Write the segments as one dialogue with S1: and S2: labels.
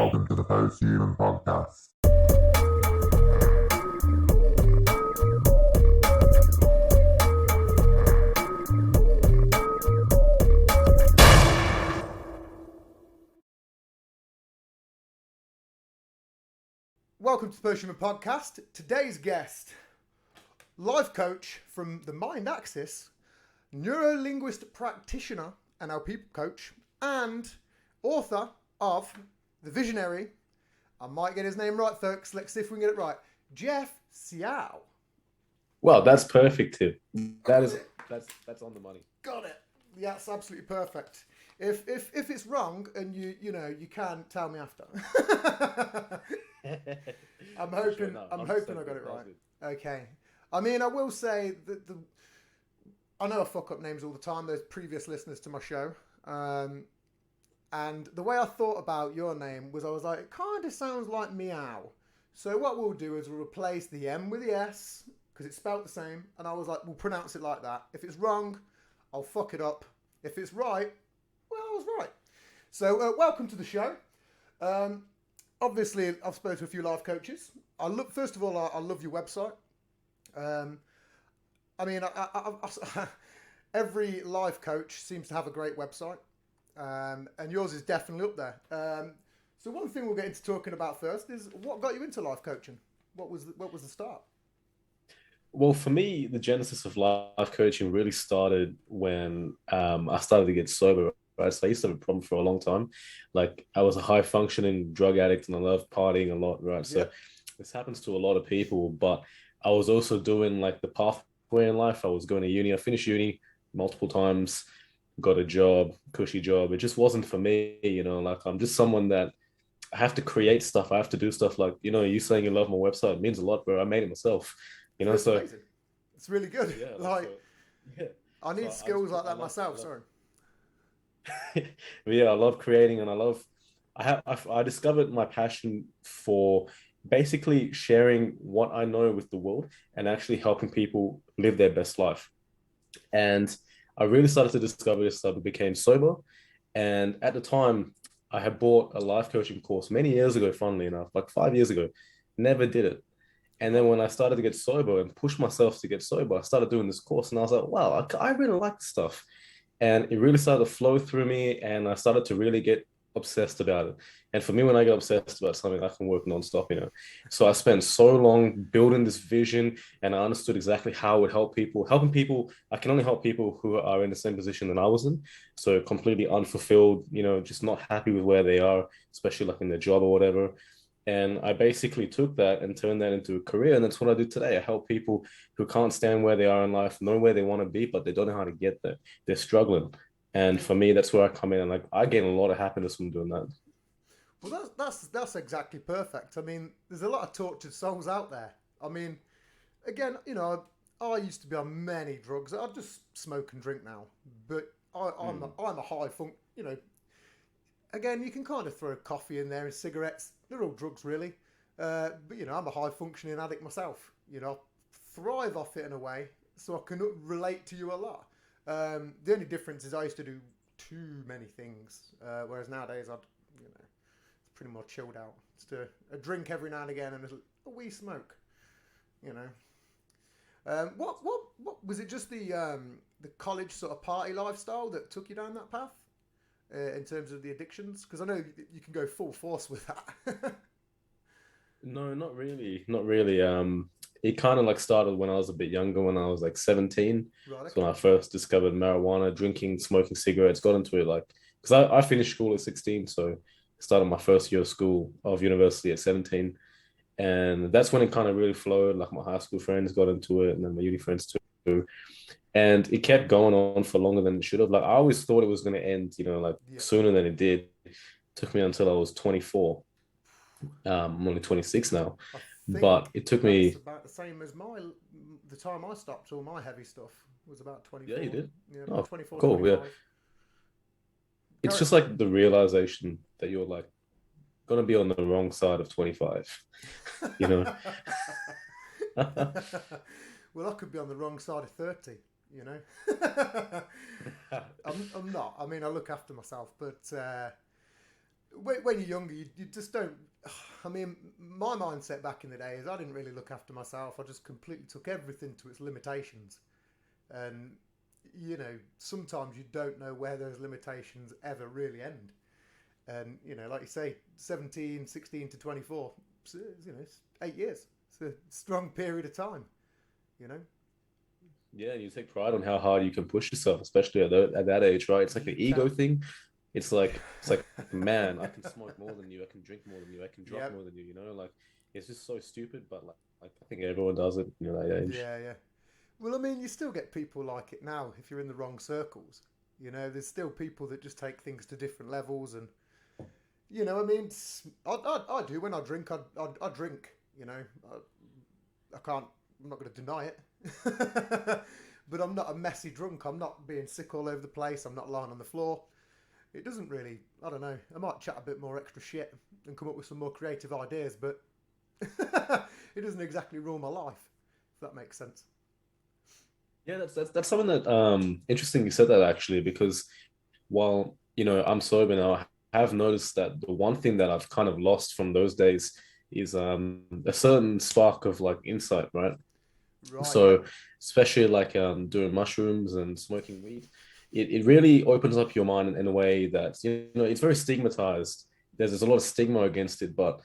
S1: Welcome to the Post-Human Podcast.
S2: Welcome to the Post-Human Podcast. Today's guest, life coach from the Mind Axis, neuro-linguist practitioner, NLP coach, and author of The Visionary. I might get his name right, folks. Let's see if we can get it right. Geoff Seow.
S3: Well, that's perfect, Tim. That's on the money.
S2: Got it. Yeah, it's absolutely perfect. If it's wrong, and you can tell me after. I'm hoping I got it right. Okay. I mean, I will say that I know I fuck up names all the time. There's previous listeners to my show. And the way I thought about your name was I was like, it kind of sounds like Meow. So what we'll do is we'll replace the M with the S because it's spelt the same. And I was like, we'll pronounce it like that. If it's wrong, I'll fuck it up. If it's right, well, I was right. So welcome to the show. Obviously, I've spoken to a few life coaches. First of all, I love your website. I mean, every life coach seems to have a great website. And yours is definitely up there. So one thing we'll get into talking about first is what got you into life coaching? What was the start?
S3: Well, for me, the genesis of life coaching really started when I started to get sober, right? So I used to have a problem for a long time. Like I was a high functioning drug addict and I loved partying a lot, right? So this happens to a lot of people, but I was also doing like the pathway in life. I was going to uni. I finished uni multiple times, got a job, cushy job. It just wasn't for me, like I'm just someone that I have to create stuff. I have to do stuff like, you saying you love my website it means a lot, bro. I made it myself,
S2: It's
S3: so
S2: amazing. It's really good.
S3: Yeah,
S2: I need skills like that myself. Sorry.
S3: Yeah, I love creating and I discovered my passion for basically sharing what I know with the world and actually helping people live their best life. And I really started to discover this stuff. I became sober. And at the time, I had bought a life coaching course many years ago, funnily enough, like 5 years ago. Never did it. And then when I started to get sober and push myself to get sober, I started doing this course and I was like, wow, I really like this stuff. And it really started to flow through me and I started to really get obsessed about it. And for me, when I get obsessed about something, I can work nonstop. So I spent so long building this vision and I understood exactly how it would help people. Helping people, I can only help people who are in the same position that I was in. So completely unfulfilled, just not happy with where they are, especially like in their job or whatever. And I basically took that and turned that into a career. And that's what I do today. I help people who can't stand where they are in life, know where they want to be, but they don't know how to get there. They're struggling. And for me, that's where I come in. And like I gain a lot of happiness from doing that.
S2: Well, that's exactly perfect. I mean, there's a lot of tortured souls out there. I mean, again, I used to be on many drugs. I just smoke and drink now, but I'm a high funk. Again, you can kind of throw coffee in there and cigarettes. They're all drugs, really. But I'm a high functioning addict myself. Thrive off it in a way, so I can relate to you a lot. The only difference is I used to do too many things, whereas nowadays it's pretty more chilled out. Just a drink every now and again and a wee smoke. What was it? Just the college sort of party lifestyle that took you down that path in terms of the addictions? Because I know you can go full force with that.
S3: No, not really. Not really. It kind of like started when I was a bit younger, when I was like 17.
S2: Right, okay.
S3: So when I first discovered marijuana, drinking, smoking cigarettes, got into it like, because I finished school at 16. So I started my first year of school of university at 17. And that's when it kind of really flowed. Like my high school friends got into it and then my uni friends too. And it kept going on for longer than it should have. Like I always thought it was going to end, sooner than it did. It took me until I was 24. I'm only 26 now, but it took me.
S2: That's about the same as the time I stopped all my heavy stuff was about 24.
S3: Yeah, you did.
S2: Yeah,
S3: Oh,
S2: 24,
S3: cool.
S2: 25.
S3: Yeah, it's just like the realization that you're like gonna be on the wrong side of 25.
S2: Well, I could be on the wrong side of 30. I'm not. I mean, I look after myself, but when you're younger, you just don't. I mean, my mindset back in the day is I didn't really look after myself. I just completely took everything to its limitations. And, sometimes you don't know where those limitations ever really end. And, like you say, 17, 16 to 24, it's 8 years. It's a strong period of time, you know?
S3: Yeah, and you take pride on how hard you can push yourself, especially at that age, right? It's like
S2: You
S3: the ego
S2: can.
S3: thing. It's like, man, I can smoke more than you, I can drink more than you, I can drop
S2: Yep.
S3: more than you, like it's just so stupid, but like I think everyone does it, that age.
S2: Yeah, yeah. Well, I mean, you still get people like it now if you're in the wrong circles. There's still people that just take things to different levels. And, I mean, I do. When I drink, I drink, I can't, I'm not going to deny it. But I'm not a messy drunk. I'm not being sick all over the place. I'm not lying on the floor. It doesn't really, I don't know. I might chat a bit more extra shit and come up with some more creative ideas, but it doesn't exactly rule my life, if that makes sense.
S3: Yeah, that's something that interesting you said that actually, because while I'm sober now, I have noticed that the one thing that I've kind of lost from those days is a certain spark of like insight, right?
S2: Right, yeah.
S3: So especially like doing mushrooms and smoking weed, it really opens up your mind in a way that it's very stigmatized. There's a lot of stigma against it, but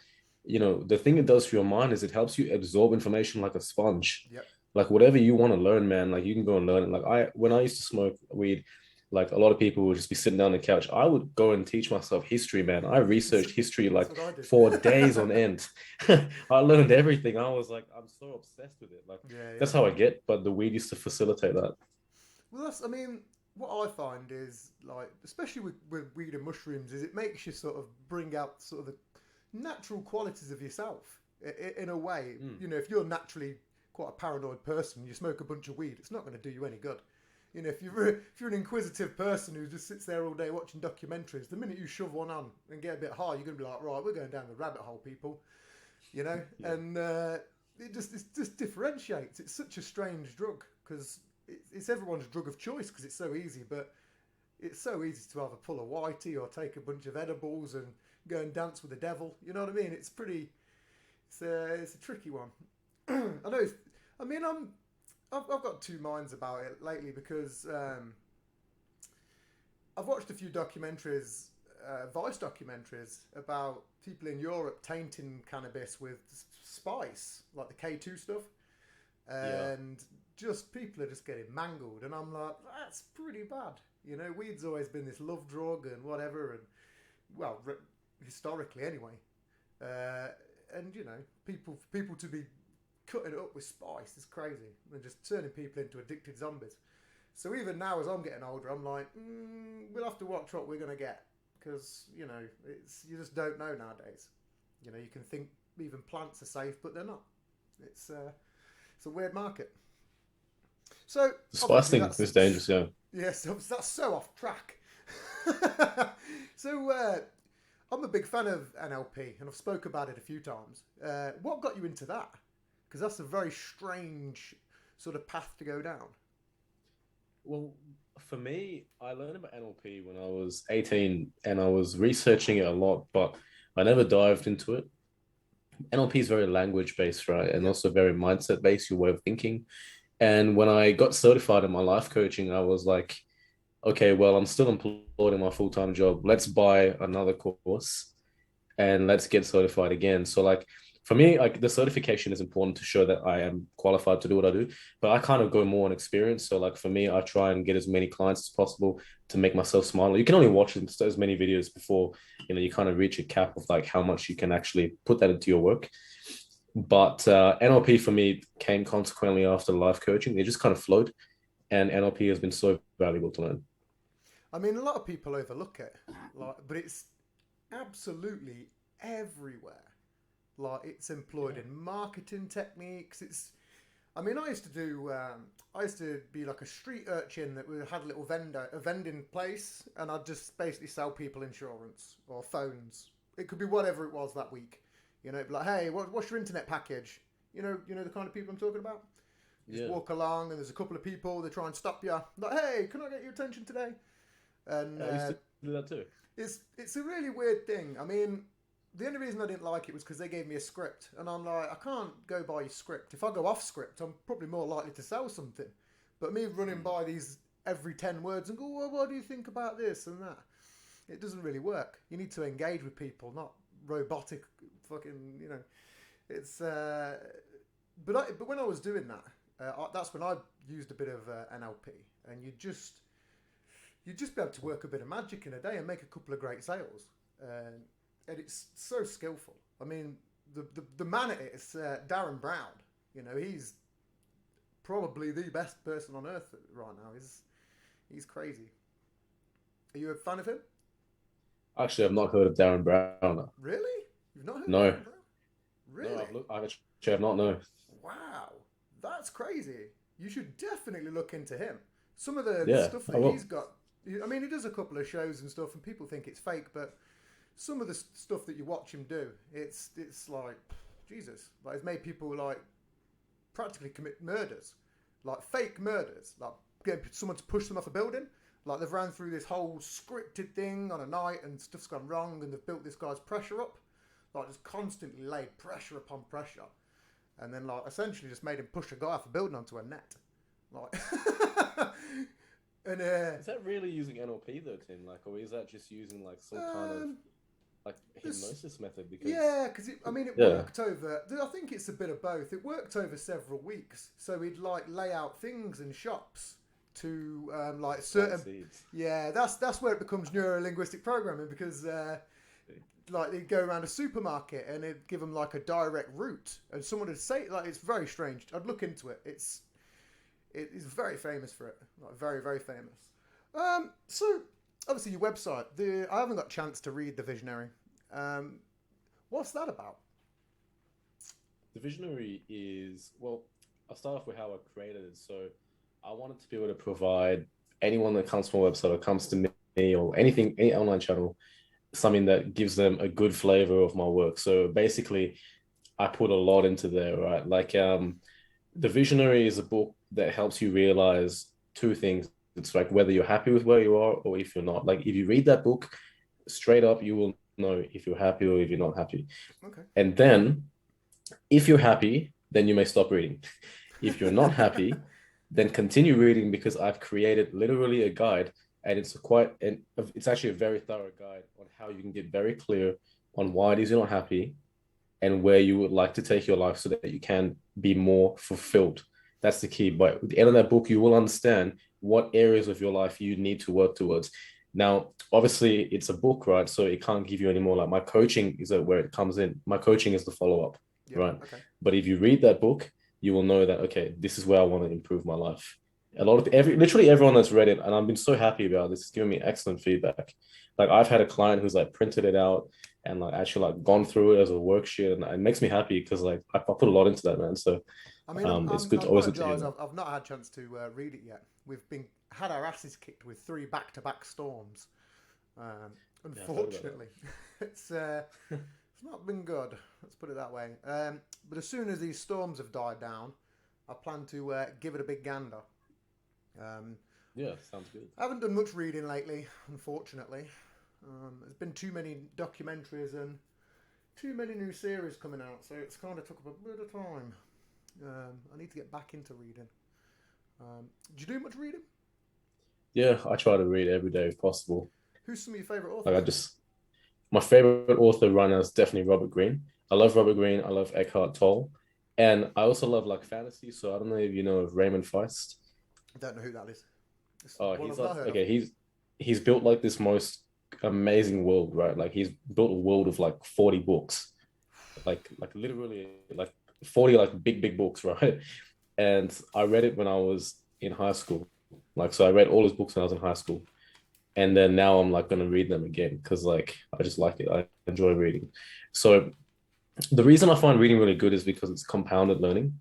S3: the thing it does for your mind is it helps you absorb information like a sponge.
S2: Yep.
S3: Like whatever you want to learn, man, like you can go and learn it. Like when I used to smoke weed, like a lot of people would just be sitting down on the couch. I would go and teach myself history, man. I researched history
S2: That's
S3: like
S2: what I did.
S3: for days on end. I learned everything. I was like, I'm so obsessed with it. Like
S2: Yeah, yeah.
S3: that's how I get. But the weed used to facilitate that.
S2: Well, I mean, what I find is, like, especially with weed and mushrooms, is it makes you sort of bring out sort of the natural qualities of yourself in a way.
S3: Mm.
S2: If you're naturally quite a paranoid person, you smoke a bunch of weed, it's not going to do you any good. If you're an inquisitive person who just sits there all day watching documentaries, the minute you shove one on and get a bit high, you're going to be like, right, we're going down the rabbit hole, people.
S3: Yeah.
S2: And it just differentiates. It's such a strange drug because it's everyone's drug of choice because it's so easy, but it's so easy to either pull a whitey or take a bunch of edibles and go and dance with the devil. You know what I mean? It's a tricky one. I know. I mean, I've got two minds about it lately because I've watched a few documentaries, Vice documentaries about people in Europe tainting cannabis with spice, like the K2 stuff,
S3: Yeah.
S2: and just people are just getting mangled, and I'm like, that's pretty bad. Weed's always been this love drug and whatever, and well, historically anyway, uh, and people to be cutting it up with spice is crazy, and just turning people into addicted zombies. So even now, as I'm getting older, I'm like, we'll have to watch what we're gonna get because you just don't know nowadays. You can think even plants are safe, but they're not. It's a weird market. So
S3: The spice
S2: obviously
S3: thing is dangerous, yeah.
S2: yes, that's so off track. So I'm a big fan of NLP, and I've spoke about it a few times. What got you into that? Because that's a very strange sort of path to go down.
S3: Well, for me, I learned about NLP when I was 18 and I was researching it a lot, but I never dived into it. NLP is very language based, right? And
S2: Yep.
S3: also very mindset based, your way of thinking. And when I got certified in my life coaching, I was like, okay, well, I'm still employed in my full time job. Let's buy another course and let's get certified again. So like for me, like the certification is important to show that I am qualified to do what I do, but I kind of go more on experience. So like for me, I try and get as many clients as possible to make myself smaller. You can only watch as many videos before you kind of reach a cap of like how much you can actually put that into your work. But NLP for me came consequently after life coaching. It just kind of flowed, and NLP has been so valuable to learn.
S2: I mean, a lot of people overlook it, but it's absolutely everywhere. Like it's employed
S3: Yeah.
S2: in marketing techniques. I mean, I used to do. I used to be like a street urchin that we had a vending place, and I'd just basically sell people insurance or phones. It could be whatever it was that week. It'd be like, hey, what's your internet package? The kind of people I'm talking about. You just
S3: Yeah.
S2: walk along, and there's a couple of people. They try and stop you. Like, hey, can I get your attention today? And
S3: I used to do that too.
S2: It's a really weird thing. I mean, the only reason I didn't like it was because they gave me a script, and I'm like, I can't go by your script. If I go off script, I'm probably more likely to sell something. But me running by these every 10 words and go, well, what do you think about this and that? It doesn't really work. You need to engage with people, not robotic fucking. It's. But when I was doing that, that's when I used a bit of NLP, and you'd just be able to work a bit of magic in a day and make a couple of great sales. And it's so skillful. I mean, the man at it is Darren Brown. He's probably the best person on earth right now. He's crazy. Are you a fan of him?
S3: Actually, I've not heard of Darren Brown.
S2: Really? You've not heard of
S3: No,
S2: Darren Brown?
S3: no,
S2: Really?
S3: I've actually have not. No.
S2: Wow, that's crazy. You should definitely look into him. Some of the
S3: Yeah,
S2: stuff
S3: I
S2: that
S3: will.
S2: he's got. I mean, he does a couple of shows and stuff, and people think it's fake, but some of the stuff that you watch him do, it's like Jesus. Like, it's made people like practically commit murders, like fake murders, like getting someone to push them off a building. Like, they've ran through this whole scripted thing on a night, and stuff's gone wrong, and they've built this guy's pressure up, like just constantly laid pressure upon pressure, and then like essentially just made him push a guy off a building onto a net, like. and
S3: Is that really using NLP though, Tim? Like, or is that just using like some kind of
S2: um,
S3: like
S2: this,
S3: hypnosis method? Because
S2: yeah, because I mean, it
S3: yeah,
S2: worked over. I think it's a bit of both. It worked over several weeks, so he'd like lay out things in shops to like
S3: plant
S2: certain.
S3: seeds.
S2: Yeah, that's where it becomes neuro linguistic programming, because like they'd go around a supermarket and it'd give them like a direct route, and someone would say, like, it's very strange. I'd look into it. It is very famous for it, like very very famous. So obviously your website. I haven't got a chance to read The Visionary. Um, what's that about?
S3: The visionary is, well, I'll start off with how I created it. So I wanted to be able to provide anyone that comes to my website or comes to me or anything, any online channel, something that gives them a good flavor of my work. So basically, I put a lot into there, right? Like, The Visionary is a book that helps you realize two things. It's like whether you're happy with where you are or if you're not. Like, if you read that book straight up, you will know if you're happy or if you're not happy.
S2: Okay.
S3: And then if you're happy, then you may stop reading. If you're not happy, then continue reading, because I've created literally a guide, and it's actually a very thorough guide on how you can get very clear on why it is you're not happy and where you would like to take your life so that you can be more fulfilled. That's the key. But at the end of that book, you will understand what areas of your life you need to work towards. Now, obviously, it's a book, right? So it can't give you any more. Like, my coaching is where it comes in. My coaching is the follow up,
S2: Yeah.
S3: right?
S2: Okay.
S3: But if you read that book, you will know that, okay, this is where I want to improve my life. A lot of literally everyone that's read it, and I've been so happy about this, is giving me excellent feedback. Like, I've had a client who's like printed it out and like actually like gone through it as a worksheet, and it makes me happy because like I put a lot into that, man. So
S2: I mean,
S3: it's
S2: I
S3: always good to hear
S2: apologise.
S3: that.
S2: I've not had a chance to read it yet. We've been had our asses kicked with 3 back-to-back storms. Um,
S3: Yeah, I've heard about
S2: unfortunately, it's not been good. Let's put it that way. But as soon as these storms have died down, I plan to give it a big gander. Um,
S3: Yeah, sounds good.
S2: I haven't done much reading lately, unfortunately. There's been too many documentaries and too many new series coming out, so it's kind of took up a bit of time. I need to get back into reading. Do you do much reading?
S3: Yeah, I try to read every day if possible.
S2: Who's some of your favourite
S3: Like,
S2: authors?
S3: my favorite author right now is definitely Robert Greene. I love Robert Greene. I love Eckhart Tolle, and I also love like fantasy. So I don't know if you know of Raymond Feist.
S2: I don't know who that is. It's
S3: Oh,
S2: one
S3: he's
S2: I've not
S3: like,
S2: heard of.
S3: okay, he's built like this most amazing world, right? Like, he's built a world of like 40 books, like literally like 40 like big books, right? And I read it when I was in high school. Like, so I read all his books when I was in high school, and then now I'm like gonna read them again because like I just like it. I enjoy reading. So the reason I find reading really good is because it's compounded learning.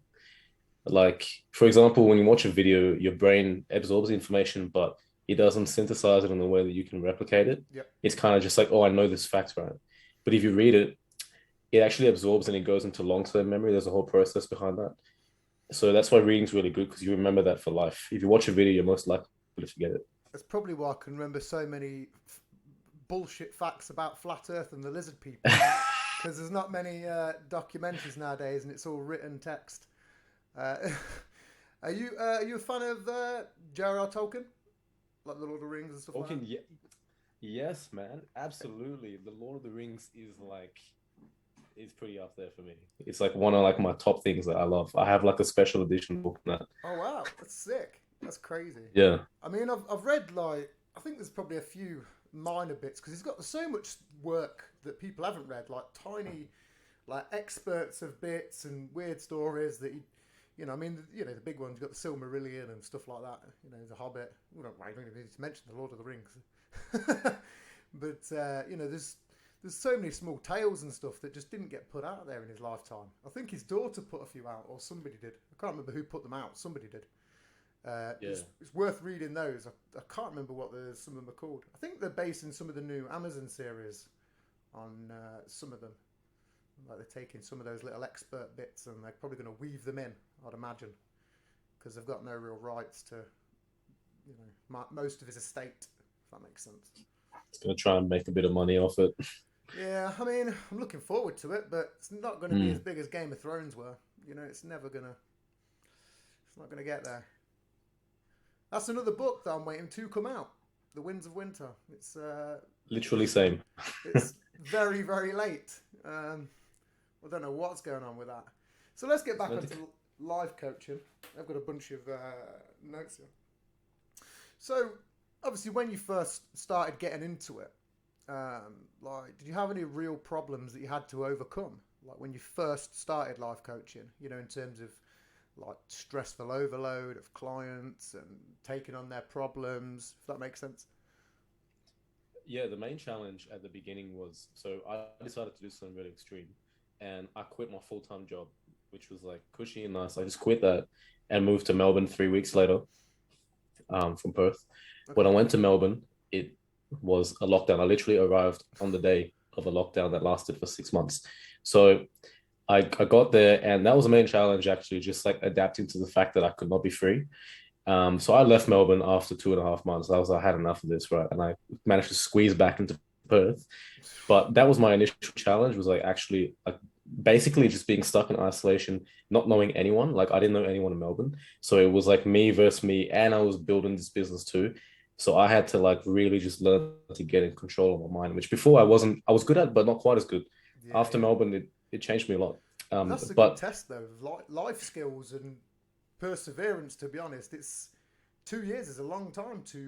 S3: Like, for example, when you watch a video, your brain absorbs the information, but it doesn't synthesize it in a way that you can replicate it.
S2: Yep.
S3: It's kind of just like, oh, I know this fact, right? But if you read it, it actually absorbs and it goes into long-term memory. There's a whole process behind that. So that's why reading's really good, because you remember that for life. If you watch a video, you're most likely to forget it.
S2: That's probably why I can remember so many bullshit facts about flat Earth and the lizard people, because there's not many documentaries nowadays, and it's all written text. Uh, are you a fan of J.R.R. Tolkien, like the Lord of the Rings and stuff like
S3: Tolkien,
S2: that?
S3: yes, man, absolutely. The Lord of the Rings is pretty up there for me. It's like one of like my top things that I love. I have like a special edition book now.
S2: Oh wow, that's sick. That's crazy.
S3: Yeah,
S2: I mean, I've read like I think there's probably a few minor bits because he's got so much work that people haven't read, like tiny, like experts of bits and weird stories that I mean, the big ones. You've got the Silmarillion and stuff like that. The Hobbit. We don't even need to mention the Lord of the Rings. But there's so many small tales and stuff that just didn't get put out there in his lifetime. I think his daughter put a few out, or somebody did. I can't remember who put them out. Somebody did.
S3: yeah.
S2: It's worth reading those. I can't remember what some of them are called. I think they're based in some of the new Amazon series on some of them. Like they're taking some of those little expert bits and they're probably going to weave them in, I'd imagine, because they've got no real rights to, most of his estate, if that makes sense.
S3: Gonna try and make a bit of money off it.
S2: Yeah, I mean, I'm looking forward to it, but it's not going to be as big as Game of Thrones were. It's not going to get there. That's another book that I'm waiting to come out. The Winds of Winter. It's
S3: Literally same.
S2: it's very, very late. I don't know what's going on with that. So let's get back onto live coaching. I've got a bunch of notes here. So obviously, when you first started getting into it, did you have any real problems that you had to overcome? Like when you first started life coaching, in terms of like stressful overload of clients and taking on their problems, if that makes sense.
S3: Yeah, the main challenge at the beginning was so I decided to do something really extreme and I quit my full-time job, which was like cushy and nice. I just quit that and moved to Melbourne 3 weeks later from Perth. When
S2: Okay.
S3: I went to Melbourne, it was a lockdown. I literally arrived on the day of a lockdown that lasted for 6 months. So I got there, and that was the main challenge actually, just like adapting to the fact that I could not be free. So I left Melbourne after 2.5 months. I had enough of this, right? And I managed to squeeze back into Perth. But that was my initial challenge, was like actually like basically just being stuck in isolation, not knowing anyone. Like I didn't know anyone in Melbourne. So it was like me versus me, and I was building this business too. So I had to like really just learn to get in control of my mind, which before I was good at, but not quite as good.
S2: Yeah,
S3: After
S2: yeah.
S3: Melbourne, it changed me a lot.
S2: That's a good
S3: But
S2: test though. Life skills and perseverance. To be honest, it's 2 years is a long time to.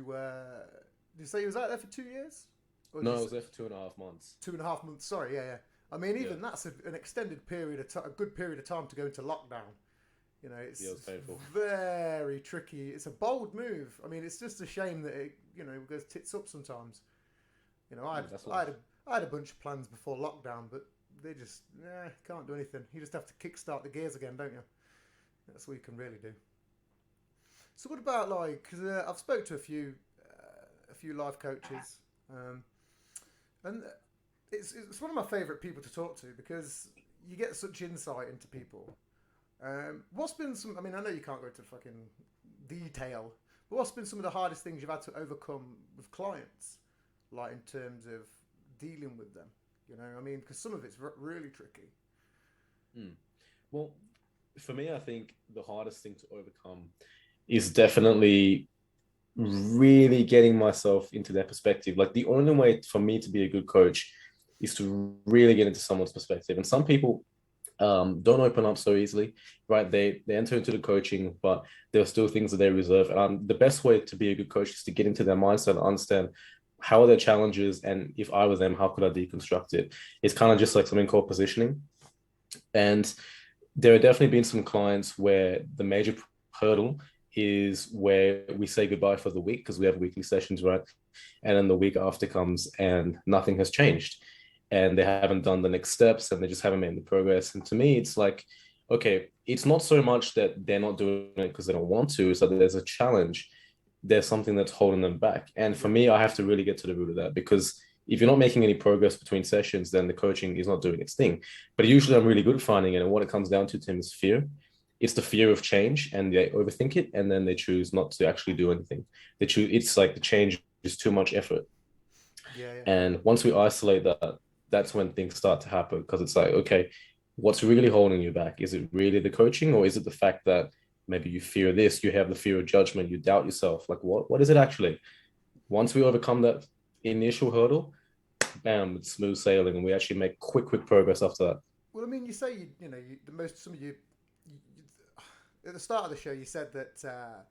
S2: Did you say you was out there for 2 years? Or
S3: no, I was there for 2.5 months.
S2: 2.5 months. Sorry, yeah, yeah. I mean,
S3: Yeah,
S2: even that's an extended period of time, a good period of time to go into lockdown.
S3: yeah, it was painful.
S2: very tricky. It's a bold move. I mean, it's just a shame that it goes tits up sometimes.
S3: That's
S2: I
S3: life.
S2: had I had a bunch of plans before lockdown, but they just can't do anything. You just have to kickstart the gears again, don't you? That's what you can really do. So what about like? Cause, I've spoke to a few life coaches, and it's one of my favourite people to talk to because you get such insight into people. What's been some? I mean, I know you can't go into fucking detail, but what's been some of the hardest things you've had to overcome with clients, like in terms of dealing with them? I mean, because some of it's really tricky.
S3: Mm. Well, for me, I think the hardest thing to overcome is definitely really getting myself into their perspective. Like the only way for me to be a good coach is to really get into someone's perspective. And some people don't open up so easily, right? They enter into the coaching, but there are still things that they reserve. And the best way to be a good coach is to get into their mindset and understand how are their challenges, and if I were them, how could I deconstruct it? It's kind of just like something called positioning. And there have definitely been some clients where the major hurdle is where we say goodbye for the week because we have weekly sessions, right? And then the week after comes and nothing has changed. And they haven't done the next steps and they just haven't made the progress. And to me, it's like, okay, it's not so much that they're not doing it because they don't want to, it's that there's a challenge. There's something that's holding them back. And for
S2: Yeah,
S3: me, I have to really get to the root of that because if you're not making any progress between sessions, then the coaching is not doing its thing. But usually I'm really good at finding it. And what it comes down to, Tim, is fear. It's the fear of change and they overthink it and then they choose not to actually do anything. They choose, it's like the change is too much effort.
S2: Yeah, yeah.
S3: And once we isolate that, that's when things start to happen because it's like, okay, what's really holding you back? Is it really the coaching, or is it the fact that maybe you fear this, you have the fear of judgment, you doubt yourself? Like, what is it actually? Once we overcome that initial hurdle, bam, it's smooth sailing, and we actually make quick progress after that.
S2: Well, I mean, you say the most some of at the start of the show you said that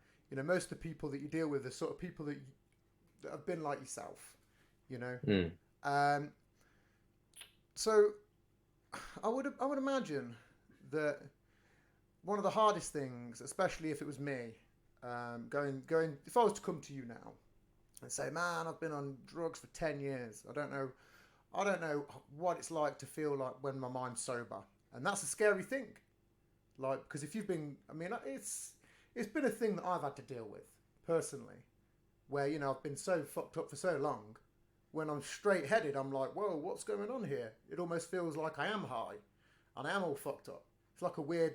S2: most of the people that you deal with are sort of people that have been like yourself, you know.
S3: Mm.
S2: Um, so I would imagine that one of the hardest things, especially if it was me, going if I was to come to you now and say, man, I've been on drugs for 10 years. I don't know what it's like to feel like when my mind's sober, and that's a scary thing. Like, because if you've been, I mean, it's been a thing that I've had to deal with personally, where I've been so fucked up for so long. When I'm straight headed, I'm like, whoa, what's going on here? It almost feels like I am high, and I am all fucked up. It's like a weird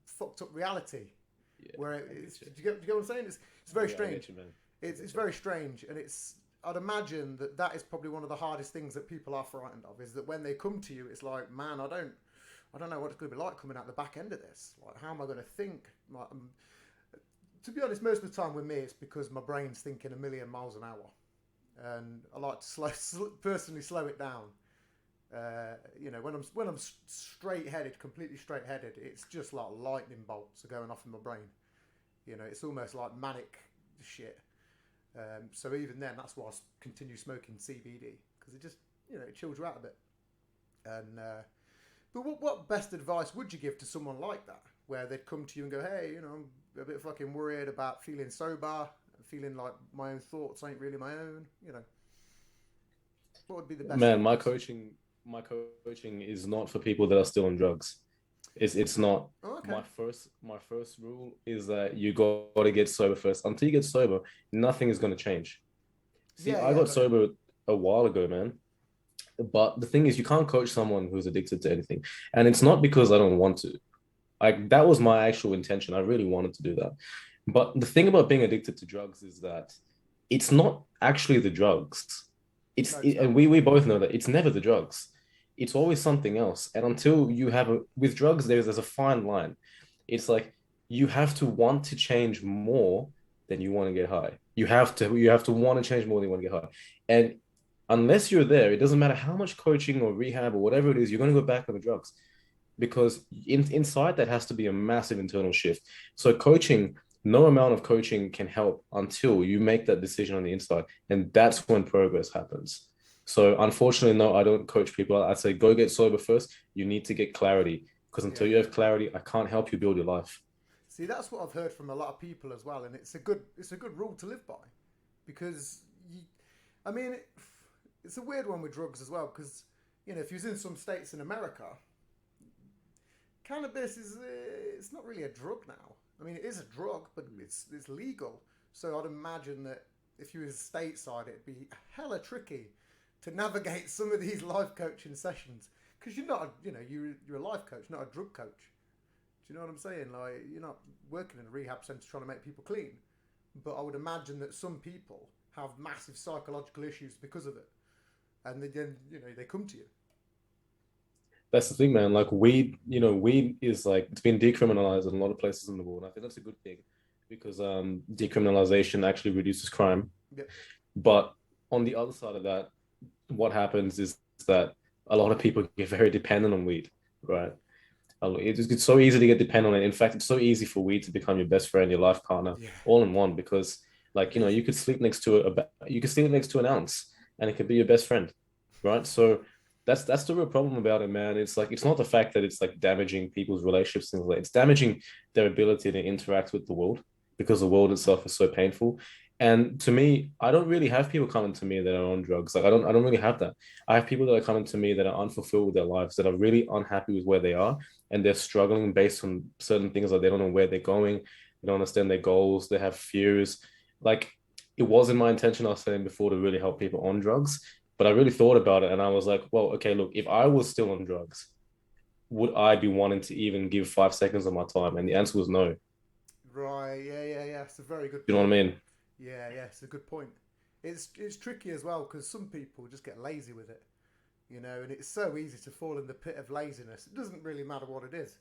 S2: fucked up reality,
S3: Yeah,
S2: where
S3: I get
S2: it's.
S3: you.
S2: Do you get what I'm saying? It's very
S3: Yeah, I get
S2: strange.
S3: you, man. I
S2: It's
S3: get you.
S2: very strange, and it's. I'd imagine that is probably one of the hardest things that people are frightened of. Is that when they come to you, it's like, man, I don't know what it's going to be like coming out the back end of this. Like, how am I going to think? Like, to be honest, most of the time with me, it's because my brain's thinking a million miles an hour, and I like to personally slow it down. When I'm straight headed, completely straight headed, it's just like lightning bolts are going off in my brain. It's almost like manic shit. So even then, that's why I continue smoking CBD, because it just it chills you out a bit. And but what best advice would you give to someone like that, where they'd come to you and go, hey, I'm a bit fucking worried about feeling sober, feeling like my own thoughts ain't really my own. What would be the best
S3: Man,
S2: advice?
S3: my coaching is not for people that are still on drugs. It's not.
S2: Oh, okay.
S3: My first rule is that you got to get sober first. Until you get sober, nothing is going to change. See,
S2: Yeah,
S3: I
S2: yeah, I
S3: got
S2: got you.
S3: sober a while ago, man. But the thing is, you can't coach someone who's addicted to anything, and it's not because I don't want to. Like that was my actual intention. I really wanted to do that. But the thing about being addicted to drugs is that it's not actually the drugs.
S2: No, it's
S3: And
S2: not.
S3: we both know that it's never the drugs. It's always something else. And until you have a with drugs, there's a fine line. It's like you have to want to change more than you want to get high. You have to want to change more than you want to get high. And unless you're there, it doesn't matter how much coaching or rehab or whatever it is, you're going to go back on the drugs because inside that has to be a massive internal shift. So coaching, no amount of coaching can help until you make that decision on the inside, and that's when progress happens. So unfortunately, no, I don't coach people. I say go get sober first. You need to get clarity because until
S2: Yeah.
S3: you have clarity, I can't help you build your life.
S2: See, that's what I've heard from a lot of people as well, and it's a good rule to live by, because I mean, it's a weird one with drugs as well, because if you're in some states in America, cannabis is it's not really a drug now. I mean, it is a drug, but it's legal. So I'd imagine that if you was stateside, it'd be hella tricky to navigate some of these life coaching sessions, because you're not you're a life coach, not a drug coach. Do you know what I'm saying? Like, you're not working in a rehab centre trying to make people clean. But I would imagine that some people have massive psychological issues because of it, and then they come to you.
S3: That's the thing, man. Like weed is like it's been decriminalized in a lot of places in the world. And I think that's a good thing because decriminalization actually reduces crime.
S2: Yep.
S3: But on the other side of that, what happens is that a lot of people get very dependent on weed, right? It's so easy to get dependent on it. In fact, it's so easy for weed to become your best friend, your life partner,
S2: Yeah,
S3: all in one. Because,
S2: it
S3: like,
S2: is.
S3: you could sleep next to you could sleep next to an ounce, and it could be your best friend, right? So that's the real problem about it, man. It's like it's not the fact that it's like damaging people's relationships and like it's damaging their ability to interact with the world because the world itself is so painful. And to me, I don't really have people coming to me that are on drugs. Like I don't really have that. I have people that are coming to me that are unfulfilled with their lives, that are really unhappy with where they are, and they're struggling based on certain things like they don't know where they're going, they don't understand their goals, they have fears. Like it wasn't my intention, I was saying before, to really help people on drugs, but I really thought about it and I was like, well, okay, look, if I was still on drugs, would I be wanting to even give 5 seconds of my time? And the answer was no.
S2: Right. Yeah. Yeah. Yeah. It's a very good
S3: You know what
S2: point.
S3: I mean?
S2: Yeah. Yeah. It's a good point. it's tricky as well because some people just get lazy with it, and it's so easy to fall in the pit of laziness. It doesn't really matter what it is,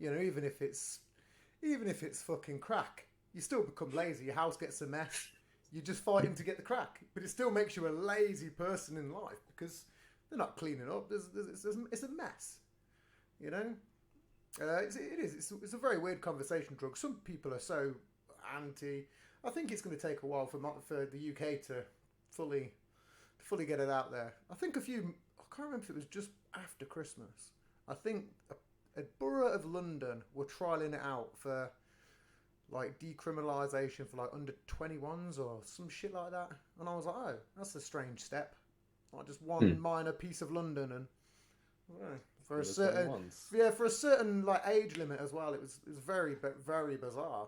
S2: even if it's fucking crack, you still become lazy. Your house gets a mess. You're just fighting to get the crack, but it still makes you a lazy person in life because they're not cleaning up. It's a mess, you know. It's a very weird conversation. Drugs. Some people are so anti. I think it's going to take a while for the UK to fully get it out there. I think a few. I can't remember if it was just after Christmas. I think a borough of London were trialing it out for like decriminalisation for like under 21s or some shit like that, and I was like, oh, that's a strange step. Like just one minor piece of London, and for a certain
S3: 21s.
S2: for a certain like age limit as well. It was very very bizarre.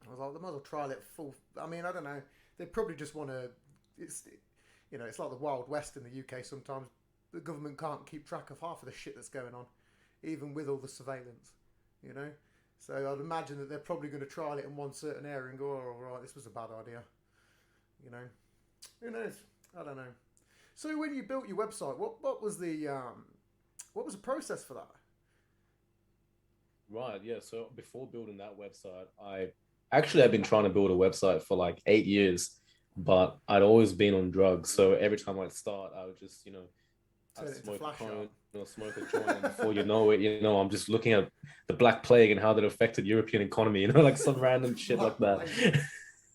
S2: I was like, they might as well trial it full. I mean, I don't know. They probably just want to. It's like the Wild West in the UK. Sometimes the government can't keep track of half of the shit that's going on, even with all the surveillance. You know. So I'd imagine that they're probably going to trial it in one certain area and go, oh, all right, this was a bad idea. Who knows? I don't know. So when you built your website, what was the process for that?
S3: Right, yeah. So before building that website, I actually had been trying to build a website for like 8 years, but I'd always been on drugs. So every time I'd start, I would just, I
S2: Turn it into
S3: smoke a
S2: flash
S3: joint,
S2: art.
S3: smoke a joint, and before you know it, I'm just looking at the Black Plague and how that affected European economy, like some random shit like
S2: Black
S3: that.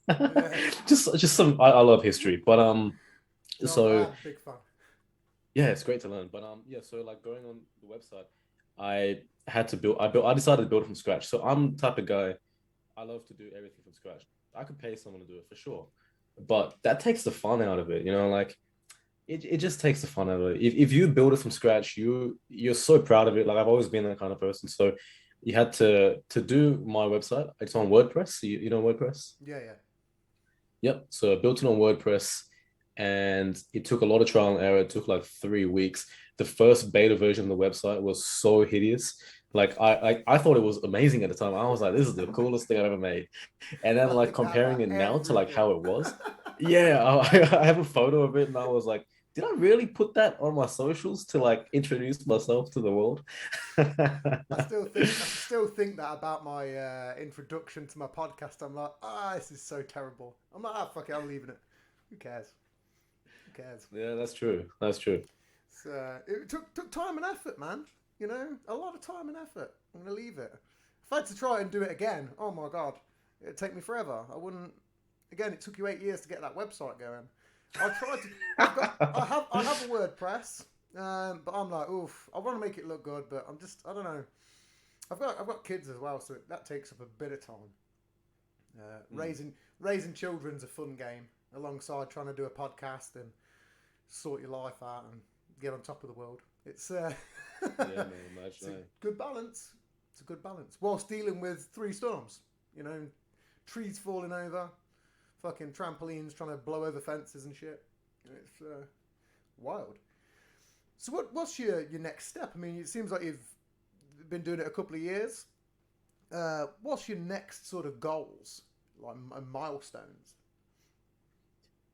S2: Plague. Yeah.
S3: Just some. I love history, but
S2: No,
S3: so
S2: I'm big fan.
S3: yeah, it's great to learn. But yeah, so like going on the website, I had to build. I decided to build it from scratch. So I'm the type of guy. I love to do everything from scratch. I could pay someone to do it for sure, but that takes the fun out of it. Like it just takes the fun out of it. If you build it from scratch, you're so proud of it. Like I've always been that kind of person. So you had to do my website. It's on WordPress. You know WordPress?
S2: Yeah, yeah.
S3: Yep. So I built it on WordPress, and it took a lot of trial and error. It took like 3 weeks. The first beta version of the website was so hideous. Like I thought it was amazing at the time. I was like, this is the coolest thing I've ever made. And then
S2: I
S3: like
S2: think that
S3: comparing
S2: about
S3: it now to like
S2: everything.
S3: how it was, yeah, I have a photo of it, and I was like, did I really put that on my socials to like introduce myself to the world?
S2: I still think that about my introduction to my podcast. I'm like, this is so terrible. I'm like, fuck it, I'm leaving it. Who cares? Who cares?
S3: Yeah, that's true. That's true.
S2: So it took time and effort, man. A lot of time and effort. I'm gonna leave it. If I had to try and do it again, oh my god, it'd take me forever. I wouldn't. Again, it took you 8 years to get that website going. I tried to. I have a WordPress, but I'm like, oof. I want to make it look good, but I don't know. I've got kids as well, so that takes up a bit of time.
S3: Mm.
S2: Raising children's a fun game alongside trying to do a podcast and sort your life out and get on top of the world. It's
S3: Yeah, man,
S2: it's a
S3: imagine.
S2: good balance. It's a good balance whilst dealing with three storms. You know, trees falling over, fucking trampolines trying to blow over fences and shit. It's wild. So what's your next step? I mean, it seems like you've been doing it a couple of years. What's your next sort of goals, like milestones?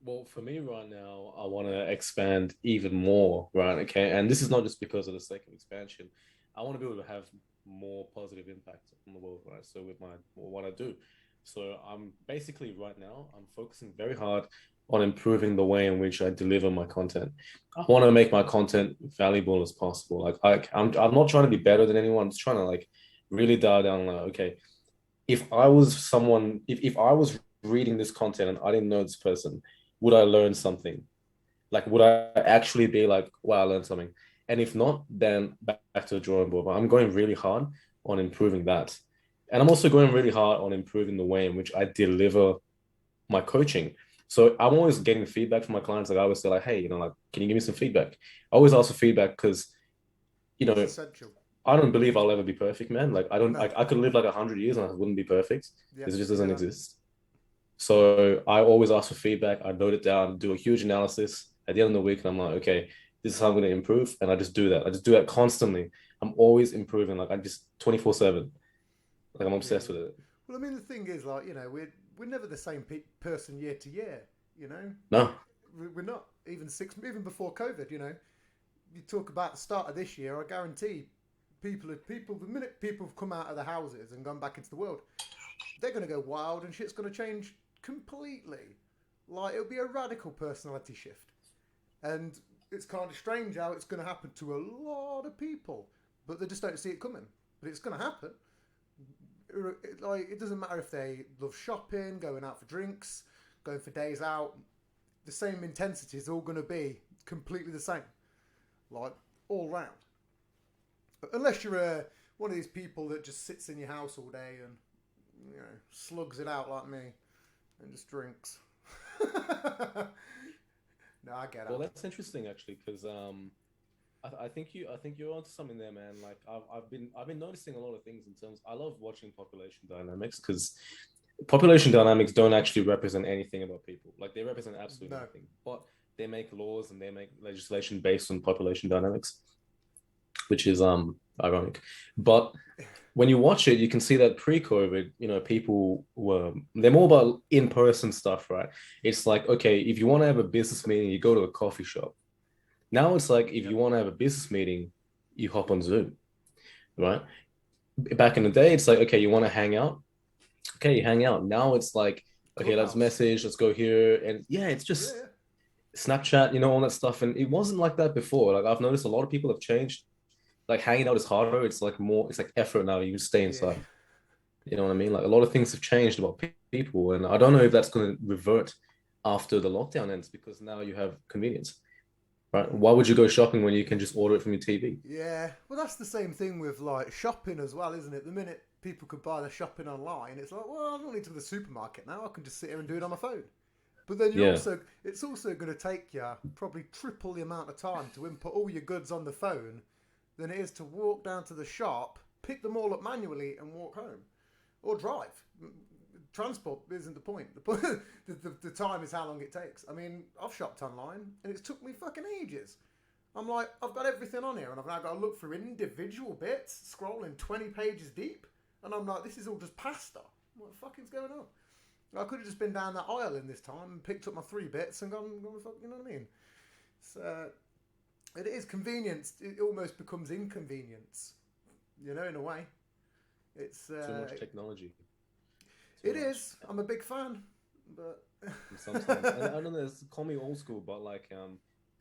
S3: Well, for me right now, I want to expand even more, right? Okay. And this is not just because of the sake of expansion. I want to be able to have more positive impact on the world, right? So with what I do. So I'm basically right now, I'm focusing very hard on improving the way in which I deliver my content. I want to make my content valuable as possible. I'm not trying to be better than anyone. I'm just trying to like really dial down like, okay, if I was reading this content and I didn't know this person, would I learn something? Like, would I actually be like, wow, I learned something? And if not, then back to the drawing board. But I'm going really hard on improving that. And I'm also going really hard on improving the way in which I deliver my coaching. So I'm always getting feedback from my clients. Like I always say, like, hey, like, can you give me some feedback? I always ask for feedback because, you
S2: It's
S3: know,
S2: essential.
S3: I don't believe I'll ever be perfect, man. Like I don't,
S2: No.
S3: I could live like 100 years and I wouldn't be perfect
S2: Yeah,
S3: because it just
S2: I hear
S3: doesn't
S2: that.
S3: exist. So I always ask for feedback. I note it down, do a huge analysis at the end of the week, and I'm like, okay, this is how I'm going to improve, and I just do that. I just do that constantly. I'm always improving. Like I just 24/7. Like I'm
S2: Yeah.
S3: obsessed with it.
S2: Well, I mean, the thing is, like, we're never the same person year to year. You know,
S3: No.
S2: we're not even before COVID. You know, you talk about the start of this year. I guarantee people the minute people have come out of the houses and gone back into the world, they're going to go wild and shit's going to change completely. Like it'll be a radical personality shift, and it's kind of strange how it's going to happen to a lot of people, but they just don't see it coming. But it's going to happen. Like it doesn't matter if they love shopping, going out for drinks, going for days out. The same intensity is all going to be completely the same, like all round. Unless you're one of these people that just sits in your house all day and slugs it out like me and just drinks. No, I get it.
S3: Well, that's interesting actually, because I think you're onto something there, man. Like I've been noticing a lot of things in terms. I love watching population dynamics because population dynamics don't actually represent anything about people. Like they represent absolutely
S2: No.
S3: nothing. But they make laws and they make legislation based on population dynamics, which is ironic. But when you watch it, you can see that pre-COVID, people were they're more about in-person stuff, right? It's like, okay, if you want to have a business meeting, you go to a coffee shop. Now it's like if
S2: Yep.
S3: you want to have a business meeting, you hop on Zoom, right? Back in the day, it's like, okay, you want to hang out, okay, you hang out. Now it's like, okay, let's
S2: Clubhouse.
S3: message, let's go here, and yeah, it's
S2: Yeah,
S3: just
S2: yeah.
S3: Snapchat, all that stuff. And it wasn't like that before. Like I've noticed a lot of people have changed. Like hanging out is harder. It's like more, it's like effort now. You stay
S2: Yeah.
S3: inside. You know what I mean? Like a lot of things have changed about people, and I don't know if that's going to revert after the lockdown ends because now you have convenience, right? Why would you go shopping when you can just order it from your TV?
S2: Yeah, well, that's the same thing with like shopping as well, isn't it? The minute people could buy their shopping online, it's like, well, I don't need to go to the supermarket now. I can just sit here and do it on my phone. But then
S3: Yeah,
S2: it's also going to take you probably triple the amount of time to input all your goods on the phone than it is to walk down to the shop, pick them all up manually, and walk home or drive. Transport isn't the point. The time is how long it takes. I mean, I've shopped online and it's took me fucking ages. I'm like, I've got everything on here, and I've now got to look for individual bits, scrolling 20 pages deep, and I'm like, this is all just pasta. What the fuck is going on? I could have just been down that aisle in this time and picked up my 3 bits and gone fuck, you know what I mean? So it is convenience. It almost becomes inconvenience, in a way. It's
S3: too much technology. Too
S2: it
S3: much.
S2: is. I'm a big fan, but
S3: Sometimes, and I don't know, call me old school, but like,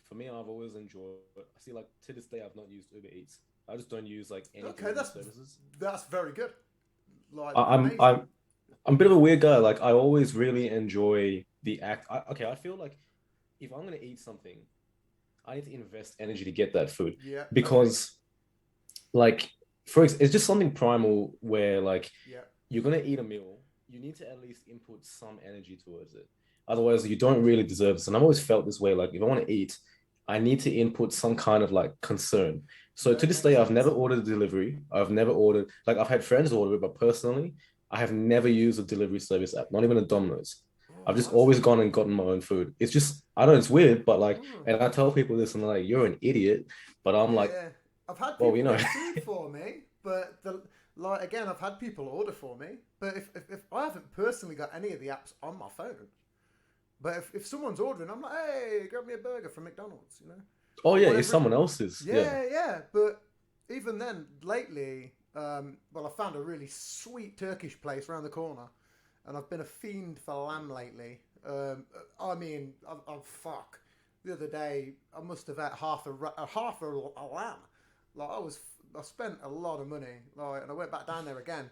S3: for me, I've always enjoyed. I see, like to this day, I've not used Uber Eats. I just don't use like any
S2: okay,
S3: delivery services.
S2: that's very good. Like
S3: I, I'm
S2: amazing.
S3: I'm I'm a bit of a weird guy. Like I always really enjoy the act. Okay, I feel like if I'm gonna eat something, I need to invest energy to get that food
S2: Yeah, agree.
S3: because, like, it's just something primal where like
S2: Yeah,
S3: you're gonna eat a meal, you need to at least input some energy towards it. Otherwise, you don't really deserve this. And I've always felt this way. Like if I want to eat, I need to input some kind of like concern. So
S2: no,
S3: to
S2: it
S3: this
S2: makes
S3: day, I've never
S2: sense.
S3: ordered a delivery. I've never ordered like I've had friends order it, but personally, I have never used a delivery service app, not even a Domino's. I've
S2: Oh,
S3: just
S2: that's
S3: always gone and gotten my own food. It's just I know it's weird, but like, and I tell people this, and they're like, "You're an idiot," but I'm like,
S2: yeah. I've had
S3: well,
S2: people get food for me, but like again, I've had people order for me. But if I haven't personally got any of the apps on my phone, but if someone's ordering, I'm like, hey, grab me a burger from McDonald's,
S3: oh
S2: or
S3: yeah, it's
S2: whatever.
S3: someone else's. Yeah.
S2: Yeah, yeah. But even then, lately, well, I found a really sweet Turkish place around the corner, and I've been a fiend for lamb lately. I mean, fuck. The other day, I must have had half a lamb. Like I spent a lot of money. Like, and I went back down there again.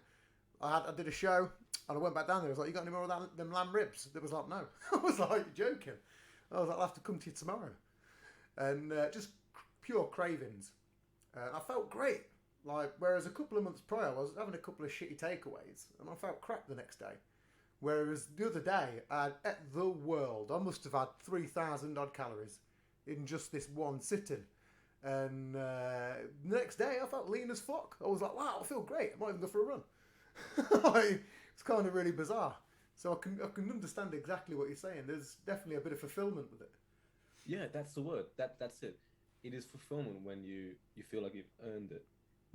S2: I did a show, and I went back down there. I was like, "You got any more of them lamb ribs?" There was like, "No." I was like, "You're joking." I was like, "I'll have to come to you tomorrow," and just pure cravings. I felt great. Like, whereas a couple of months prior, I was having a couple of shitty takeaways, and I felt crap the next day. Whereas the other day, I ate the world. I must have had 3,000 odd calories in just this one sitting. And the next day, I felt lean as fuck. I was like, wow, I feel great. I might even go for a run. Like, it's kind of really bizarre. So I can understand exactly what you're saying. There's definitely a bit of fulfillment with it.
S3: Yeah, that's the word. That's it. It is fulfillment when you feel like you've earned it.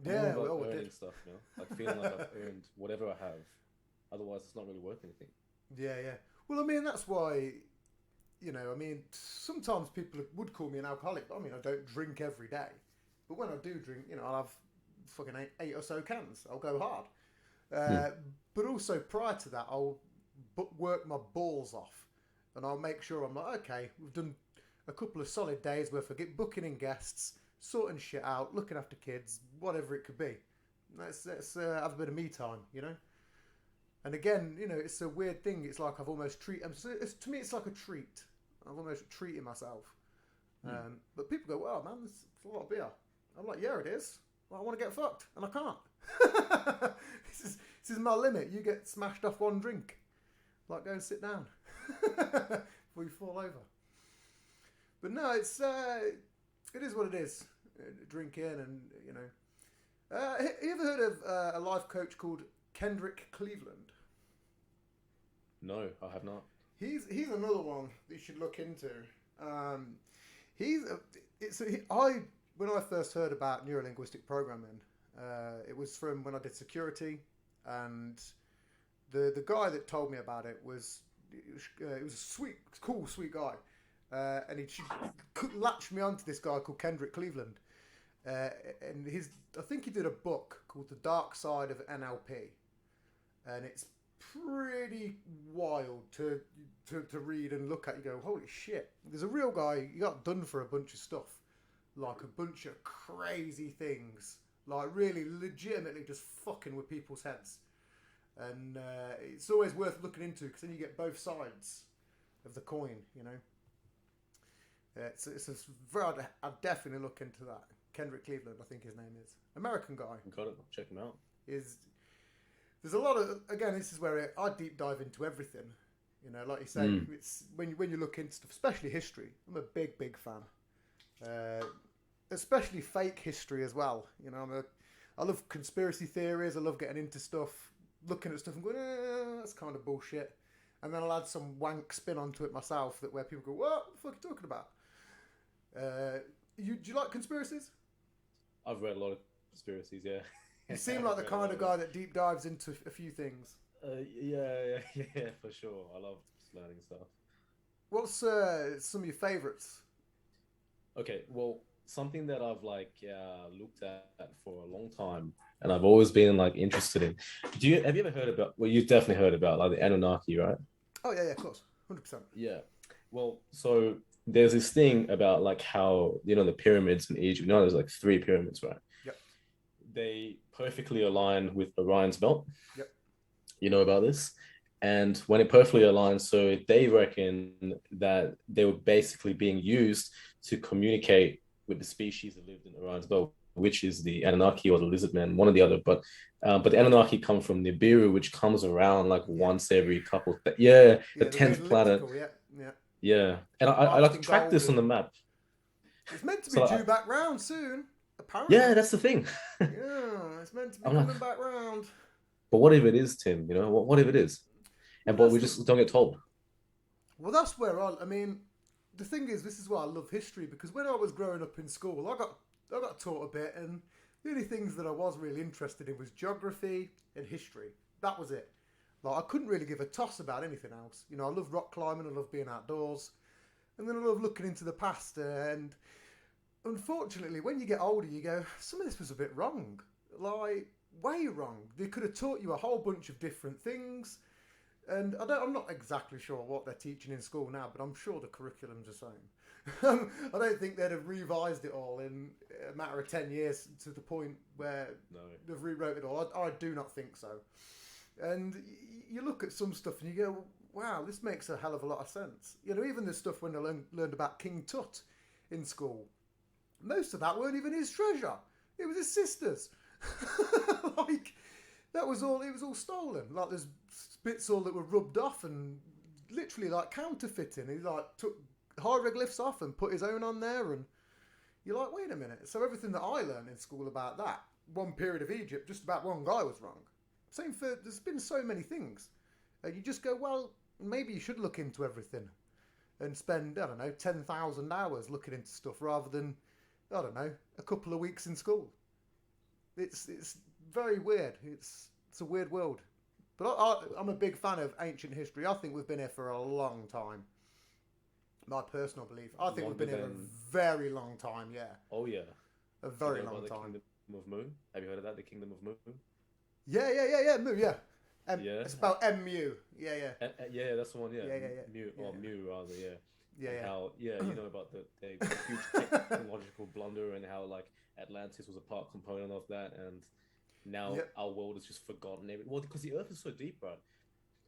S3: I'm all
S2: Yeah,
S3: about
S2: well, I did.
S3: earning stuff, like feeling like I've earned whatever I have. Otherwise, it's not really worth anything.
S2: Yeah, yeah. Well, I mean, that's why I mean, sometimes people would call me an alcoholic, but I mean, I don't drink every day. But when I do drink, I'll have fucking eight or so cans. I'll go hard.
S3: Hmm.
S2: But also prior to that, I'll work my balls off, and I'll make sure I'm like, okay, we've done a couple of solid days worth of booking in guests, sorting shit out, looking after kids, whatever it could be. Let's have a bit of me time. And again, it's a weird thing. It's like I've almost to me, it's like a treat. I've almost treated myself. But people go, "Wow, man, it's a lot of beer." I'm like, "Yeah, it is. Well, I want to get fucked, and I can't. This is my limit. You get smashed off one drink. Like, go and sit down before you fall over." But no, it is what it is. Drinking, and you ever heard of a life coach called Kendrick Cleveland?
S3: No, I have not.
S2: He's another one that you should look into. When I first heard about neurolinguistic programming, it was from when I did security, and the guy that told me about it was a sweet guy, and he latched me onto this guy called Kendrick Cleveland, and I think he did a book called The Dark Side of NLP, and it's pretty wild to read and look at. You go, holy shit! There's a real guy. He got done for a bunch of stuff, like a bunch of crazy things, like really legitimately just fucking with people's heads. And it's always worth looking into, because then you get both sides of the coin. It's I'd definitely look into that. Kendrick Cleveland, I think his name is. American guy.
S3: Got it. Check him out.
S2: There's a lot of, again, this is where I deep dive into everything. Like you say, it's when you look into stuff, especially history. I'm a big fan. Especially fake history as well. I love conspiracy theories. I love getting into stuff, looking at stuff and going, that's kind of bullshit. And then I'll add some wank spin onto it myself, where people go, what the fuck are you talking about? Do you like conspiracies?
S3: I've read a lot of conspiracies, yeah.
S2: You seem like the kind of guy that deep dives into a few things.
S3: Yeah, for sure. I love learning stuff.
S2: What's some of your favourites?
S3: Okay, well, something that I've looked at for a long time, and I've always been interested in. Have you ever heard about? Well, you've definitely heard about the Anunnaki, right?
S2: Oh yeah, of course, 100%.
S3: Yeah. Well, so there's this thing about how the pyramids in Egypt. There's 3 pyramids, right?
S2: Yep.
S3: They perfectly align with Orion's belt.
S2: Yep.
S3: You know about this? And when it perfectly aligns, so they reckon that they were basically being used to communicate with the species that lived in Orion's belt, which is the Anunnaki or the lizard man, one or the other. But the Anunnaki come from Nibiru, which comes around once every couple. The 10th planet. Yeah. And I like to track this on the map.
S2: It's meant to be due back round soon, apparently.
S3: Yeah, that's the thing.
S2: Yeah, it's meant to be coming back round.
S3: But what if it is, Tim? What if it is? But we just don't get told.
S2: Well, that's where I mean, the thing is, this is why I love history, because when I was growing up in school, I got taught a bit, and the only things that I was really interested in was geography and history. That was it. I couldn't really give a toss about anything else. I love rock climbing, I love being outdoors, and then I love looking into the past. And unfortunately, when you get older, you go, some of this was a bit wrong, way wrong. They could have taught you a whole bunch of different things. And I'm not exactly sure what they're teaching in school now, but I'm sure the curriculum's the same. I don't think they'd have revised it all in a matter of 10 years to the point where they've rewrote it all. I do not think so. And you look at some stuff and you go, wow, this makes a hell of a lot of sense. Even the stuff when I learned about King Tut in school, most of that weren't even his treasure. It was his sister's. That was all. It was all stolen. There's bits all that were rubbed off and literally counterfeiting. He took hieroglyphs off and put his own on there, and you're like, wait a minute. So everything that I learned in school about that one period of Egypt, just about one guy was wrong. Same for, there's been so many things, and you just go, well, maybe you should look into everything and spend 10,000 hours looking into stuff rather than a couple of weeks in school. It's very weird. It's a weird world. But I'm a big fan of ancient history. I think we've been here for a long time. My personal belief. I think we've
S3: Longer
S2: been here
S3: than.
S2: a very long time. Yeah,
S3: Oh yeah.
S2: a
S3: Do you
S2: very
S3: know about
S2: long
S3: the
S2: time.
S3: Kingdom of Moon? Have you heard of that? The Kingdom of Moon?
S2: Yeah. Moo, yeah.
S3: Yeah.
S2: It's about MU. Yeah.
S3: Yeah, that's the one. Yeah,
S2: Yeah.
S3: Mew
S2: Yeah.
S3: or Mew rather. Yeah, and
S2: Yeah.
S3: how you know about the huge technological blunder and how like Atlantis was a part component of that, and now
S2: Yep.
S3: our world is just forgotten. Well, because the Earth is so deep, right?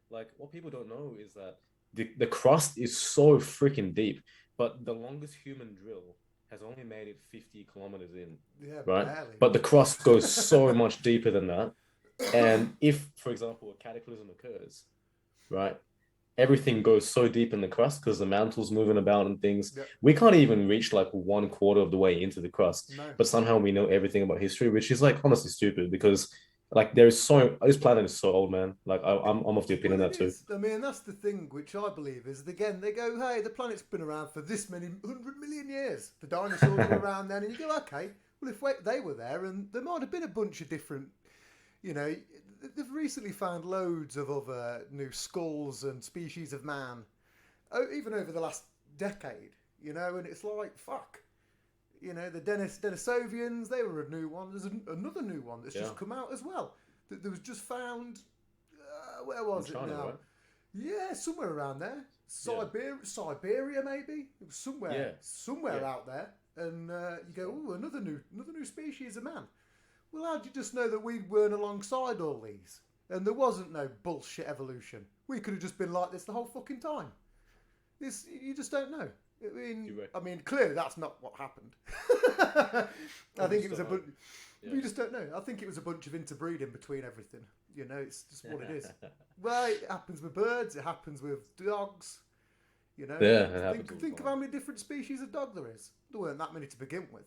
S3: Like what people don't know is that the crust is so freaking deep, but the longest human drill has only made it 50 kilometers in,
S2: Yeah,
S3: right?
S2: barely.
S3: But the crust goes so much deeper than that. And if, for example, a cataclysm occurs, right? Everything goes so deep in the crust because the mantle's moving about and things.
S2: Yep.
S3: We can't even reach like 1/4 of the way into the crust,
S2: No.
S3: but somehow we know everything about history, which is like honestly stupid because like there is so this planet is so old, man. Like I'm of the opinion
S2: Well, it
S3: that too.
S2: is. I mean, that's the thing which I believe is, again, they go, hey, the planet's been around for this many 100 million years. The dinosaurs were around then. And you go, okay, well, if they were there, and there might have been a bunch of different, you know, they've recently found loads of other new skulls and species of man, even over the last decade, and it's like, fuck. The Denisovians, they were a new one. There's another new one that's
S3: Yeah,
S2: just come out as well. That was just found. Where
S3: in
S2: was it
S3: China,
S2: now?
S3: right?
S2: Yeah, somewhere around there.
S3: Yeah,
S2: Siberia, maybe. It was somewhere,
S3: yeah,
S2: somewhere
S3: yeah.
S2: out there. And you go, oh, another new species of man. Well, how do you just know that we weren't alongside all these? And there wasn't no bullshit evolution. We could have just been like this the whole fucking time. You just don't know. I
S3: Do
S2: mean,
S3: you reckon?
S2: I mean, clearly that's not what happened. I
S3: Oh, we
S2: think it
S3: just
S2: was
S3: don't
S2: a
S3: know.
S2: bunch.
S3: Yeah.
S2: We just don't know. I think it was a bunch of interbreeding between everything. It's just what it is. Well, it happens with birds. It happens with dogs. You know,
S3: Yeah, it happens
S2: think
S3: all the
S2: think of
S3: time.
S2: how many different species of dog there is. There weren't that many to begin with.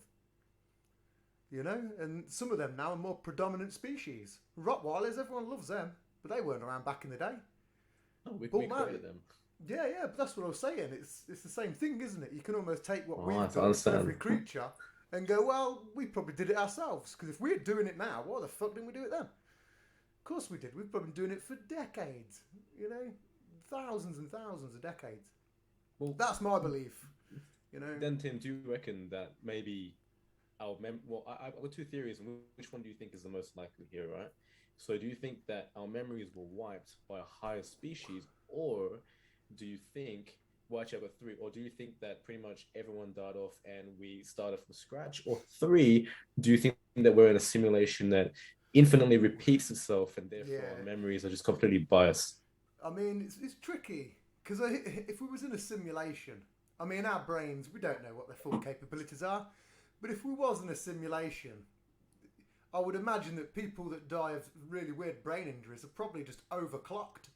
S2: And some of them now are more predominant species. Rottweilers, everyone loves them, but they weren't around back in the day.
S3: Oh, we
S2: Bull Mountain,
S3: created them.
S2: yeah, but that's what I was saying. It's the same thing, isn't it? You can almost take what
S3: Oh, I
S2: we've done to every
S3: understand.
S2: creature and go, well, we probably did it ourselves. Because if we're doing it now, why the fuck didn't we do it then? Of course we did. We've probably been doing it for decades. Thousands and thousands of decades.
S3: Well,
S2: That's my belief. You know,
S3: then Tim, do you reckon that maybe well, I've got two theories, and which one do you think is the most likely here, right? So, do you think that our memories were wiped by a higher species, or do you think, well, actually, I've got three, or do you think that pretty much everyone died off and we started from scratch, or three, do you think that we're in a simulation that infinitely repeats itself and therefore our
S2: yeah.
S3: memories are just completely biased?
S2: I mean, it's tricky because if we was in a simulation, I mean, our brains, we don't know what their full capabilities are. But if we was in a simulation, I would imagine that people that die of really weird brain injuries are probably just overclocked.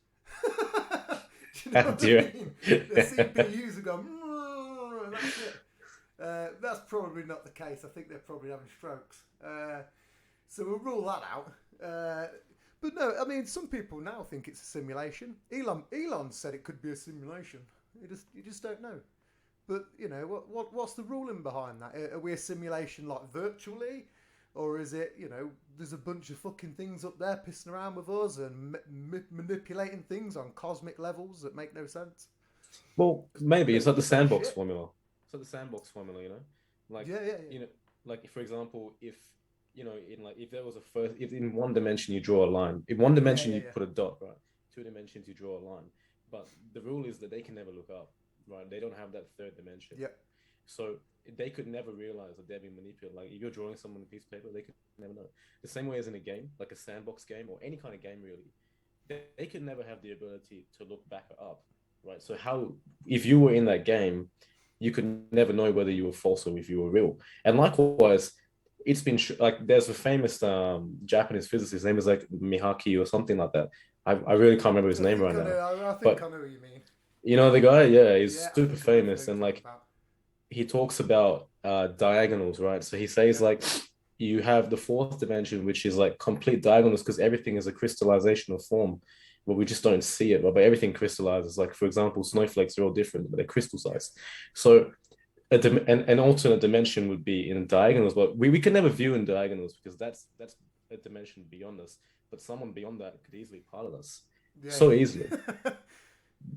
S2: Do you know what I
S3: Dear.
S2: mean? The CPUs are going, and that's it. That's probably not the case. I think they're probably having strokes. So we'll rule that out. But no, I mean, some people now think it's a simulation. Elon said it could be a simulation. You just don't know. But what's the ruling behind that? Are we a simulation like virtually, or is it there's a bunch of fucking things up there pissing around with us and manipulating things on cosmic levels that make no sense?
S3: Well,
S2: Could
S3: maybe
S2: be,
S3: it's like the
S2: could be
S3: sandbox
S2: shit.
S3: formula. It's like the sandbox formula, like
S2: Yeah.
S3: you know, like for example, if in like if there was a first, if in one dimension you draw a line, in one
S2: Yeah,
S3: dimension
S2: yeah,
S3: you
S2: yeah.
S3: put a dot, right? Two dimensions you draw a line, but the rule is that they can never look up, right? They don't have that third dimension,
S2: Yep.
S3: so they could never realize that they're being manipulated. Like if you're drawing someone on a piece of paper, they could never know. The same way as in a game, like a sandbox game or any kind of game, really, they could never have the ability to look back or up, right? So how if you were in that game, you could never know whether you were false or if you were real. And likewise, it's been like there's a famous Japanese physicist. His name is like Mihaki or something like that. I really can't remember his
S2: I
S3: name
S2: think
S3: right
S2: I
S3: now,
S2: know. I think
S3: but
S2: I know what you mean.
S3: you know the guy, yeah, he's
S2: Yeah, I
S3: super
S2: think I definitely know
S3: famous
S2: what you're
S3: and
S2: talking
S3: like
S2: about.
S3: he talks about diagonals, right? So he says
S2: Yep.
S3: like you have the fourth dimension, which is like complete diagonals because everything is a crystallization of form, but we just don't see it. But everything crystallizes. Like for example, snowflakes are all different, but they're crystal
S2: Yep.
S3: sized. So an alternate dimension would be in diagonals, but we can never view in diagonals because that's a dimension beyond us. But someone beyond that could easily pilot us
S2: Yeah.
S3: so easily.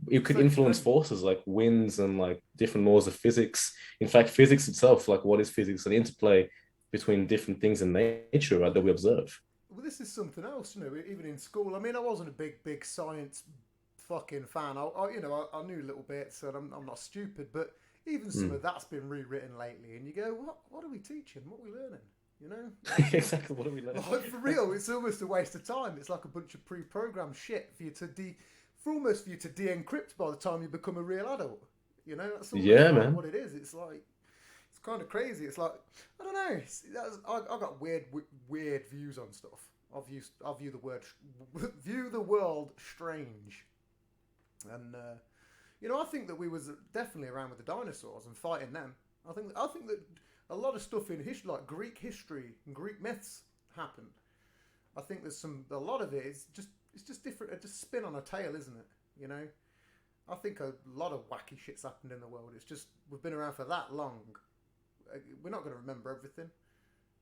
S3: it
S2: It's
S3: could
S2: so
S3: influence
S2: strange.
S3: forces like winds and like different laws of physics. In fact, physics itself, like what is physics, an interplay between different things in nature, right,
S2: Well,
S3: that we observe.
S2: well, this is something else, even in school. I mean, I wasn't a big science fucking fan. I knew little bits, and I'm not stupid, but even some
S3: Mm.
S2: of that's been rewritten lately, and you go, what are we teaching? What are we learning? You know, it's
S3: Exactly, what do we learn?
S2: like for real. It's almost a waste of time. It's like a bunch of pre-programmed shit for almost for you to de-encrypt by the time you become a real adult. You know, that's almost
S3: Yeah,
S2: like
S3: man.
S2: what it is. It's like it's kind of crazy. It's like I don't know. I got weird views on stuff. I view the word view the world strange, and I think that we was definitely around with the dinosaurs and fighting them. I think that a lot of stuff in history, like Greek history and Greek myths, happened. I think there's a lot of it is just it's just different. It's just spin on a tail, isn't it? You know. I think a lot of wacky shit's happened in the world. It's just we've been around for that long. We're not going to remember everything.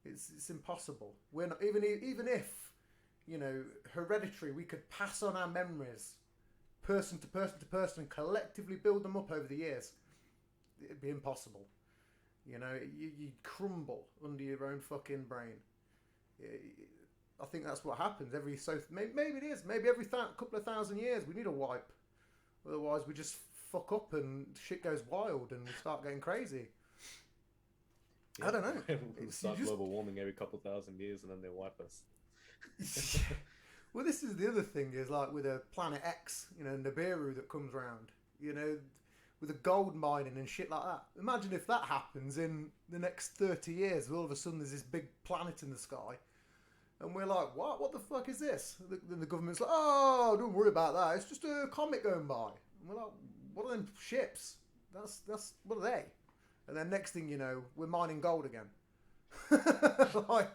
S2: It's impossible. We're not even if hereditary. We could pass on our memories, person to person to person, and collectively build them up over the years. It'd be impossible. You'd crumble under your own fucking brain. I think that's what happens maybe it is. Maybe every couple of thousand years we need a wipe. Otherwise, we just fuck up and shit goes wild and we start getting crazy. I
S3: Yeah,
S2: don't know.
S3: we'll
S2: It's you
S3: start
S2: just
S3: global warming every couple thousand years and then they wipe us.
S2: well, this is the other thing is like with a Planet X, Nibiru that comes around, with the gold mining and shit like that. Imagine if that happens in the next 30 years. All of a sudden, there's this big planet in the sky, and we're like, what? What the fuck is this? Then the government's like, oh, don't worry about that. It's just a comet going by. And we're like, what are them ships? That's what are they? And then next thing you know, we're mining gold again. Like,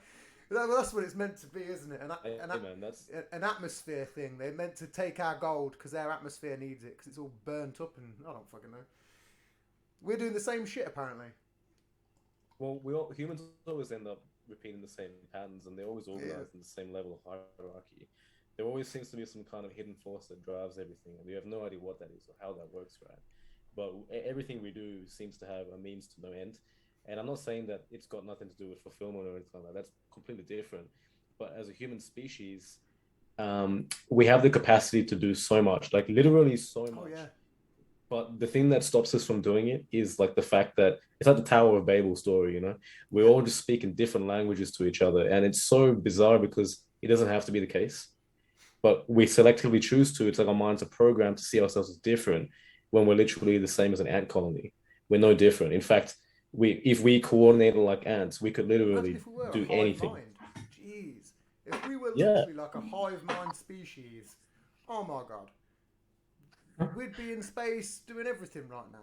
S2: that's what it's meant to be, isn't it?
S3: Hey, man, that's
S2: An atmosphere thing. They're meant to take our gold because their atmosphere needs it because it's all burnt up and I don't fucking know. We're doing the same shit apparently.
S3: well, we all humans always end up repeating the same patterns, and they're always
S2: Yeah.
S3: organized in the same level of hierarchy. There always seems to be some kind of hidden force that drives everything, and we have no idea what that is or how that works, right? But everything we do seems to have a means to no end. And I'm not saying that it's got nothing to do with fulfillment or anything like that. That's completely different. But as a human species, we have the capacity to do so much, like literally so
S2: Oh yeah.
S3: much. But the thing that stops us from doing it is like the fact that it's like the Tower of Babel story, you know? We
S2: Yeah.
S3: all just speak in different languages to each other. And it's so bizarre because it doesn't have to be the case. But we selectively choose to. It's like our minds are programmed to see ourselves as different when we're literally the same as an ant colony. We're no different. In fact, we if we coordinated like ants, we could
S2: Imagine
S3: literally
S2: if we were a
S3: do
S2: hive
S3: anything.
S2: mind. Jeez. If we were
S3: Yeah.
S2: literally like a hive mind species, oh my god. We'd be in space doing everything right now.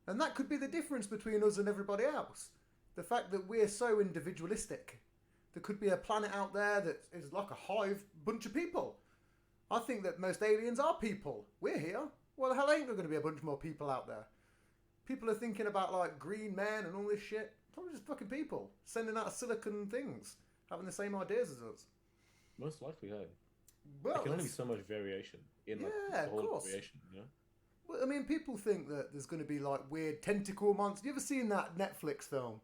S2: And that could be the difference between us and everybody else. The fact that we're so individualistic. There could be a planet out there that is like a hive bunch of people. I think that most aliens are people. We're here. Well, the hell ain't there going to be a bunch more people out there? People are thinking about like green men and all this shit. Probably just fucking people sending out silicon things, having the same ideas as us.
S3: Most likely, hey. There
S2: Well,
S3: can only be
S2: that's
S3: so much variation in like
S2: yeah,
S3: the
S2: of
S3: whole of
S2: course.
S3: creation, you know?
S2: Well, I mean, people think that there's going to be like weird tentacle monsters. You ever seen that Netflix film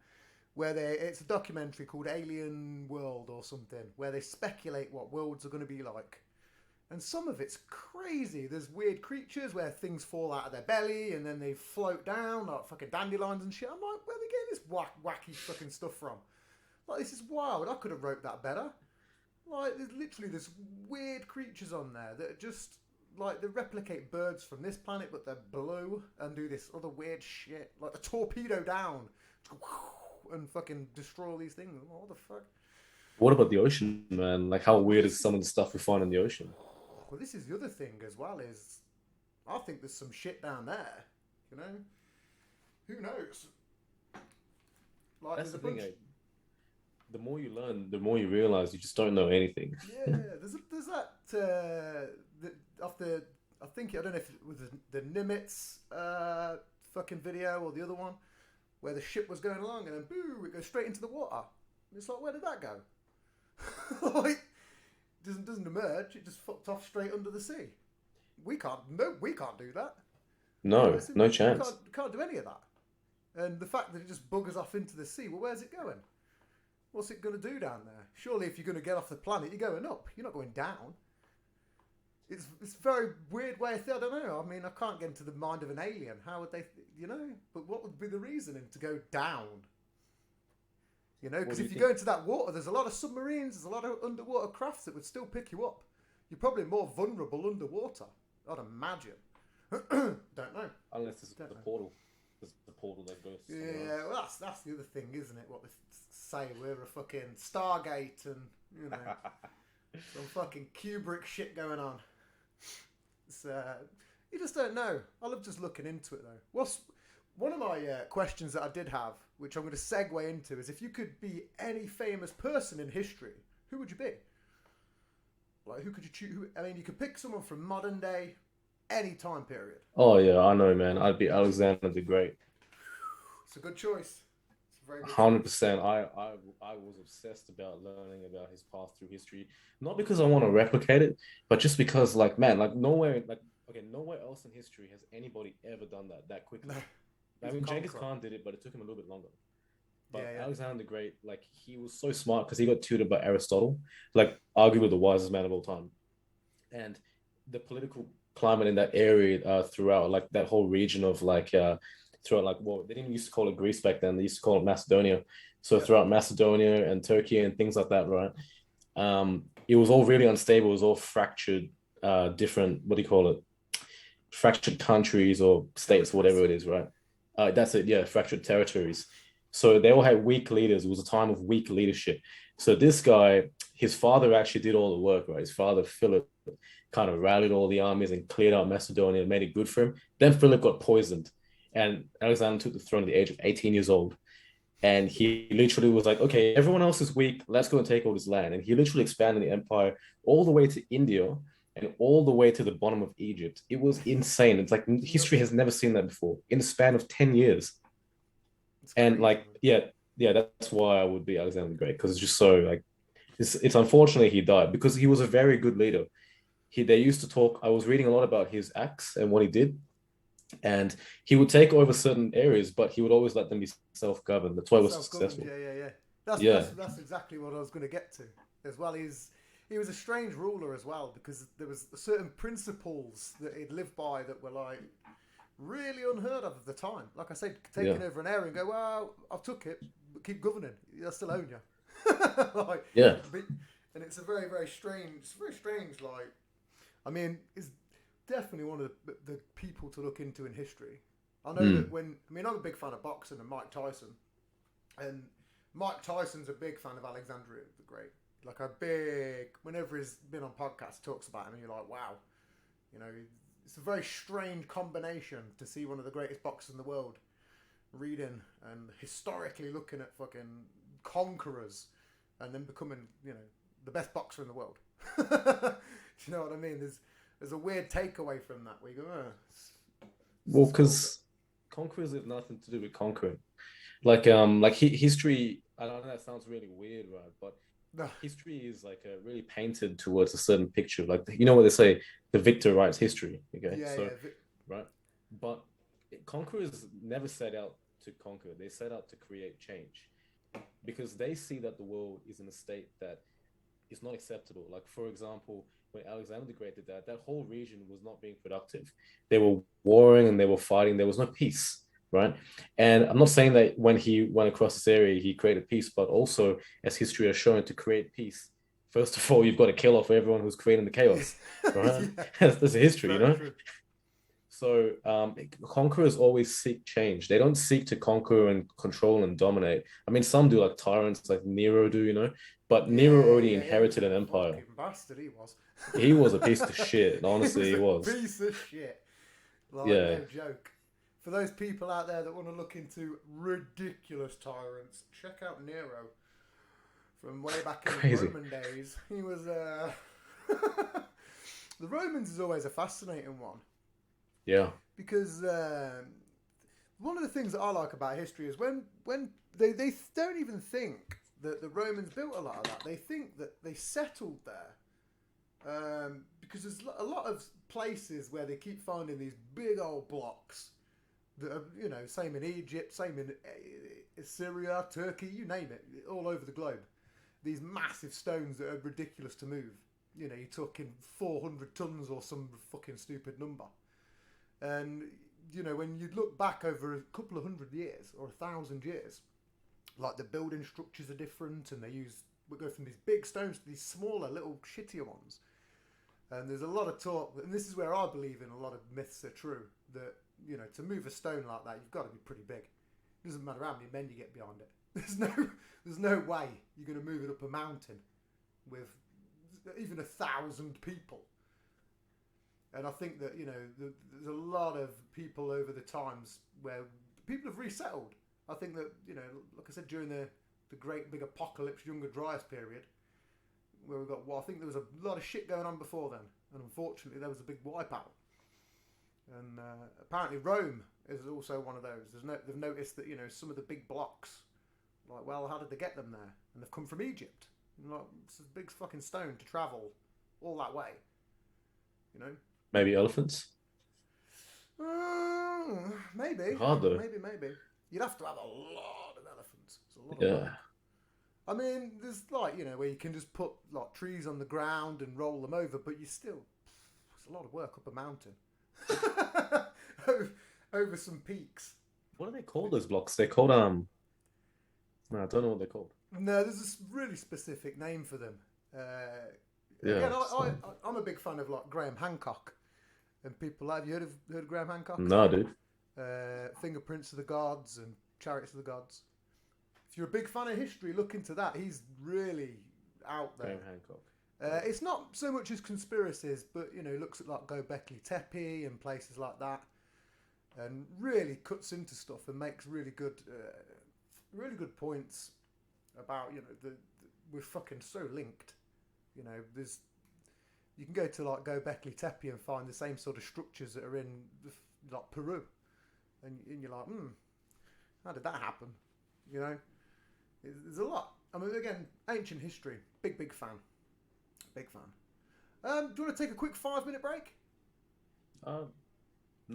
S2: where it's a documentary called Alien World or something, where they speculate what worlds are going to be like? And some of it's crazy. There's weird creatures where things fall out of their belly and then they float down like fucking dandelions and shit. I'm like, where are they getting this wacky fucking stuff from? Like, this is wild. I could have wrote that better. Like, there's literally this weird creatures on there that are just like they replicate birds from this planet, but they're blue and do this other weird shit, like a torpedo down and fucking destroy all these things. What the fuck?
S3: What about the ocean, man? Like how
S2: Well,
S3: weird
S2: this
S3: is
S2: is
S3: some of the stuff we find in the ocean?
S2: well, this is the other thing as well. Is I think there's some shit down there. You know, who knows? Like,
S3: That's
S2: there's a
S3: the thing,
S2: bunch.
S3: eh? The more you learn, the more you realize you just don't know anything.
S2: Yeah, there's that off the I don't know if it was the Nimitz fucking video or the other one where the ship was going along and then boo, it goes straight into the water. And it's like, where did that go? Like, doesn't emerge. It just fucked off straight under the sea. we can't. No, we can't do that.
S3: No,
S2: So
S3: no
S2: we
S3: chance.
S2: can't do any of that. And the fact that it just buggers off into the sea, well, where's it going? What's it going to do down there? Surely, if you're going to get off the planet, you're going up. You're not going down. It's a very weird way of thinking. I don't know. I mean, I can't get into the mind of an alien. How would they, But what would be the reasoning to go down? Because if you go into that water, there's a lot of submarines, there's a lot of underwater crafts that would still pick you up. You're probably more vulnerable underwater, I'd imagine. Don't know.
S3: Unless there's the portal. There's the portal that goes somewhere
S2: Yeah,
S3: else.
S2: well, that's the other thing, isn't it? What they say, we're a fucking Stargate and, some fucking Kubrick shit going on. It's, you just don't know. I love just looking into it, though. What's one of my questions that I did have, which I'm going to segue into, is if you could be any famous person in history, who would you be? Like, who could you choose? I mean, you could pick someone from modern day, any time period.
S3: Oh yeah, I know, man. I'd be Alexander the Great.
S2: It's a good choice. It's a very good choice.
S3: 100%. I was obsessed about learning about his path through history, not because I want to replicate it, but just because, like, man, nowhere else in history has anybody ever done that quickly.
S2: No.
S3: I mean, Genghis
S2: conqueror.
S3: Khan did it, but it took him a little bit longer. But
S2: Yeah.
S3: Alexander the Great, like, he was so smart because he got tutored by Aristotle, like, arguably the wisest man of all time. And the political climate in that area throughout, like, that whole region of, like, throughout, like, well, they didn't used to call it Greece back then. They used to call it Macedonia. So throughout Macedonia and Turkey and things like that, right? It was all really unstable. It was all fractured, different, what do you call it? Fractured countries or states, whatever it is, right? That's it, yeah, fractured territories. So they all had weak leaders. It was a time of weak leadership. So this guy, his father actually did all the work, right? His father, Philip, kind of rallied all the armies and cleared out Macedonia and made it good for him. Then Philip got poisoned, and Alexander took the throne at the age of 18 years old. And he literally was like, okay, everyone else is weak. Let's go and take all this land. And he literally expanded the empire all the way to India and all the way to the bottom of Egypt. It was insane. It's like history has never seen that before in the span of 10 years. And like, yeah, that's why I would be Alexander the Great, because it's just so like, it's unfortunately he died because he was a very good leader. They used to talk. I was reading a lot about his acts and what he did, and he would take over certain areas, but he would always let them be self-governed. That's why he was successful.
S2: Yeah. That's exactly what I was going to get to as well. He was a strange ruler as well, because there was certain principles that he'd lived by that were like really unheard of at the time. Like I said, taking over an area and go, well, I've took it, but keep governing. I still own you. Like,
S3: yeah.
S2: And it's a very, very strange. Like, I mean, it's definitely one of the people to look into in history. I know that I'm a big fan of boxing and Mike Tyson, and Mike Tyson's a big fan of Alexander the Great. Like whenever he's been on podcasts, talks about him, and you're like, wow, it's a very strange combination to see one of the greatest boxers in the world reading and historically looking at fucking conquerors and then becoming, the best boxer in the world. Do you know what I mean? There's a weird takeaway from that where you go,
S3: well, because conquerors have nothing to do with conquering. Like history. I don't know, that sounds really weird, right? But history is like really painted towards a certain picture. Like, what they say, the victor writes history. Okay, right. But conquerors never set out to conquer. They set out to create change, because they see that the world is in a state that is not acceptable. Like, for example, when Alexander the Great did that, that whole region was not being productive. They were warring and they were fighting. There was no peace, right? And I'm not saying that when he went across this area, he created peace, but also, as history has shown, to create peace, first of all, you've got to kill off everyone who's creating the chaos, right? That's a history, True. So conquerors always seek change. They don't seek to conquer and control and dominate. I mean, some do, like tyrants, like Nero do, but Nero already inherited an empire.
S2: Fucking bastard, he was.
S3: He was a piece of shit. Honestly, he was.
S2: Piece of shit. Like, no joke. For those people out there that want to look into ridiculous tyrants, check out Nero from way back in the Roman days. He was. The Romans is always a fascinating one.
S3: Yeah.
S2: Because one of the things that I like about history is when they don't even think that the Romans built a lot of that. They think that they settled there Because there's a lot of places where they keep finding these big old blocks that are, you know, same in Egypt, same in Syria, Turkey, you name it, all over the globe. These massive stones that are ridiculous to move. You know, you're talking 400 tons or some fucking stupid number. And, you know, when you look back over a couple of 100 years or 1,000 years, like the building structures are different, and we go from these big stones to these smaller, little shittier ones. And there's a lot of talk, and this is where I believe in a lot of myths are true, that, you know, to move a stone like that, you've got to be pretty big. It doesn't matter how many men you get behind it. There's no way you're going to move it up a mountain with even 1,000 people. And I think that, you know, there's a lot of people over the times where people have resettled. I think that, you know, like I said, during the great big apocalypse, Younger Dryas period, where we got, well, I think there was a lot of shit going on before then, and unfortunately there was a big wipeout. And apparently Rome is also one of those. They've noticed that, you know, some of the big blocks, like, well, how did they get them there? And they've come from Egypt. And like, it's a big fucking stone to travel all that way, you know.
S3: Maybe elephants.
S2: Maybe.
S3: Hard though.
S2: Maybe. You'd have to have a lot of elephants. It's a lot of
S3: Yeah.
S2: work. I mean, there's like, you know, where you can just put like trees on the ground and roll them over, but it's a lot of work up a mountain. over some peaks.
S3: What are they called, those blocks? They're called no, I don't know what they're called.
S2: No, there's a really specific name for them.
S3: Yeah,
S2: Again, I'm a big fan of like Graham Hancock and people. Have you heard of Graham Hancock?
S3: No, dude.
S2: Fingerprints of the Gods and Chariots of the Gods. If you're a big fan of history, look into that. He's really out there.
S3: Graham Hancock.
S2: It's not so much as conspiracies, but, you know, looks at like Göbekli Tepe and places like that, and really cuts into stuff and makes really good points about, you know, we're fucking so linked. You know, you can go to like Göbekli Tepe and find the same sort of structures that are in like Peru, and you're like, how did that happen? You know, there's a lot. I mean, again, ancient history, big fan. Big fan. Do you want to take a quick 5-minute break?
S3: No,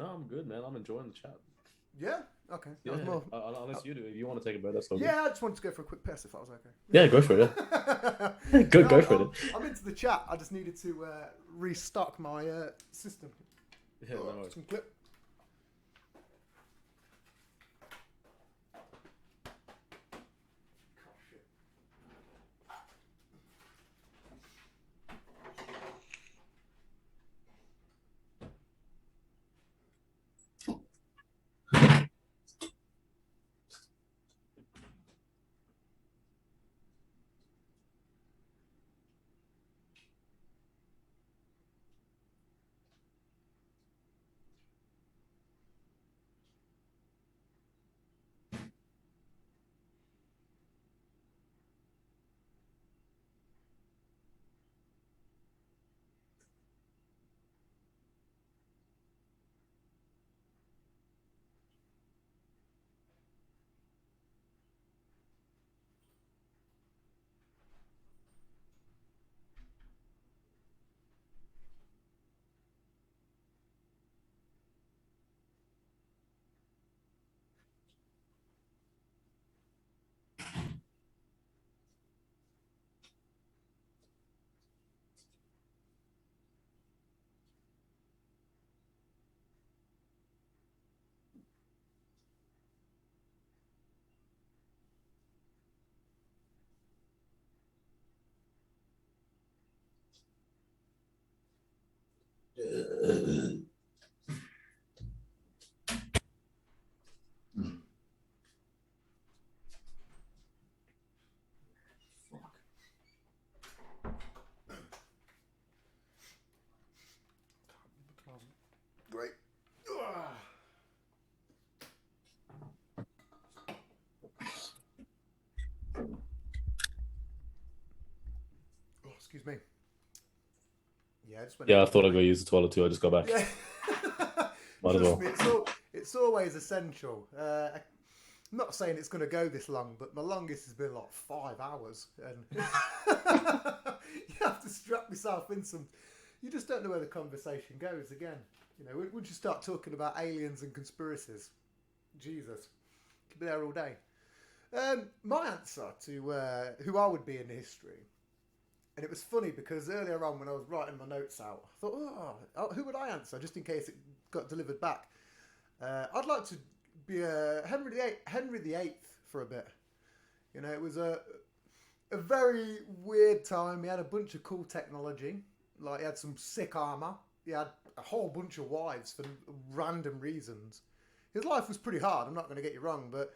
S3: I'm good, man. I'm enjoying the chat.
S2: Yeah? Okay.
S3: Yeah, unless you do. If you want to take a break, that's all good.
S2: Yeah, I just wanted to go for a quick piss if that was okay.
S3: Yeah, go for it. Yeah. Go for it.
S2: I'm into the chat. I just needed to restock my system.
S3: Yeah, no worries.
S2: Some clip. Great. Oh, excuse me. Yeah, I just went.
S3: Yeah, I thought I'd go use the toilet too. I just got back.
S2: Yeah.
S3: Might as well.
S2: Trust me, it's always essential. I'm not saying it's going to go this long, but my longest has been like 5 hours, and you have to strap yourself in some. You just don't know where the conversation goes. Again, you know, once you start talking about aliens and conspiracies, Jesus, could be there all day. My answer to who I would be in history, and it was funny because earlier on when I was writing my notes out, I thought, who would I answer just in case it got delivered back? I'd like to be Henry VIII for a bit. You know, it was a very weird time. He had a bunch of cool technology. Like, he had some sick armor. He had a whole bunch of wives for random reasons. His life was pretty hard, I'm not going to get you wrong, but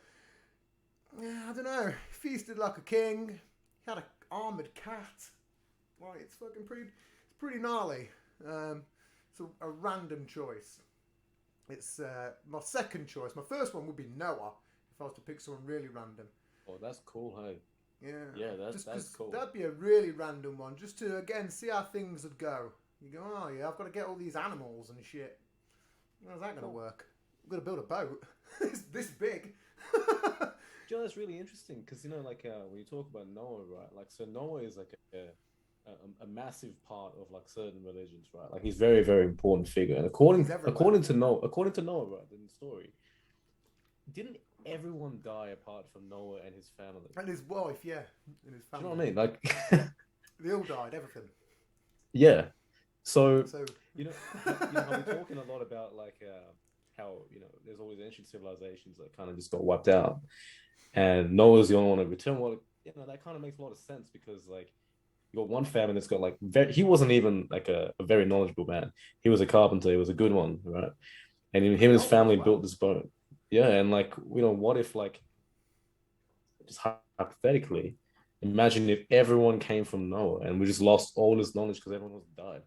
S2: yeah, I don't know. He feasted like a king. He had an armoured cat. Like, it's pretty gnarly. So a random choice. It's my second choice. My first one would be Noah, if I was to pick someone really random.
S3: Oh, that's cool, hey.
S2: Yeah,
S3: that's cool.
S2: That'd be a really random one, just to again see how things would go. You go, oh yeah, I've got to get all these animals and shit. How's that going to work? I've got to build a boat. It's this big.
S3: You know, that's really interesting because, you know, like when you talk about Noah, right? Like, so Noah is like a massive part of like certain religions, right? Like, he's very, very important figure. And according to Noah, right, in the story, didn't everyone die apart from Noah and his family?
S2: And his wife, yeah, and his family.
S3: Do you know what I mean? Like,
S2: they all died, everything.
S3: Yeah. So
S2: So
S3: you know, I'm talking a lot about like how, you know, there's all these ancient civilizations that kind of just got wiped out, and Noah's the only one to return. Well, you know, that kind of makes a lot of sense because like you got one family that's got like he wasn't even like a very knowledgeable man. He was a carpenter. He was a good one, right? And him and his family built this boat. Yeah, and like, you know, what if like just hypothetically, imagine if everyone came from Noah and we just lost all this knowledge because everyone was died.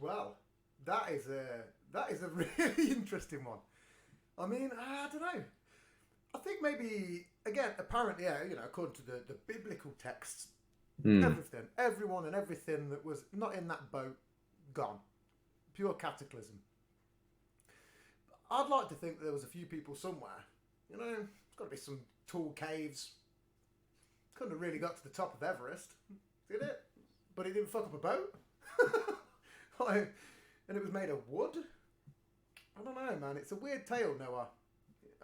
S2: well, that is a really interesting one. I mean, I don't know. I think maybe again, apparently, yeah, you know, according to the biblical texts, everything, everyone, and everything that was not in that boat, gone, pure cataclysm. I'd like to think there was a few people somewhere. You know, there's got to be some tall caves. Couldn't have really got to the top of Everest, did it? But it didn't fuck up a boat. Like, and it was made of wood. I don't know, man. It's a weird tale, Noah.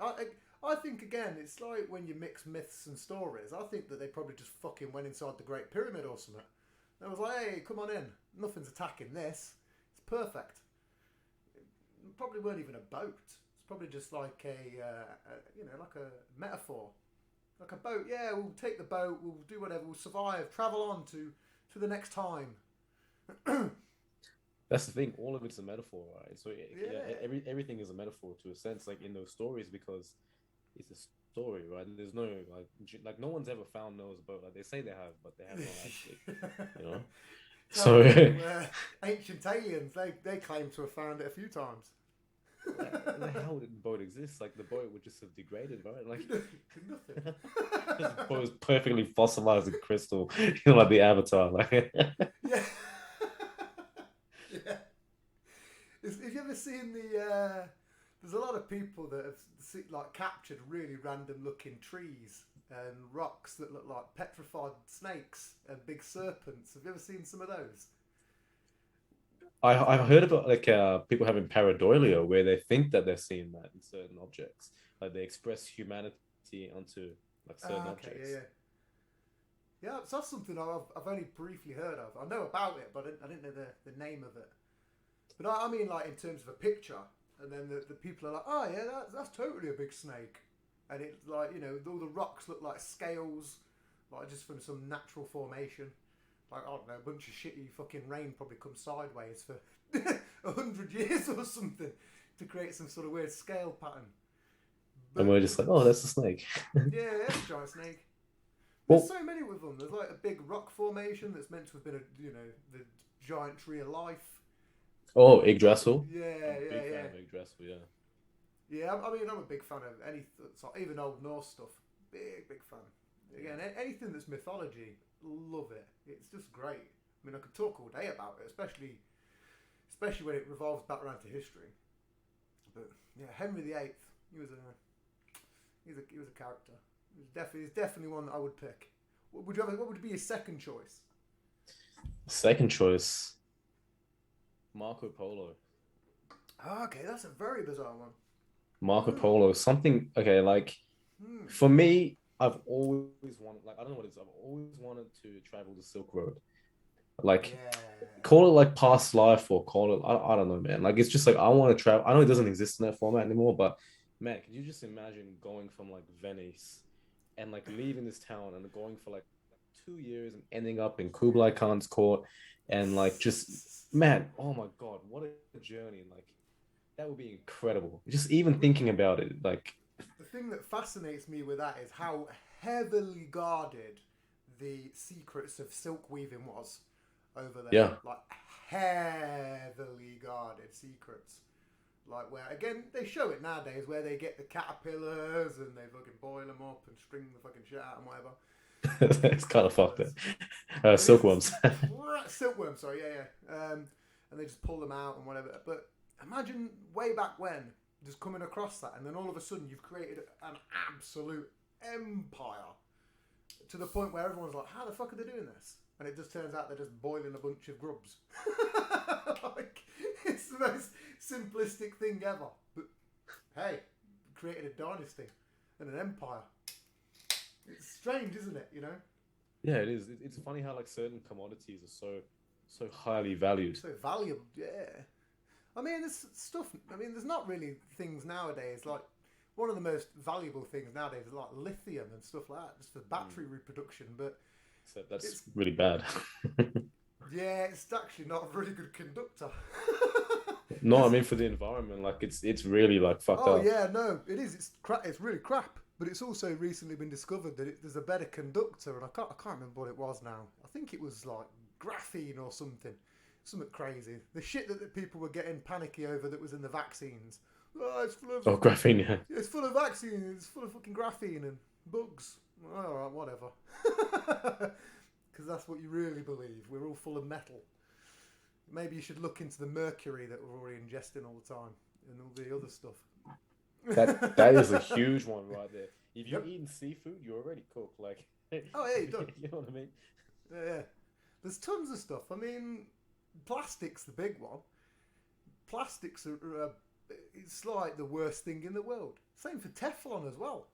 S2: I think, again, it's like when you mix myths and stories. I think that they probably just fucking went inside the Great Pyramid or something. They was like, hey, come on in. Nothing's attacking this. It's perfect. It probably weren't even a boat. It's probably just like you know, like a metaphor. Like a boat. Yeah, we'll take the boat. We'll do whatever. We'll survive. Travel on to the next time.
S3: That's the thing. All of it's a metaphor, right? So
S2: Yeah.
S3: everything is a metaphor to a sense, like in those stories, because it's a story, right? There's no like no one's ever found Noah's boat. Like they say they have, but they have not actually. You know. So
S2: Ancient aliens, they claim to have found it a few times.
S3: the hell did the boat exist? Like the boat would just have degraded, right? Like
S2: nothing.
S3: the boat was perfectly fossilized in crystal, you know, like the Avatar. Like
S2: Yeah. Yeah. Have you ever seen the? There's a lot of people that have like captured really random looking trees and rocks that look like petrified snakes and big serpents. Have you ever seen some of those?
S3: I've heard about like people having pareidolia where they think that they're seeing that in certain objects, like they express humanity onto like certain objects.
S2: Yeah. Yeah, so that's something I've only briefly heard of. I know about it, but I didn't know the name of it. But I mean, like, in terms of a picture, and then the people are like, oh, yeah, that's totally a big snake. And it's like, you know, all the rocks look like scales, like just from some natural formation. Like, I don't know, a bunch of shitty fucking rain probably comes sideways for 100 years or something to create some sort of weird scale pattern. But,
S3: And we're just like, oh, that's a snake.
S2: yeah, that's a giant snake.
S3: Well,
S2: There's so many with them. There's like a big rock formation that's meant to have been the giant tree of life.
S3: oh, Yggdrasil.
S2: Yeah,
S3: I'm a big
S2: yeah.
S3: fan of Yggdrasil, yeah.
S2: Yeah, I mean, I'm a big fan of any, even Old Norse stuff. Big fan. Again, anything that's mythology, love it. It's just great. I mean, I could talk all day about it, especially when it revolves back around to history. But yeah, Henry VIII, He was a character. He's definitely one that I would pick. What would be your second choice?
S3: Second choice, Marco Polo.
S2: Oh, okay, that's a very bizarre one.
S3: Marco Polo, something okay, like
S2: Hmm.
S3: for me, I've always wanted, like, I don't know what it is, I've always wanted to travel the Silk Road. Like,
S2: Yeah.
S3: call it like past life or call it, I don't know, man. Like, it's just like, I want to travel. I know it doesn't exist in that format anymore, but man, can you just imagine going from like Venice and like leaving this town and going for like 2 years and ending up in Kublai Khan's court and like just, man, oh my God, what a journey. Like, that would be incredible. Just even thinking about it, like,
S2: The thing that fascinates me with that is how heavily guarded the secrets of silk weaving was over there.
S3: yeah.
S2: Like heavily guarded secrets. Like where again they show it nowadays where they get the caterpillars and they fucking boil them up and string the fucking shit out and whatever.
S3: It's kind of fucked up.
S2: It is
S3: Silkworms.
S2: silkworm, sorry, yeah. And they just pull them out and whatever. But imagine way back when, just coming across that, and then all of a sudden you've created an absolute empire to the point where everyone's like, "How the fuck are they doing this?" And it just turns out they're just boiling a bunch of grubs. Like, it's the most simplistic thing ever. But hey, created a dynasty and an empire. It's strange, isn't it? You know.
S3: Yeah, it is. It's funny how like certain commodities are so highly valued.
S2: So valuable, yeah. I mean, there's stuff. I mean, there's not really things nowadays. Like one of the most valuable things nowadays is like lithium and stuff like that, just for battery reproduction. But
S3: So that's
S2: it's
S3: really bad.
S2: yeah, it's actually not a really good conductor.
S3: No, I mean for the environment, like it's really like fucked
S2: Oh
S3: up.
S2: yeah, no, it is. It's crap. It's really crap. But it's also recently been discovered that there's a better conductor, and I can't remember what it was now. I think it was like graphene or something crazy. The shit that people were getting panicky over that was in the vaccines. Oh, it's full of
S3: Oh, graphene, yeah.
S2: it's full of vaccine. It's full of fucking graphene and bugs. All right, whatever. Because that's what you really believe. We're all full of metal. Maybe you should look into the mercury that we're already ingesting all the time and all the other stuff.
S3: That is a huge one right there. If you're
S2: Yep.
S3: eating seafood, you're already cooked. Like,
S2: Oh yeah, you're done.
S3: you know what I mean?
S2: Yeah. There's tons of stuff. I mean, plastic's the big one. Plastics are it's like the worst thing in the world. Same for Teflon as well.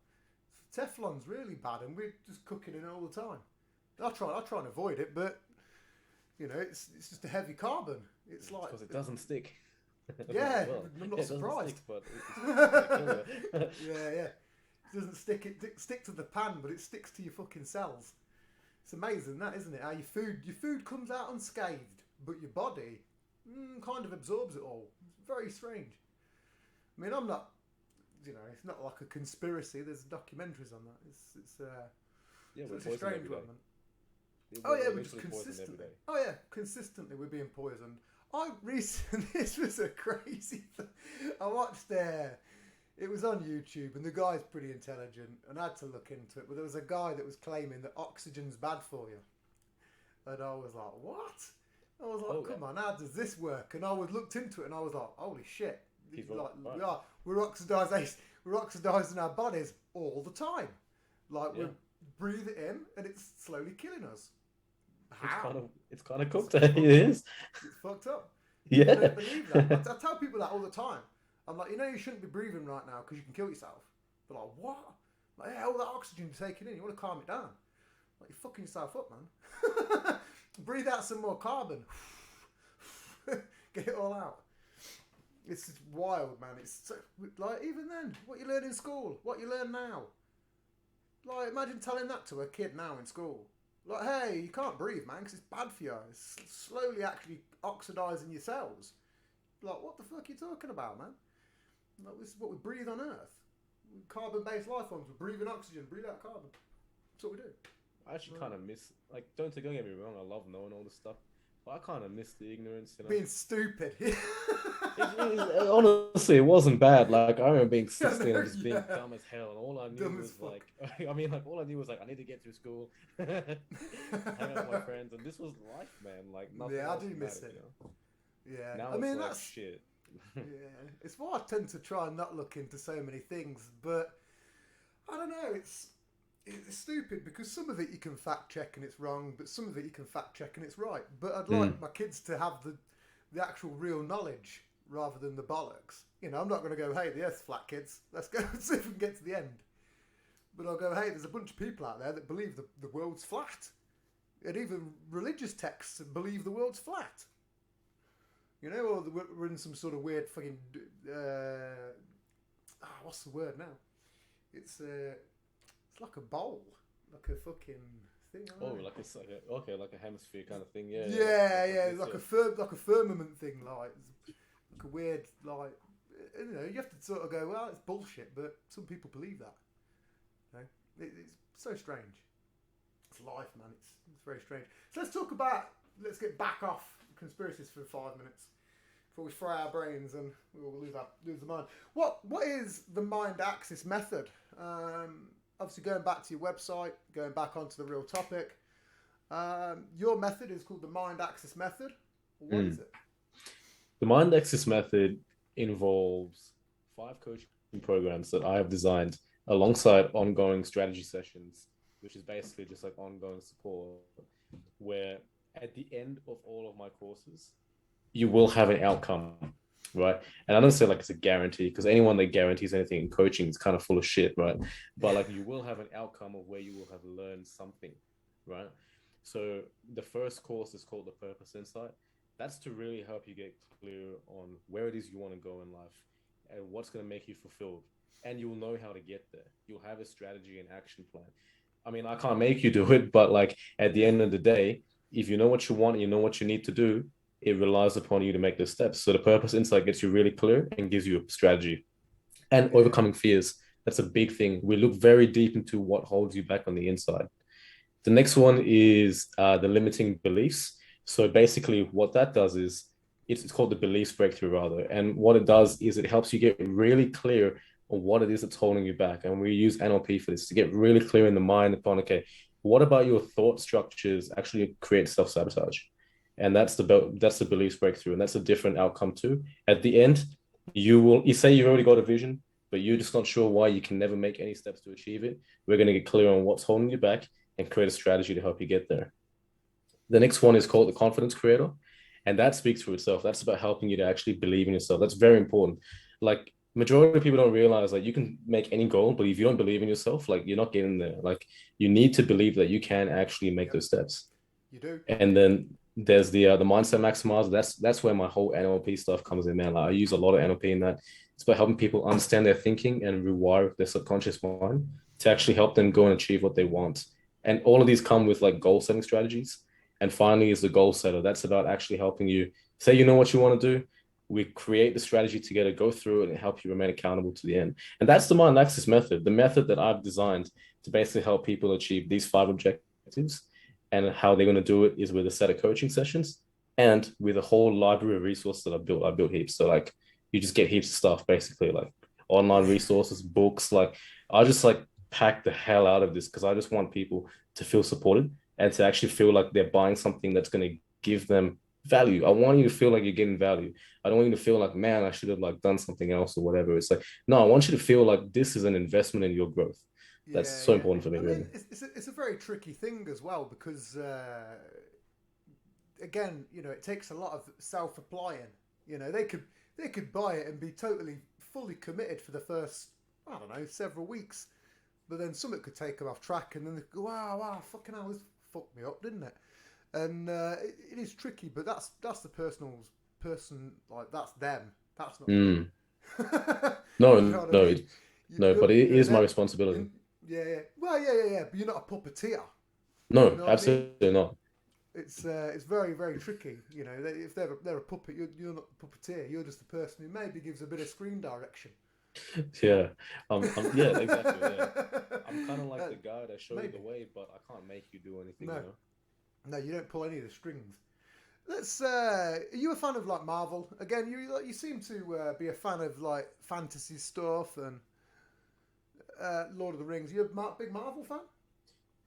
S2: Teflon's really bad, and we're just cooking it all the time. I try and avoid it, but you know, it's just a heavy carbon. It's like
S3: Because it doesn't stick.
S2: yeah,
S3: Well,
S2: I'm
S3: it
S2: not
S3: doesn't
S2: surprised.
S3: stick, but it's gonna kill you.
S2: Yeah. It doesn't stick to the pan, but it sticks to your fucking cells. It's amazing that, isn't it? How your food comes out unscathed, but your body kind of absorbs it all. It's very strange. I mean, I'm not, you know, it's not like a conspiracy. There's documentaries on that.
S3: Yeah, we're
S2: It's a
S3: poisoned
S2: strange
S3: every day.
S2: one, man. Oh yeah, we're just
S3: literally poisoned every
S2: consistently.
S3: day.
S2: Oh yeah, consistently we're being poisoned. I recently this was a crazy thing. I watched it was on YouTube, and the guy's pretty intelligent, and I had to look into it. But there was a guy that was claiming that oxygen's bad for you, and I was like, what? I was like,
S3: Oh,
S2: come
S3: yeah.
S2: on, how does this work? And I looked into it, and I was like, holy shit!
S3: He's
S2: Like
S3: right.
S2: we're oxidizing our bodies all the time. Like
S3: Yeah.
S2: we breathe it in, and it's slowly killing us.
S3: It's
S2: How?
S3: it's kind of cooked. It is.
S2: It's fucked up.
S3: Yeah.
S2: I don't believe that. I tell people that all the time. I'm like, you know, you shouldn't be breathing right now because you can kill yourself. They're like, what? I'm like, yeah, all that oxygen you're taking in, you want to calm it down. Like, you're fucking yourself up, man. Breathe out some more carbon. Get it all out. It's just wild, man. It's so, like, even then, what you learn in school, what you learn now. Like, imagine telling that to a kid now in school. Like, hey, you can't breathe, man, because it's bad for you. It's slowly actually oxidising your cells. Like, what the fuck are you talking about, man? Like, this is what we breathe on Earth. Carbon-based life forms. We breathe in oxygen, breathe out carbon. That's what we do.
S3: I actually kind of miss, like, don't get me wrong, I love knowing all this stuff, but I kind of miss the ignorance, you know.
S2: Being stupid.
S3: Honestly, it wasn't bad. Like, I remember being 16 and just being
S2: Yeah.
S3: dumb as hell, and all I knew
S2: Dumb as
S3: was
S2: fuck.
S3: like, I mean, like, all I knew was like, I need to get through school, hang out with my friends, and this was life, man. Like, nothing
S2: Yeah, I
S3: else
S2: do miss
S3: mattered,
S2: it.
S3: you know?
S2: Yeah.
S3: Now
S2: I mean,
S3: it's like,
S2: that's
S3: shit.
S2: Yeah, it's why I tend to try and not look into so many things. But I don't know. It's stupid because some of it you can fact check and it's wrong, but some of it you can fact check and it's right. But I'd like
S3: Mm.
S2: my kids to have the actual real knowledge rather than the bollocks. You know, I'm not going to go, hey, the Earth's flat, kids. Let's go and see if we can get to the end. But I'll go, hey, there's a bunch of people out there that believe the world's flat. And even religious texts believe the world's flat. You know, or we're in some sort of weird fucking. What's the word now? It's like a bowl, like a fucking thing. I
S3: Oh,
S2: don't know.
S3: okay, like a hemisphere kind of thing. Yeah, yeah,
S2: Yeah,
S3: like
S2: yeah,
S3: this,
S2: like
S3: yeah.
S2: like a firmament thing, like a weird, like, you know, you have to sort of go, well, it's bullshit, but some people believe that. You know? It's so strange. It's life, man. It's very strange. So let's get back off conspiracies for 5 minutes before we fry our brains and we'll lose the mind. What is the mind axis method? Obviously, going back to your website, going back onto the real topic. Your method is called the mind axis method. What is
S3: Mm.
S2: it?
S3: The Mind Axis method involves 5 coaching programs that I have designed alongside ongoing strategy sessions, which is basically just like ongoing support, where at the end of all of my courses, you will have an outcome, right? And I don't say like it's a guarantee because anyone that guarantees anything in coaching is kind of full of shit, right? But like you will have an outcome of where you will have learned something, right? So the first course is called the Purpose Insight. That's to really help you get clear on where it is you want to go in life and what's going to make you fulfilled. And you'll know how to get there. You'll have a strategy and action plan. I mean, I can't make you do it, but like at the end of the day, if you know what you want and you know what you need to do, it relies upon you to make those steps. So the Purpose Insight gets you really clear and gives you a strategy. And
S2: Yeah,
S3: overcoming fears. That's a big thing. We look very deep into what holds you back on the inside. The next one is the limiting beliefs. So basically, what that does is it's called the beliefs breakthrough, rather. And what it does is it helps you get really clear on what it is that's holding you back. And we use NLP for this to get really clear in the mind upon, okay, what about your thought structures actually create self sabotage? And that's the beliefs breakthrough, and that's a different outcome too. At the end, you say you've already got a vision, but you're just not sure why you can never make any steps to achieve it. We're going to get clear on what's holding you back and create a strategy to help you get there. The next one is called the confidence creator. And that speaks for itself. That's about helping you to actually believe in yourself. That's very important. Like majority of people don't realize like you can make any goal, but if you don't believe in yourself, like you're not getting there. Like you need to believe that you can actually make
S2: yep,
S3: those steps.
S2: you do.
S3: And then there's the mindset maximizer. That's where my whole NLP stuff comes in, man. Like I use a lot of NLP in that. It's about helping people understand their thinking and rewire their subconscious mind to actually help them go and achieve what they want. And all of these come with like goal setting strategies. And finally is the goal setter. That's about actually helping you say you know what you want to do. We create the strategy together, go through it, and help you remain accountable to the end. And that's the Mind Axis method, the method that I've designed to basically help people achieve these 5 objectives. And how they're going to do it is with a set of coaching sessions and with a whole library of resources that I built. I built heaps. So like you just get heaps of stuff basically, like online
S2: Yeah,
S3: resources, books. Like I just like pack the hell out of this because I just want people to feel supported and to actually feel like they're buying something that's going to give them value. I want you to feel like you're getting value. I don't want you to feel like, man, I should have like done something else or whatever. It's like, no, I want you to feel like this is an investment in your growth. That's
S2: yeah,
S3: so
S2: yeah.
S3: important for me,
S2: I mean,
S3: really.
S2: it's a very tricky thing as well because again, you know, it takes a lot of self-applying. You know, they could buy it and be totally fully committed for the first, I don't know, several weeks, but then something could take them off track, and then they go, wow, fucking hell, this fucked me up, didn't it? And it is tricky, but that's the person, like that's them. That's not me.
S3: Mm.
S2: You know
S3: No,
S2: what I
S3: no,
S2: mean?
S3: no, but it
S2: You know
S3: is my
S2: that.
S3: responsibility.
S2: Yeah, yeah. Well, yeah. But you're not a puppeteer. You
S3: No,
S2: know what I mean?
S3: absolutely not.
S2: It's very very tricky. You know, if they're a puppet, you're not the puppeteer. You're just the person who maybe gives a bit of screen direction.
S3: Yeah, yeah, exactly. Yeah, I'm kind of like
S2: Uh,
S3: the guy that show you the
S2: maybe
S3: way, but I can't make you do anything, you
S2: no,
S3: know?
S2: no, you don't pull any of the strings. Let's. Are you a fan of like Marvel? Again, you seem to be a fan of like fantasy stuff and Lord of the Rings. You a big Marvel fan?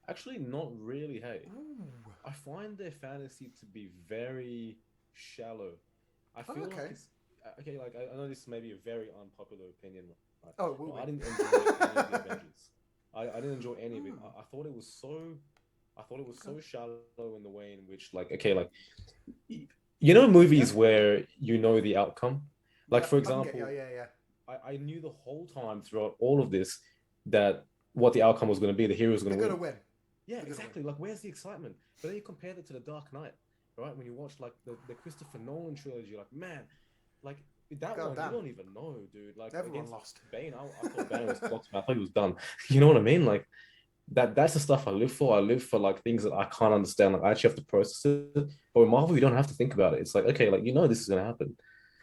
S3: Actually, not really. Hey,
S2: Ooh.
S3: I find their fantasy to be very shallow. I
S2: Oh,
S3: feel like
S2: okay.
S3: okay, like I know this may be a very unpopular opinion, right?
S2: Oh, it will
S3: But
S2: be.
S3: I didn't enjoy any of the Avengers. I didn't enjoy any of it.
S2: Hmm.
S3: I thought it was so, I thought it was
S2: Okay.
S3: so shallow in the way in which, like, okay, like you know, movies
S2: Yeah.
S3: where you know the outcome. Like,
S2: Yeah.
S3: for
S2: I can get you.
S3: example,
S2: Yeah. Yeah.
S3: I knew the whole time throughout all of this that what the outcome was going to be, the hero was going
S2: They're
S3: to
S2: gonna
S3: win.
S2: win.
S3: Yeah,
S2: They're gonna win.
S3: exactly. Like, where's the excitement? But then you compare that to the Dark Knight, right? When you watch like the Christopher Nolan trilogy, like man, like that
S2: God
S3: one, you
S2: damn.
S3: don't even know, dude. Like
S2: Everyone
S3: against
S2: lost.
S3: Bane, I thought Bane was clocked, man. I thought he was done. You know what I mean? Like that's the stuff I live for. I live for like things that I can't understand. Like I actually have to process it. But with Marvel, you don't have to think about it. It's like, okay, like you know this is gonna happen.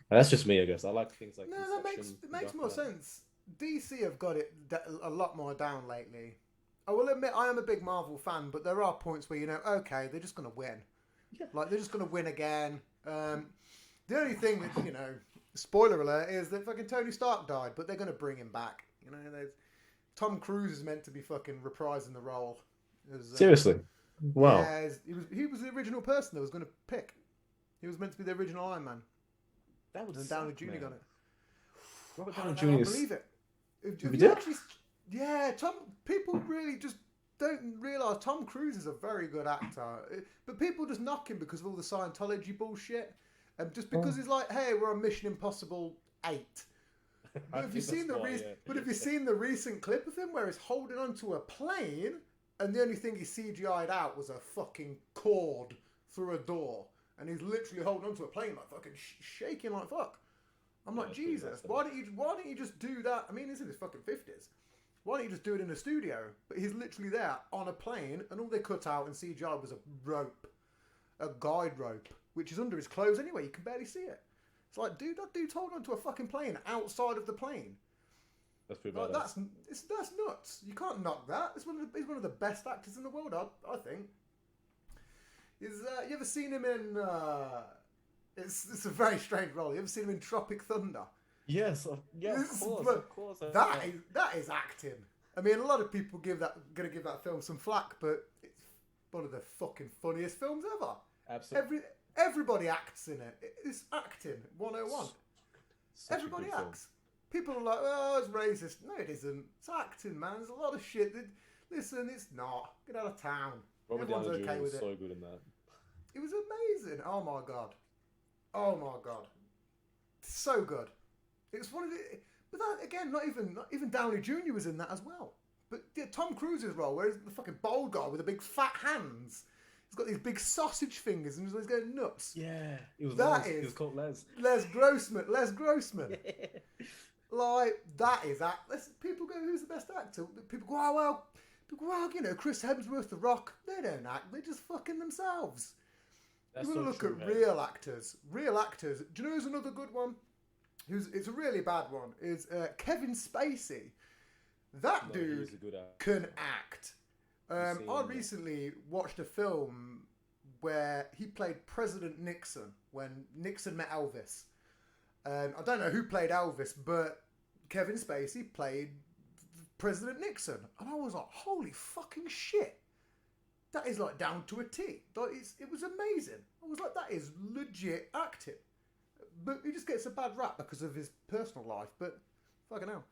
S3: And that's just me, I guess. I like things like
S2: No, that makes
S3: Inception,
S2: it
S3: The
S2: makes
S3: Dark
S2: more
S3: Knight.
S2: sense. DC have got it a lot more down lately. I will admit I am a big Marvel fan, but there are points where you know, okay, they're just gonna win.
S3: Yeah.
S2: Like they're just gonna win again. The only thing that spoiler alert, is that fucking Tony Stark died, but they're gonna bring him back. Tom Cruise is meant to be fucking reprising the role. As,
S3: Seriously. Wow.
S2: yeah, he was the original person that was gonna pick. He was meant to be the original Iron Man,
S3: That would
S2: and then Downey
S3: suck,
S2: Jr. got
S3: man.
S2: it.
S3: Robert
S2: I
S3: Downey
S2: don't
S3: Jr.
S2: know. I
S3: is
S2: believe it. Have
S3: we
S2: you
S3: did?
S2: actually? Yeah, Tom. People really just don't realize Tom Cruise is a very good actor, but people just knock him because of all the Scientology bullshit, and just because
S3: Oh,
S2: he's like, "Hey, we're on Mission Impossible 8."
S3: I
S2: But have you
S3: think that's
S2: seen the
S3: why,
S2: But have
S3: yeah.
S2: you seen the recent clip of him where he's holding onto a plane, and the only thing he CGI'd out was a fucking cord through a door, and he's literally holding onto a plane like fucking shaking like fuck. I'm
S3: Yeah,
S2: like,
S3: it's pretty
S2: Jesus,
S3: messed up.
S2: why don't you just do that? I mean, he's in his fucking 50s. Why don't you just do it in a studio? But he's literally there on a plane, and all they cut out in CGI was a rope, a guide rope, which is under his clothes anyway. You can barely see it. It's like, dude, that dude's holding onto a fucking plane outside of the plane.
S3: That's pretty
S2: Like,
S3: badass.
S2: that's nuts. You can't knock that. He's one of the best actors in the world, I think. You ever seen him in? It's a very strange role. You ever seen him in Tropic Thunder?
S3: Yes, yeah,
S2: But
S3: of course.
S2: that is acting. I mean, a lot of people gonna give that film some flack, but it's one of the fucking funniest films ever.
S3: Absolutely.
S2: Everybody acts in it. It's acting 101.
S3: Such a
S2: Everybody
S3: good film.
S2: acts. People are like, oh, it's racist. No, it isn't. It's acting, man. There's a lot of shit. Listen, it's not. Get out of town.
S3: Robert
S2: Everyone's
S3: Downey Jr.
S2: okay
S3: was
S2: with it.
S3: so good in that.
S2: It was amazing. Oh my god. Oh my god. So good. It's one of the. But that again, not even Downey Jr. was in that as well. But yeah, Tom Cruise's role, where he's the fucking bald guy with the big fat hands. He's got these big sausage fingers and he's going nuts.
S3: Yeah, it was
S2: That
S3: Les. It
S2: is
S3: was called Les.
S2: Les Grossman. Les Grossman. Like that is that. People go, who's the best actor? People go, oh well. People go, well, Chris Hemsworth, The Rock. They don't act. They're just fucking themselves.
S3: That's
S2: You
S3: so
S2: want to look
S3: true,
S2: at
S3: hey.
S2: real actors. Real actors. Do you know who's another good one? It's a really bad one. Is Kevin Spacey. That
S3: No,
S2: dude
S3: he's a good actor.
S2: can act.
S3: You've
S2: I
S3: seen-
S2: recently watched a film where he played President Nixon when Nixon met Elvis. I don't know who played Elvis, but Kevin Spacey played President Nixon, and I was like, "Holy fucking shit! That is like down to a T. Like, it was amazing." I was like, "That is legit acting." But he just gets a bad rap because of his personal life. But fucking hell,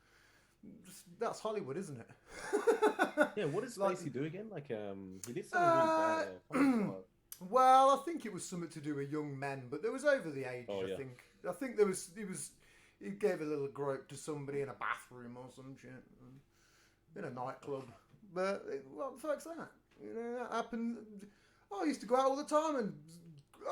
S2: that's Hollywood, isn't it?
S3: Yeah, what did
S2: Like-
S3: Spacey do again? Like, he did something really bad. I can't remember.
S2: Well, I think it was something to do with young men, but there was over the age.
S3: Oh, yeah.
S2: I think he gave a little grope to somebody in a bathroom or some shit in a nightclub. But what the fuck's that? That happened. I used to go out all the time, and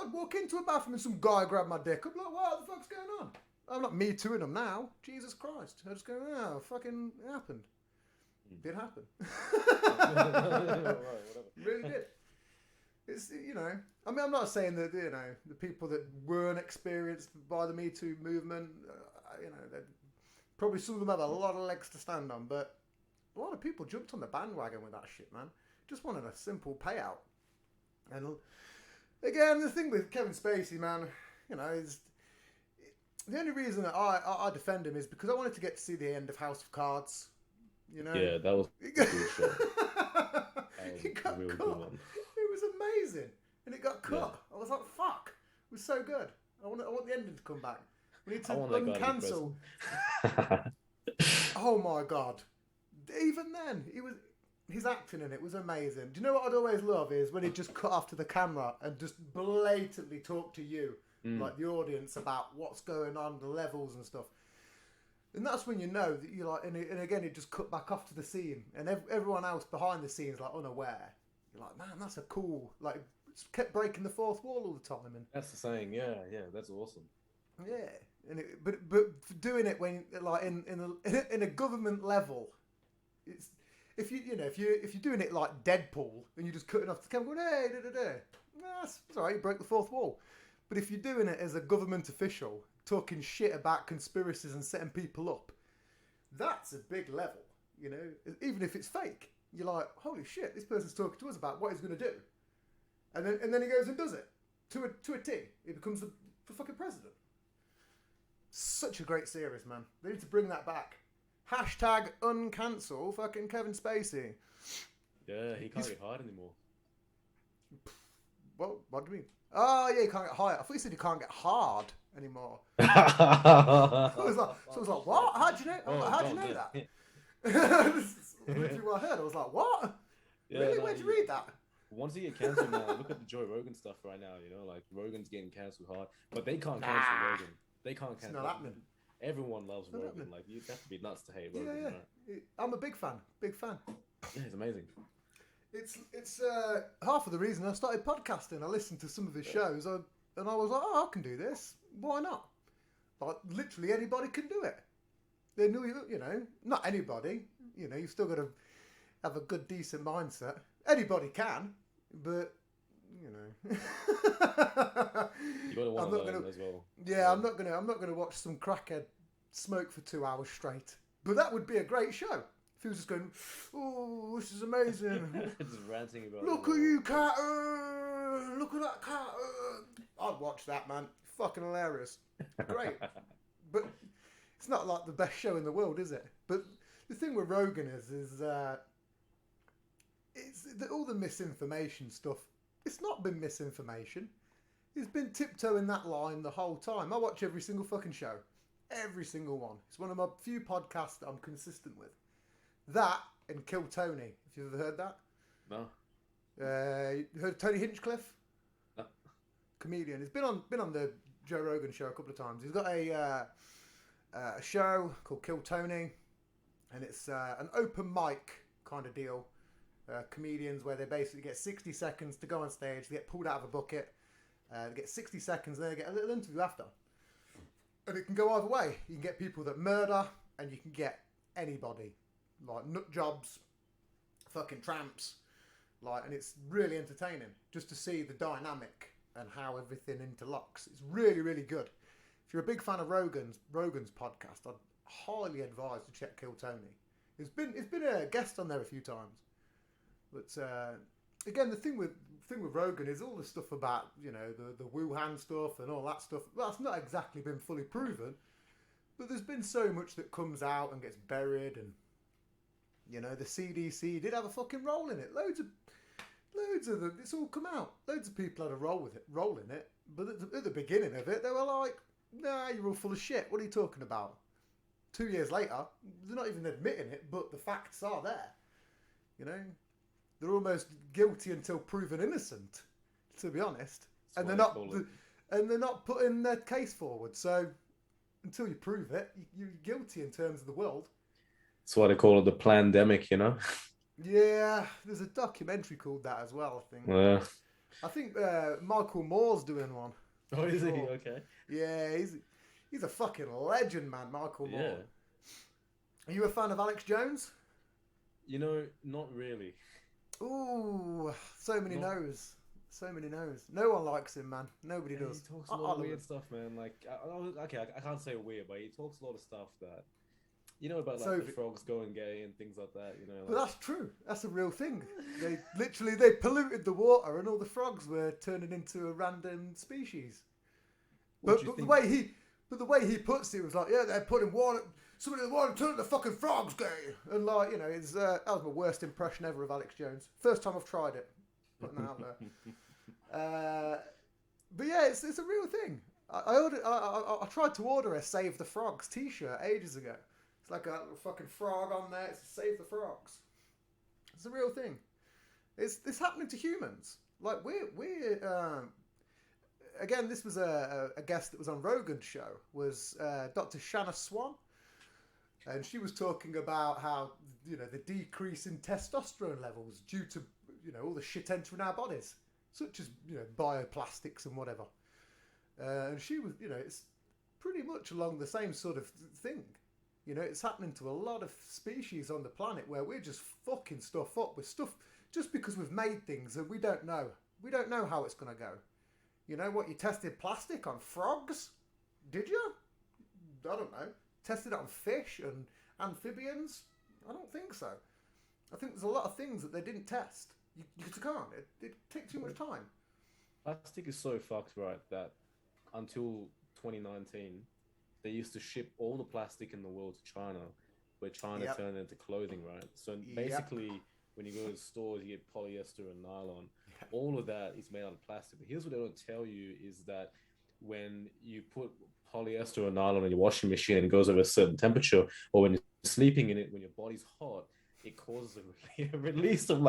S2: I'd walk into a bathroom and some guy grabbed my dick. I'm like, what the fuck's going on? I'm not me tooing them now. Jesus Christ! I just go, oh, fucking it happened. Did happen.
S3: Right, whatever.
S2: Really did. It's I mean, I'm not saying that the people that weren't experienced by the Me Too movement, probably some of them have a lot of legs to stand on, but a lot of people jumped on the bandwagon with that shit, man. Just wanted a simple payout. And again, the thing with Kevin Spacey, man, is the only reason that I defend him is because I wanted to get to see the end of House of Cards.
S3: Yeah, that was a good show.
S2: He got
S3: a real
S2: cut.
S3: good one.
S2: It was amazing, and it got cut.
S3: Yeah.
S2: I was like, "Fuck!" It was so good. I want the ending to come back. We need
S3: I
S2: to
S3: want that guy to be
S2: uncancel.
S3: president.
S2: Oh my god! Even then, his acting in it was amazing. Do you know what I'd always love is when he'd just cut off to the camera and just blatantly talk to you, like the audience, about what's going on, the levels and stuff. And that's when you know that you're like, and again, he'd just cut back off to the scene, and everyone else behind the scenes like unaware. You're like, man, that's a cool, like, kept breaking the fourth wall all the time, and
S3: That's the saying. Yeah, that's awesome.
S2: yeah, and but doing it when like in a government level, it's if you're doing it like Deadpool and you're just cutting off the camera going hey da da da, that's alright, you broke the fourth wall. But if you're doing it as a government official talking shit about conspiracies and setting people up, that's a big level. You know, even if it's fake, you're like, holy shit, this person's talking to us about what he's going to do, and then he goes and does it to a T. He becomes the fucking president. Such a great series, man. They need to bring that back. Hashtag uncancel fucking Kevin Spacey.
S3: Yeah, he can't get hired anymore.
S2: Well, what do you mean? Oh, yeah, he can't get hired. I thought you said he can't get hard anymore.
S3: I
S2: I was like, what? How'd you know? I was like, how'd you know that? That's literally what I heard. I was like, what?
S3: Yeah,
S2: Really?
S3: no,
S2: Where'd you read that?
S3: Once he get cancelled now, look at the Joe Rogan stuff right now. You know, like Rogan's getting cancelled hard, but they can't cancel Rogan. They can't
S2: It's
S3: cancel.
S2: not happening.
S3: Everyone loves
S2: not
S3: Rogan.
S2: happening.
S3: Like you have to be nuts to hate
S2: Yeah,
S3: Rogan.
S2: yeah.
S3: Right?
S2: I'm a big fan. Big fan.
S3: Yeah, it's amazing.
S2: It's half of the reason I started podcasting. I listened to some of his shows, and I was like, oh, I can do this. Why not? Like, literally anybody can do it. They knew, not anybody. You know, you've still got to have a good, decent mindset. Anybody can, but, you know.
S3: You got to want to learn as well.
S2: Yeah, I'm not gonna watch some crackhead smoke for 2 hours straight. But that would be a great show. If he was just going, oh, this is amazing.
S3: Just ranting about.
S2: Look at you, cat. Look at that cat. I'd watch that, man. Fucking hilarious. Great. But it's not like the best show in the world, is it? But the thing with Rogan is all the misinformation stuff. It's not been misinformation. He's been tiptoeing that line the whole time. I watch every single fucking show. Every single one. It's one of my few podcasts that I'm consistent with. That and Kill Tony. If you've ever heard that.
S3: No.
S2: You heard of Tony Hinchcliffe?
S3: No.
S2: Comedian. He's been on the Joe Rogan show a couple of times. He's got a show called Kill Tony, and it's an open mic kind of deal. Comedians where they basically get 60 seconds to go on stage. They get pulled out of a bucket. They get 60 seconds, and then they get a little interview after. And it can go either way. You can get people that murder, and you can get anybody, like nut jobs, fucking tramps, like, and it's really entertaining just to see the dynamic and how everything interlocks. It's really, really good. If you're a big fan of Rogan's podcast, I'd highly advise to check Kill Tony. It's been a guest on there a few times, but again, the thing with Rogan is all the stuff about, you know, the Wuhan stuff and all that stuff. Well, that's not exactly been fully proven, but there's been so much that comes out and gets buried, and you know, the CDC did have a fucking role in it. Loads of them. It's all come out. Loads of people had a role in it, but at the beginning of it, they were like, "Nah, you're all full of shit. What are you talking about?" 2 years later, they're not even admitting it, but the facts are there. You know. They're almost guilty until proven innocent, to be honest, and they're not putting their case forward. So until you prove it, you're guilty in terms of the world.
S3: That's why they call it the pandemic, you know.
S2: Yeah, there's a documentary called that as well. I think.
S3: Yeah.
S2: I think Michael Moore's doing one.
S3: Oh, is he? Okay.
S2: Yeah, he's a fucking legend, man. Michael Moore.
S3: Yeah.
S2: Are you a fan of Alex Jones?
S3: You know, not really.
S2: Ooh, so many no's. So many no's. No one likes him, man. Nobody does.
S3: He talks a lot of weird stuff, man. Like, I can't say weird, but he talks a lot of stuff that, you know, about like the frogs going gay and things like that. You know,
S2: but that's true. That's a real thing. They polluted the water, and all the frogs were turning into a random species. But the way he puts it was like, yeah, they're putting water. Somebody in the water turning the fucking frogs gay, and like, you know, it's that was my worst impression ever of Alex Jones. First time I've tried it, putting that out there. But yeah, it's a real thing. I tried to order a Save the Frogs T-shirt ages ago. It's like a little fucking frog on there. It's Save the Frogs. It's a real thing. It's happening to humans. Like we're again. This was a guest that was on Rogan's show. Was Dr. Shanna Swan, and she was talking about how the decrease in testosterone levels due to all the shit entering our bodies, such as bioplastics and whatever. And she was, it's pretty much along the same sort of thing. It's happening to a lot of species on the planet where we're just fucking stuff up with stuff just because we've made things and we don't know. We don't know how it's going to go. You know what? You tested plastic on frogs? Did you? I don't know. Tested it on fish and amphibians? I don't think so. I think there's a lot of things that they didn't test. You can't. It takes too much time.
S3: Plastic is so fucked, right, that until 2019, they used to ship all the plastic in the world to China, where China turned it into clothing, right? So basically, when you go to the stores, you get polyester and nylon. All of that is made out of plastic. But here's what they don't tell you is that when you put polyester or nylon in your washing machine and it goes over a certain temperature, or when you're sleeping in it, when your body's hot, it causes a release of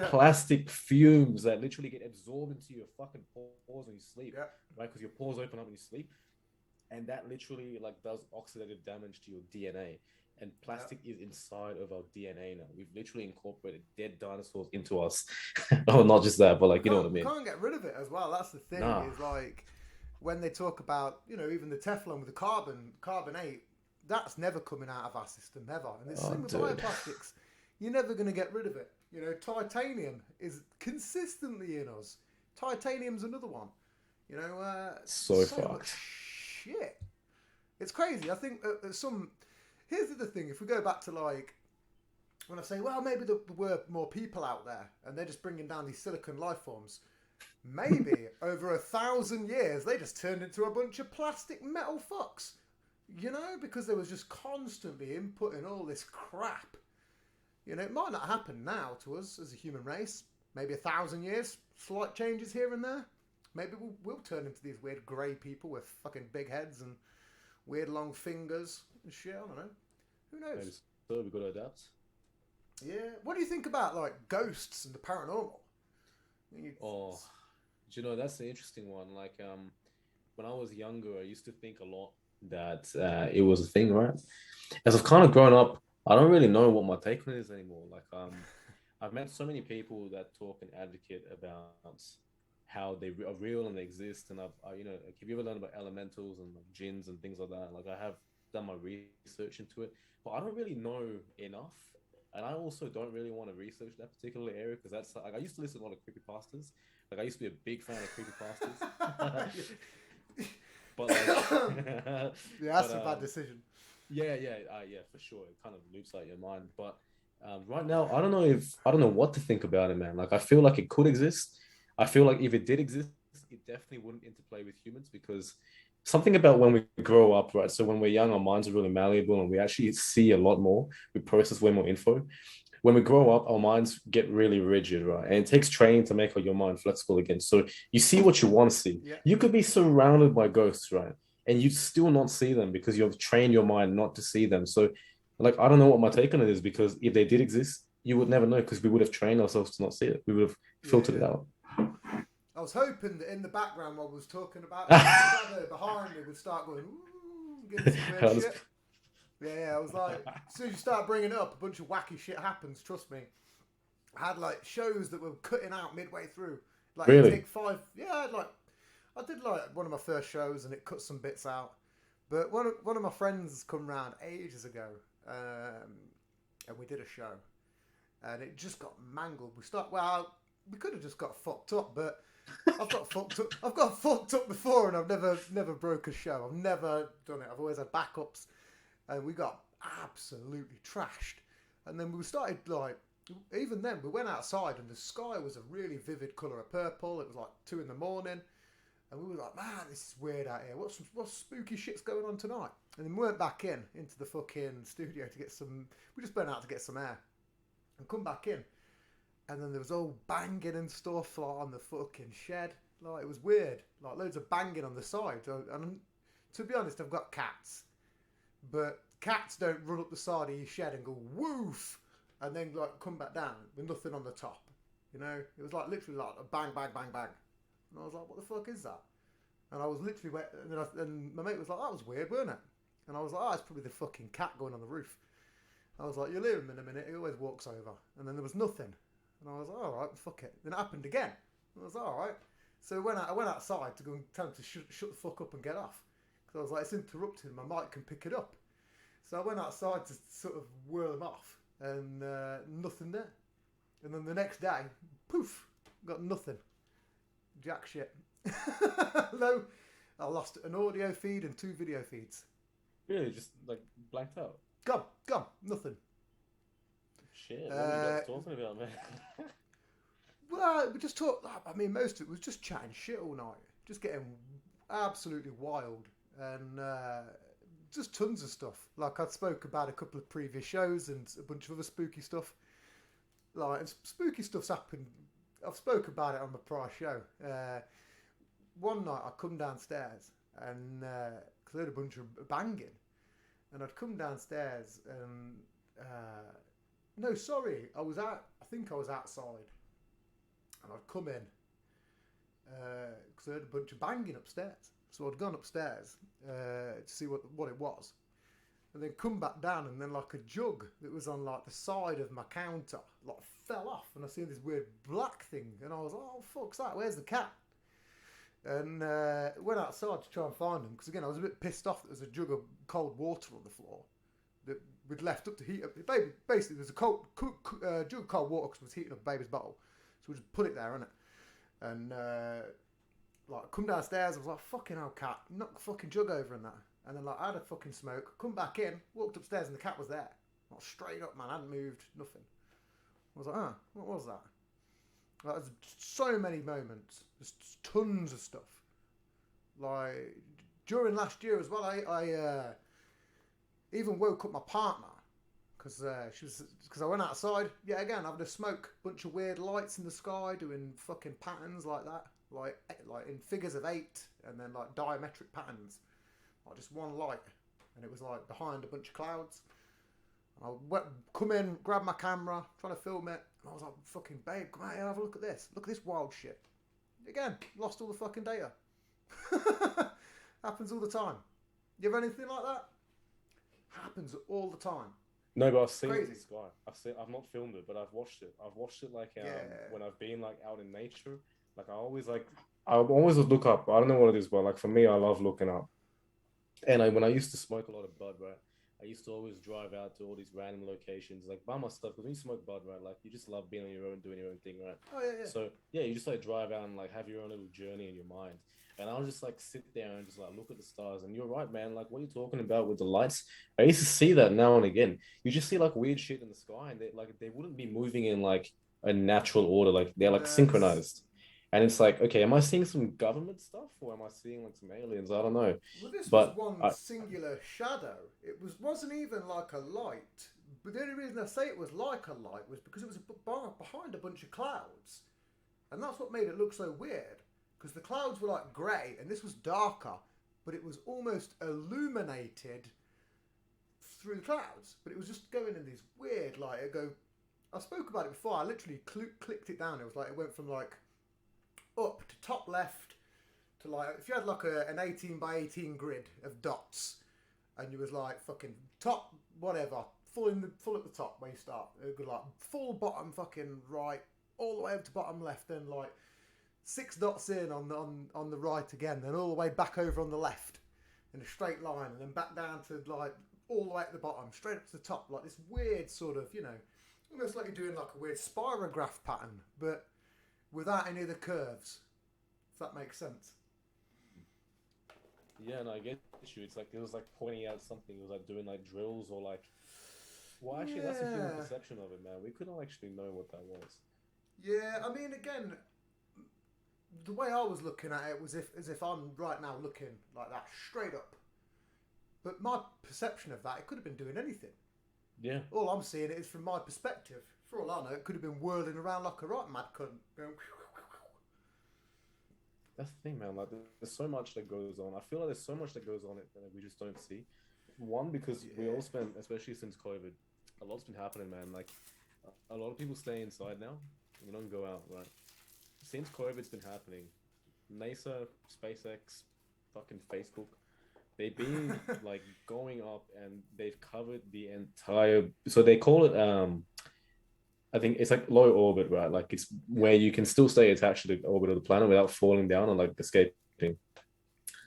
S3: plastic fumes that literally get absorbed into your fucking pores when you sleep, right? Because your pores open up when you sleep, and that literally does oxidative damage to your DNA. And plastic is inside of our DNA now. We've literally incorporated dead dinosaurs into us. Oh, not just that, but you know what I mean.
S2: You can't get rid of it as well. That's the thing. Is when they talk about even the Teflon with the carbonate, that's never coming out of our system ever. And the same with bioplastics. You're never going to get rid of it. Titanium is consistently in us. Titanium's another one.
S3: So
S2: much
S3: fucked.
S2: Shit. It's crazy. I think here's the thing. If we go back to when I say, well, maybe there were more people out there and they're just bringing down these silicon life forms. Maybe over 1,000 years, they just turned into a bunch of plastic metal fucks. Because there was just constantly inputting all this crap. It might not happen now to us as a human race. Maybe 1,000 years, slight changes here and there. Maybe we'll turn into these weird grey people with fucking big heads and weird long fingers and shit. I don't know. Who knows?
S3: Maybe so we got to adapt.
S2: Yeah. What do you think about ghosts and the paranormal?
S3: That's the interesting one. When I was younger, I used to think a lot that it was a thing, right? As I've kind of grown up, I don't really know what my take on it is anymore. I've met so many people that talk and advocate about how they are real and they exist. And have you ever learned about elementals and jinns and things like that? I have done my research into it, but I don't really know enough. And I also don't really want to research that particular area because that's I used to listen to a lot of creepypastas. I used to be a big fan of creepypastas. But
S2: that's a bad decision.
S3: Yeah, for sure. It kind of loops out your mind. But right now, I don't know what to think about it, man. I feel like it could exist. I feel like if it did exist, it definitely wouldn't interplay with humans because something about when we grow up, right? So when we're young, our minds are really malleable and we actually see a lot more. We process way more info. When we grow up, our minds get really rigid, right? And it takes training to make your mind flexible again. So you see what you want to see. Yeah. You could be surrounded by ghosts, right? And you still not see them because you've trained your mind not to see them. So I don't know what my take on it is because if they did exist, you would never know because we would have trained ourselves to not see it. We would have filtered it out.
S2: I was hoping that in the background while I was talking about it, behind me would start going, ooh, getting some weird shit. Yeah, I was like, as soon as you start bringing it up, a bunch of wacky shit happens, trust me. I had shows that were cutting out midway through.
S3: Really?
S2: Take 5, I did one of my first shows and it cut some bits out. But one of my friends come round ages ago and we did a show and it just got mangled. We could have just got fucked up, but I've got fucked up before and I've never broke a show. I've never done it. I've always had backups and we got absolutely trashed. And then we started even then we went outside and the sky was a really vivid colour of purple. It was 2 a.m. and we were like, man, this is weird out here. What spooky shit's going on tonight? And then we went back into the fucking studio to get some. We just went out to get some air, and come back in, and then there was all banging and stuff on the fucking shed. Like it was weird. Like loads of banging on the side. And to be honest, I've got cats, but cats don't run up the side of your shed and go woof, and then like come back down with nothing on the top. You know, it was like literally like a bang, bang, bang, bang, and I was like, what the fuck is that? And I was literally wet, and my mate was like, that was weird, weren't it? And I was like, oh, it's probably the fucking cat going on the roof. I was like, you'll hear him in a minute. He always walks over. And then there was nothing. And I was like, all right, fuck it. Then it happened again. And I was like, all right. So I went outside to go and tell him to shut the fuck up and get off. Because I was like, it's interrupting. My mic can pick it up. So I went outside to sort of whirl him off. And nothing there. And then the next day, poof, got nothing. Jack shit. No, I lost an audio feed and 2 video feeds.
S3: Really, just like blanked out.
S2: Gone, nothing.
S3: Shit, what were you guys talking about, man?
S2: Well, we just talked. I mean, most of it was just chatting shit all night, just getting absolutely wild, and just tons of stuff. Like I spoke about a couple of previous shows and a bunch of other spooky stuff. Like and spooky stuff's happened. I've spoke about it on my prior show. One night I come downstairs and cause I heard a bunch of banging, and I'd come downstairs and no, sorry, I was out. I think I was outside, and I'd come in because I heard a bunch of banging upstairs. So I'd gone upstairs to see what it was, and then come back down, and then like a jug that was on like the side of my counter like fell off, and I seen this weird black thing, and I was like, oh fuck's that? Where's the cat? And went outside to try and find him because again I was a bit pissed off that there was a jug of cold water on the floor that we'd left up to heat up. Basically, there's a jug of cold water because it was heating up baby's bottle, so we just put it there, innit? And like come downstairs, I was like, fucking hell, cat, knock the fucking jug over and that. And then like I had a fucking smoke, come back in, walked upstairs, and the cat was there, like straight up, man, hadn't moved, nothing. I was like, what was that? Like, there's so many moments. There's tons of stuff. Like during last year as well, I even woke up my partner because I went outside. Yeah, again, having a smoke, bunch of weird lights in the sky, doing fucking patterns like that, like in figures of 8, and then like diametric patterns, like just one light, and it was like behind a bunch of clouds. I come in, grab my camera, trying to film it, and I was like, fucking babe, come out here, have a look at this. Look at this wild shit. Again, lost all the fucking data. Happens all the time. You have anything like that? Happens all the time.
S3: No, but I've seen
S2: Crazy.
S3: it in the sky. I've not filmed it, but I've watched it. I've watched it like when I've been like out in nature. Like I always look up. I don't know what it is, but like for me, I love looking up. And when I used to smoke a lot of bud, right? I used to always drive out to all these random locations, like by myself. Because when you smoke bud, right, like you just love being on your own, doing your own thing, right?
S2: Oh yeah.
S3: So yeah, you just like drive out and like have your own little journey in your mind. And I'll just like sit there and just like look at the stars. And you're right, man. Like what you're talking about with the lights, I used to see that now and again. You just see like weird shit in the sky, and they wouldn't be moving in like a natural order. Like they're like synchronized. And it's like, okay, am I seeing some government stuff or am I seeing like some aliens? I don't know.
S2: Well, this was one singular shadow. It wasn't even like a light. But the only reason I say it was like a light was because it was behind a bunch of clouds. And that's what made it look so weird. Because the clouds were like grey and this was darker. But it was almost illuminated through the clouds. But it was just going in these weird, like, I spoke about it before. I literally clicked it down. It was like, it went from like up to top left to like, if you had like an 18 by 18 grid of dots and you was like fucking top whatever, full at the top where you start, it would like full bottom fucking right all the way up to bottom left, then like 6 dots in on the right again, then all the way back over on the left in a straight line, and then back down to like all the way at the bottom, straight up to the top, like this weird sort of, you know, almost like you're doing like a weird spirograph pattern, but without any of the curves, if that makes sense.
S3: Yeah, no, I get you. It's like it was like pointing out something. It was like doing like drills or like. Well, actually, that's a human perception of it, man. We couldn't actually know what that was.
S2: Yeah, I mean, again, the way I was looking at it was as if I'm right now looking like that straight up. But my perception of that, it could have been doing anything.
S3: Yeah.
S2: All I'm seeing is from my perspective. For all I know, it could have been whirling around like a right mad cunt. Going,
S3: That's the thing, man. Like, there's so much that goes on. I feel like there's so much that goes on it that we just don't see. One, because we
S2: Yeah.
S3: all spend, especially since COVID, a lot's been happening, man. Like, a lot of people stay inside now. We don't go out, right? Since COVID's been happening, NASA, SpaceX, fucking Facebook, they've been like going up and they've covered the entire. So they call it I think it's like low orbit, right? Like it's
S2: Yeah.
S3: where you can still stay attached to the orbit of the planet without falling down or like escaping.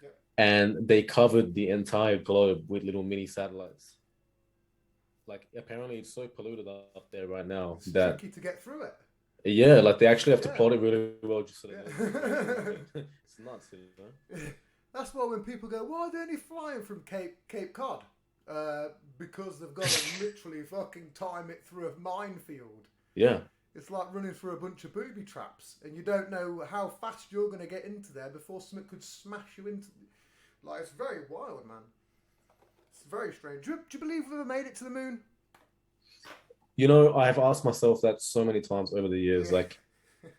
S2: Yeah.
S3: And they covered the entire globe with little mini satellites. Like apparently it's so polluted up there right now
S2: It's
S3: that
S2: tricky to get through it.
S3: yeah, like they actually have to
S2: Yeah.
S3: plot it really well just so they know which direction
S2: Yeah.
S3: they're going. It's nuts, you know?
S2: That's why when people go, why are they only flying from Cape Cod? Because they've got to literally fucking time it through a minefield.
S3: Yeah.
S2: It's like running through a bunch of booby traps, and you don't know how fast you're going to get into there before something could smash you into. Like, it's very wild, man. It's very strange. Do you believe we've ever made it to the moon?
S3: You know, I've asked myself that so many times over the years.
S2: Yeah.
S3: Like,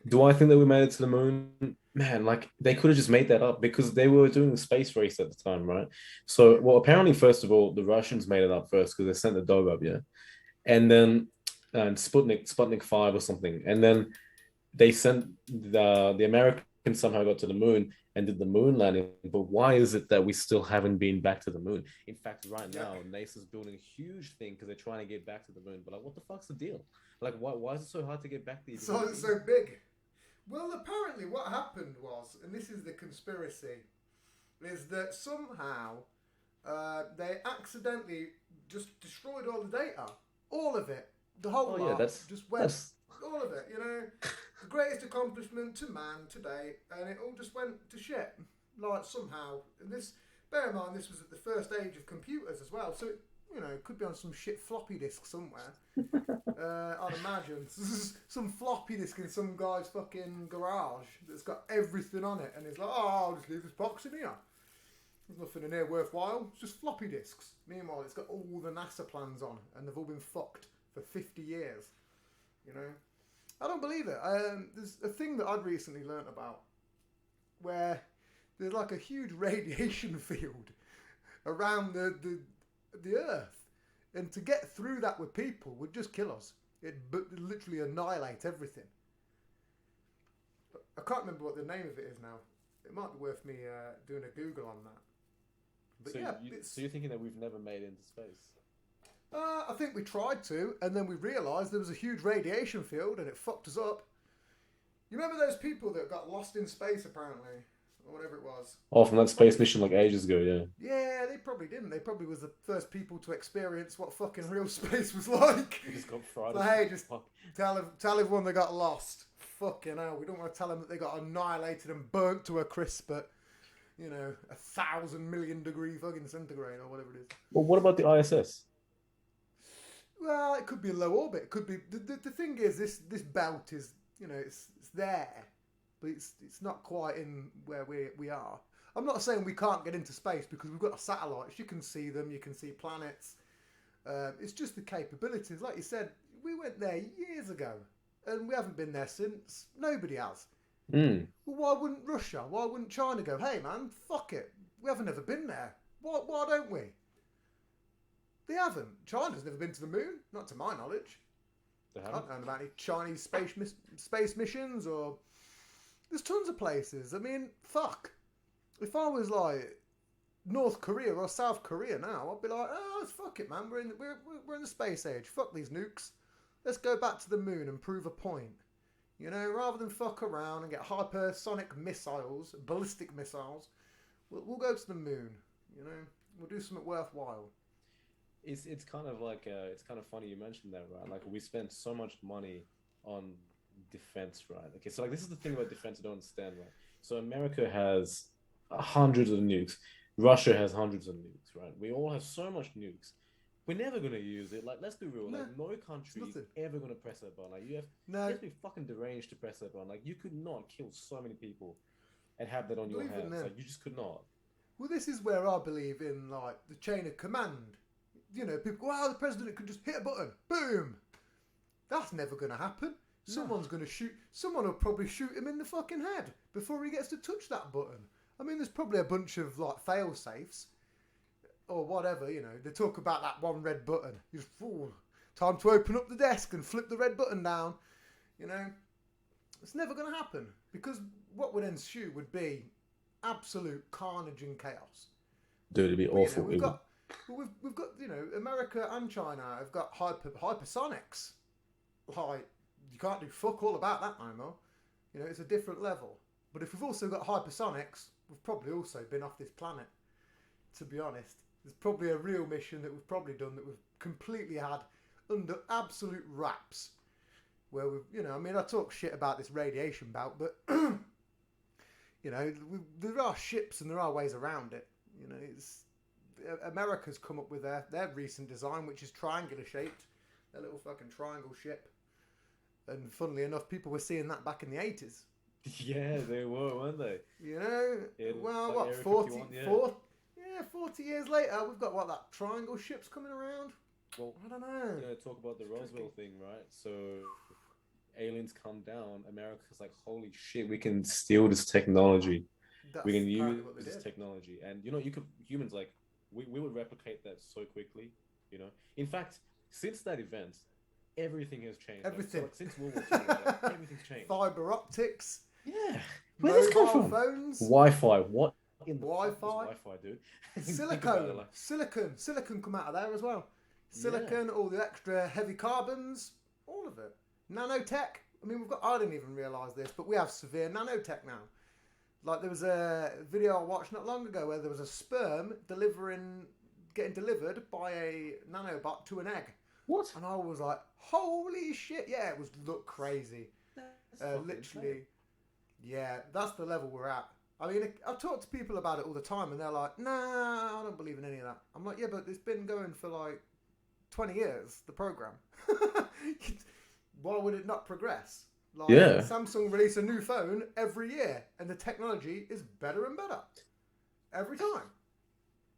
S3: do I think that we made it to the moon? Man, like they could have just made that up because they were doing the space race at the time, right? So,
S2: Yeah.
S3: well, apparently, first of all, the Russians made it up first because they sent the dog up, yeah, and then and Sputnik 5 or something, and then they sent the Americans somehow got to the moon and did the moon landing. But why is it that we still haven't been back to the moon? In fact, right
S2: Yeah.
S3: now, NASA's building a huge thing because they're trying to get back to the moon. But like, what the fuck's the deal? Like, why is it so hard to get back there?
S2: So it's so big. Well, apparently, what happened was, and this is the conspiracy, is that somehow they accidentally just destroyed all the data, all of it, the whole
S3: Oh yeah,
S2: lot, just went,
S3: that's
S2: all of it. You know, the greatest accomplishment to man today, and it all just went to shit. Like somehow, and this. Bear in mind, this was at the first age of computers as well, so it, you know, it could be on some shit floppy disk somewhere. I'd imagine some floppy disk in some guy's fucking garage that's got everything on it, and he's like, "Oh, I'll just leave this box in here. There's nothing in here worthwhile. It's just floppy disks." Meanwhile, it's got all the NASA plans on, and they've all been fucked for 50 years. You know, I don't believe it. There's a thing that I'd recently learnt about where there's like a huge radiation field around the Earth, and to get through that with people would just kill us. It'd literally annihilate everything. I can't remember what the name of it is now. It might be worth me doing a Google on that. But
S3: so.
S2: yeah,
S3: So you're thinking that we've never made it into space?
S2: I think we tried to, and then we realised there was a huge radiation field, and it fucked us up. You remember those people that got lost in space, apparently, or whatever it was?
S3: Oh, from that space mission like ages ago, yeah.
S2: Yeah, they probably didn't. They probably was the first people to experience what fucking real space was like.
S3: We just got fried.
S2: So,
S3: as
S2: hey, just
S3: fuck.
S2: tell everyone they got lost. Fucking hell, we don't want to tell them that they got annihilated and burnt to a crisp at, 1,000,000,000 degree fucking centigrade or whatever it is.
S3: Well, what about the ISS?
S2: Well, it could be a low orbit. It could be the thing is this belt is it's there, but it's not quite in where we are. I'm not saying we can't get into space because we've got satellites. You can see them. You can see planets. It's just the capabilities. Like you said, we went there years ago, and we haven't been there since. Nobody has.
S3: Mm.
S2: Well, why wouldn't Russia? Why wouldn't China go? Hey, man, fuck it. We haven't ever been there. Why don't we? They haven't. China's never been to the moon, not to my knowledge.
S3: They
S2: I
S3: haven't?
S2: don't know about any Chinese space missions or. There's tons of places. I mean, fuck. If I was like North Korea or South Korea now, I'd be like, oh, fuck it, man. We're in the space age. Fuck these nukes. Let's go back to the moon and prove a point. Rather than fuck around and get hypersonic missiles, ballistic missiles, we'll go to the moon. We'll do something worthwhile.
S3: It's kind of like it's kind of funny you mentioned that, right? Like we spend so much money on defense, right? Okay, so like this is the thing about defense I don't understand, right? So America has hundreds of nukes, Russia has hundreds of nukes, right? We all have so much nukes. We're never gonna use it. Like, let's be real.
S2: No,
S3: Like, no country is
S2: nothing.
S3: ever gonna press that button. Like, you
S2: No,
S3: have to be fucking deranged to press that button. Like, you could not kill so many people and have that on your
S2: Believe it or
S3: hands.
S2: not.
S3: Like, you just could not.
S2: well, this is where I believe in like the chain of command. People go, "Wow, the president could just hit a button, boom." That's never going to happen. Someone's going to shoot. Someone will probably shoot him in the fucking head before he gets to touch that button. I mean, there's probably a bunch of like fail safes or whatever. You know, they talk about that one red button. You just, time to open up the desk and flip the red button down. You know, it's never going to happen because what would ensue would be absolute carnage and chaos.
S3: Dude, it'd be awful.
S2: You know, we've got you know, America and China have got hypersonics. Like, you can't do fuck all about that no more. You know, it's a different level. But if we've also got hypersonics, we've probably also been off this planet. To be honest, there's probably a real mission that we've probably done that we've completely had under absolute wraps. Where we've, you know, I mean, I talk shit about this radiation belt, but you know, there are ships and there are ways around it. You know, America's come up with their recent design, which is triangular shaped, their little fucking triangle ship. And funnily enough, people were seeing that back in the 80s.
S3: Yeah, they were, weren't they?
S2: You know,
S3: Yeah,
S2: well,
S3: like
S2: what,
S3: Area
S2: 40,
S3: 51, yeah.
S2: 40 years later, we've got, what, that triangle ship's coming around?
S3: Well,
S2: I don't know.
S3: you know, talk about the Roswell thing, right? So aliens come down, America's like, holy shit, we can steal this technology.
S2: That's
S3: We can
S2: apparently
S3: use
S2: what they
S3: this
S2: did.
S3: technology. And, you know, humans, like, we would replicate that so quickly, you know? In fact, since that event, everything has changed.
S2: Everything.
S3: Like, so, like, since World War II, like, everything's changed.
S2: Fiber optics,
S3: Yeah. Where does this come
S2: mobile
S3: from?
S2: phones,
S3: Wi-Fi. What in the fuck is
S2: Wi-Fi?
S3: Wi-Fi, dude? Think about it,
S2: silicone,
S3: like,
S2: silicon come out of there as well. Silicon, all the extra heavy carbons, all of it. Nanotech. I mean, I didn't even realise this, but we have severe nanotech now. Like, there was a video I watched not long ago where there was a sperm getting delivered by a nanobot to an egg.
S3: what?
S2: And I was like, holy shit. Yeah, it looked crazy.
S3: That's fucking
S2: Literally.
S3: insane.
S2: Yeah, that's the level we're at. I mean, I talk to people about it all the time and they're like, nah, I don't believe in any of that. I'm like, yeah, but it's been going for like 20 years, the program. Why would it not progress? Like,
S3: Yeah.
S2: Samsung release a new phone every year and the technology is better and better. Every time.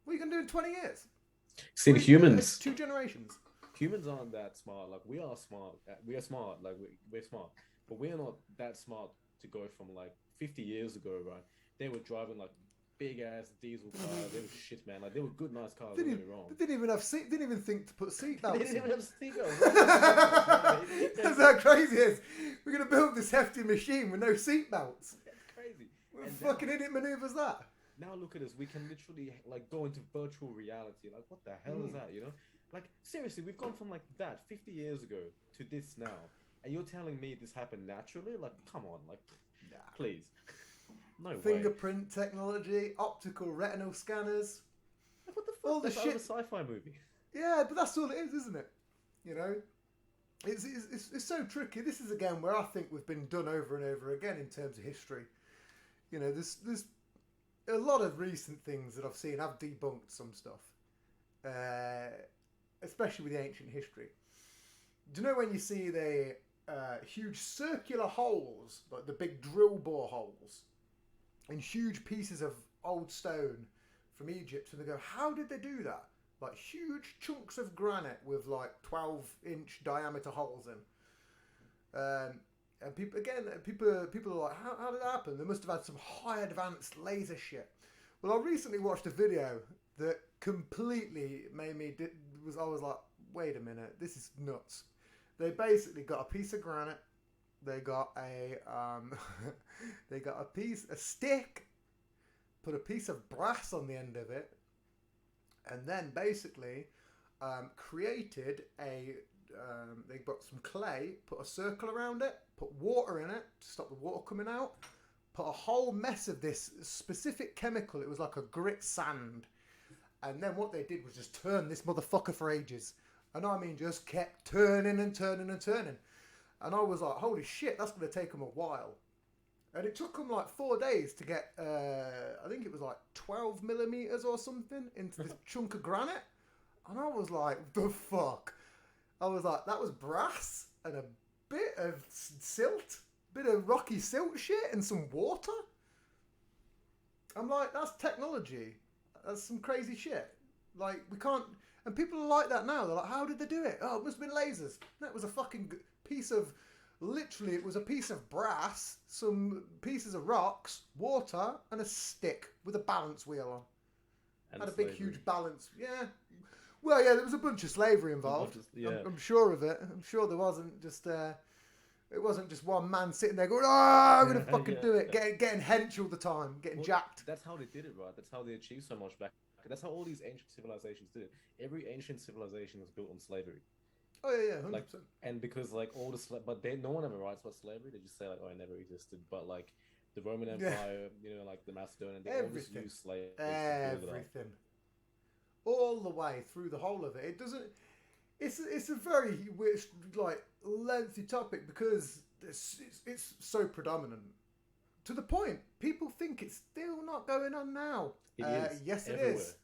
S2: What are you going to do in 20 years?
S3: See, humans.
S2: 2 generations.
S3: Humans aren't that smart. Like, we are smart. We are smart. Like, we're smart. But we're not that smart to go from, like, 50 years ago, right? They were driving, like, big-ass diesel cars. They were shit, man. Like, they were good, nice cars. Don't get me wrong.
S2: They didn't even think to put seatbelts
S3: They didn't even
S2: in.
S3: have seatbelts.
S2: That's how crazy it is. We're going to build this hefty machine with no seatbelts.
S3: That's crazy.
S2: What
S3: And
S2: fucking idiot maneuvers that?
S3: now look at us. We can literally, like, go into virtual reality. Like, what the hell is that, you know? Like, seriously, we've gone from, like, that 50 years ago to this now. And you're telling me this happened naturally? Like, come on. Like,
S2: Nah.
S3: please. No way.
S2: Fingerprint technology, optical retinal scanners.
S3: Like, what the fuck?
S2: all the
S3: That's out of a
S2: shit-
S3: sci-fi movie.
S2: Yeah, but that's all it is, isn't it? You know, it's so tricky. This is again where I think we've been done over and over again in terms of history. You know, there's a lot of recent things that I've seen have debunked some stuff, especially with the ancient history. Do you know when you see the huge circular holes, like the big drill bore holes, and huge pieces of old stone from Egypt, and they go, how did they do that? Like huge chunks of granite with like 12-inch diameter holes in. And people are like, how did that happen? They must have had some high advanced laser shit. Well, I recently watched a video that completely made me. I was like, wait a minute, this is nuts. They basically got a piece of granite. They got a a stick, put a piece of brass on the end of it, and then basically created a. They got some clay, put a circle around it, put water in it to stop the water coming out, put a whole mess of this specific chemical. It was like a grit sand. And then what they did was just turn this motherfucker for ages. And I mean, just kept turning and turning and turning. And I was like, holy shit, that's going to take them a while. And it took them like 4 days to get, I think it was like 12 millimeters or something into this chunk of granite. And I was like, the fuck? I was like, that was brass and a bit of silt, bit of rocky silt shit and some water. I'm like, that's technology. That's some crazy shit. Like, we can't... And people are like that now. They're like, how did they do it? Oh, it must have been lasers. That was a fucking piece of, Literally, it was a piece of brass, some pieces of rocks, water, and a stick with a balance wheel on.
S3: And
S2: Had a big,
S3: slavery.
S2: huge balance. Yeah. Well, yeah, there was a bunch of slavery involved.
S3: Yeah.
S2: I'm sure of it. I'm sure there wasn't just. It wasn't just one man sitting there going, "Oh, I'm gonna fucking do it," getting hench all the time, getting jacked.
S3: That's how they did it, right? That's how they achieved so much back. That's how all these ancient civilizations did it. Every ancient civilization was built on slavery.
S2: Oh yeah, 100%.
S3: And because like all but no one ever writes about slavery. They just say like, oh, it never existed. But like the Roman Empire, like the Macedonian, they all just
S2: Everything.
S3: use slaves to build it up.
S2: Everything. All the way through the whole of it. It doesn't. It's a very like lengthy topic because it's so predominant to the point people think it's still not going on now.
S3: It is.
S2: Yes, it
S3: Everywhere.
S2: is.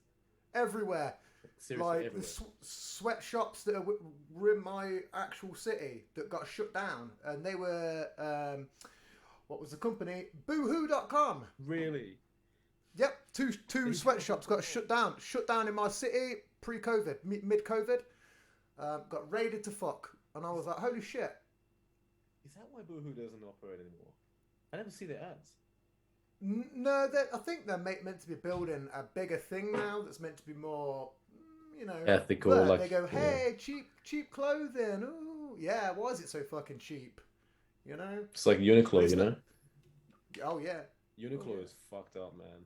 S2: Everywhere.
S3: Seriously,
S2: Like
S3: everywhere.
S2: the sweatshops that were in my actual city that got shut down, and they were what was the company? Boohoo.com.
S3: Really?
S2: Yep, two sweatshops got shut down. Shut down in my city pre-COVID, mid-COVID. Got raided to fuck, and I was like, holy shit.
S3: Is that why Boohoo doesn't operate anymore? I never see their ads.
S2: No, I think they're meant to be building a bigger thing now that's meant to be more,
S3: ethical.
S2: but
S3: Like
S2: they go, hey, cheap clothing. Ooh, yeah. Why is it so fucking cheap? You know.
S3: It's like Uniqlo, you know.
S2: Oh yeah.
S3: Uniqlo is fucked up, man.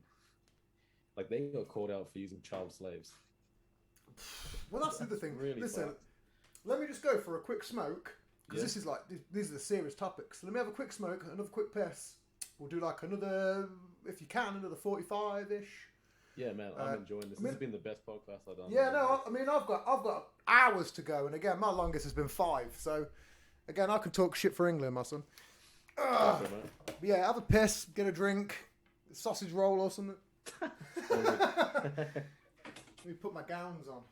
S3: Like they got called out for using child slaves.
S2: Well, that's the other thing.
S3: Really
S2: Listen,
S3: fucked.
S2: let me just go for a quick smoke because
S3: Yeah.
S2: this is like these are the serious topics. So let me have a quick smoke, another quick piss. We'll do like another, if you can, another 45-ish.
S3: Yeah, man, I'm enjoying this. This has been the best podcast I've done.
S2: Yeah, no, I mean I've got hours to go, and again my longest has been 5. So again I can talk shit for England, my son.
S3: Okay,
S2: Yeah, have a piss, get a drink, a sausage roll or something. Let me put my gowns on.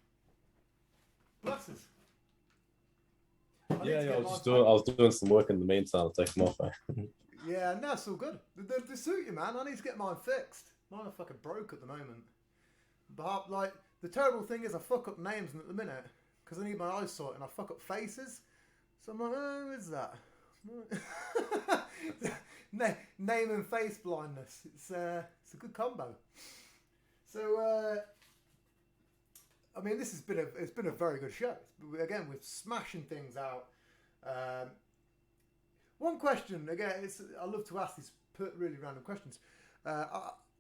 S2: Glasses.
S3: Yeah, I was doing some work in the meantime. I'll take them off.
S2: Yeah, no, it's all good. They suit you, man. I need to get mine fixed. Mine are fucking broke at the moment. But like the terrible thing is, I fuck up names at the minute because I need my eyes sorted, and I fuck up faces. So I'm like, oh, who is that? Name and face blindness. It's a good combo. So I mean, it's been a very good show. Again, we're smashing things out. One question again. I love to ask these really random questions.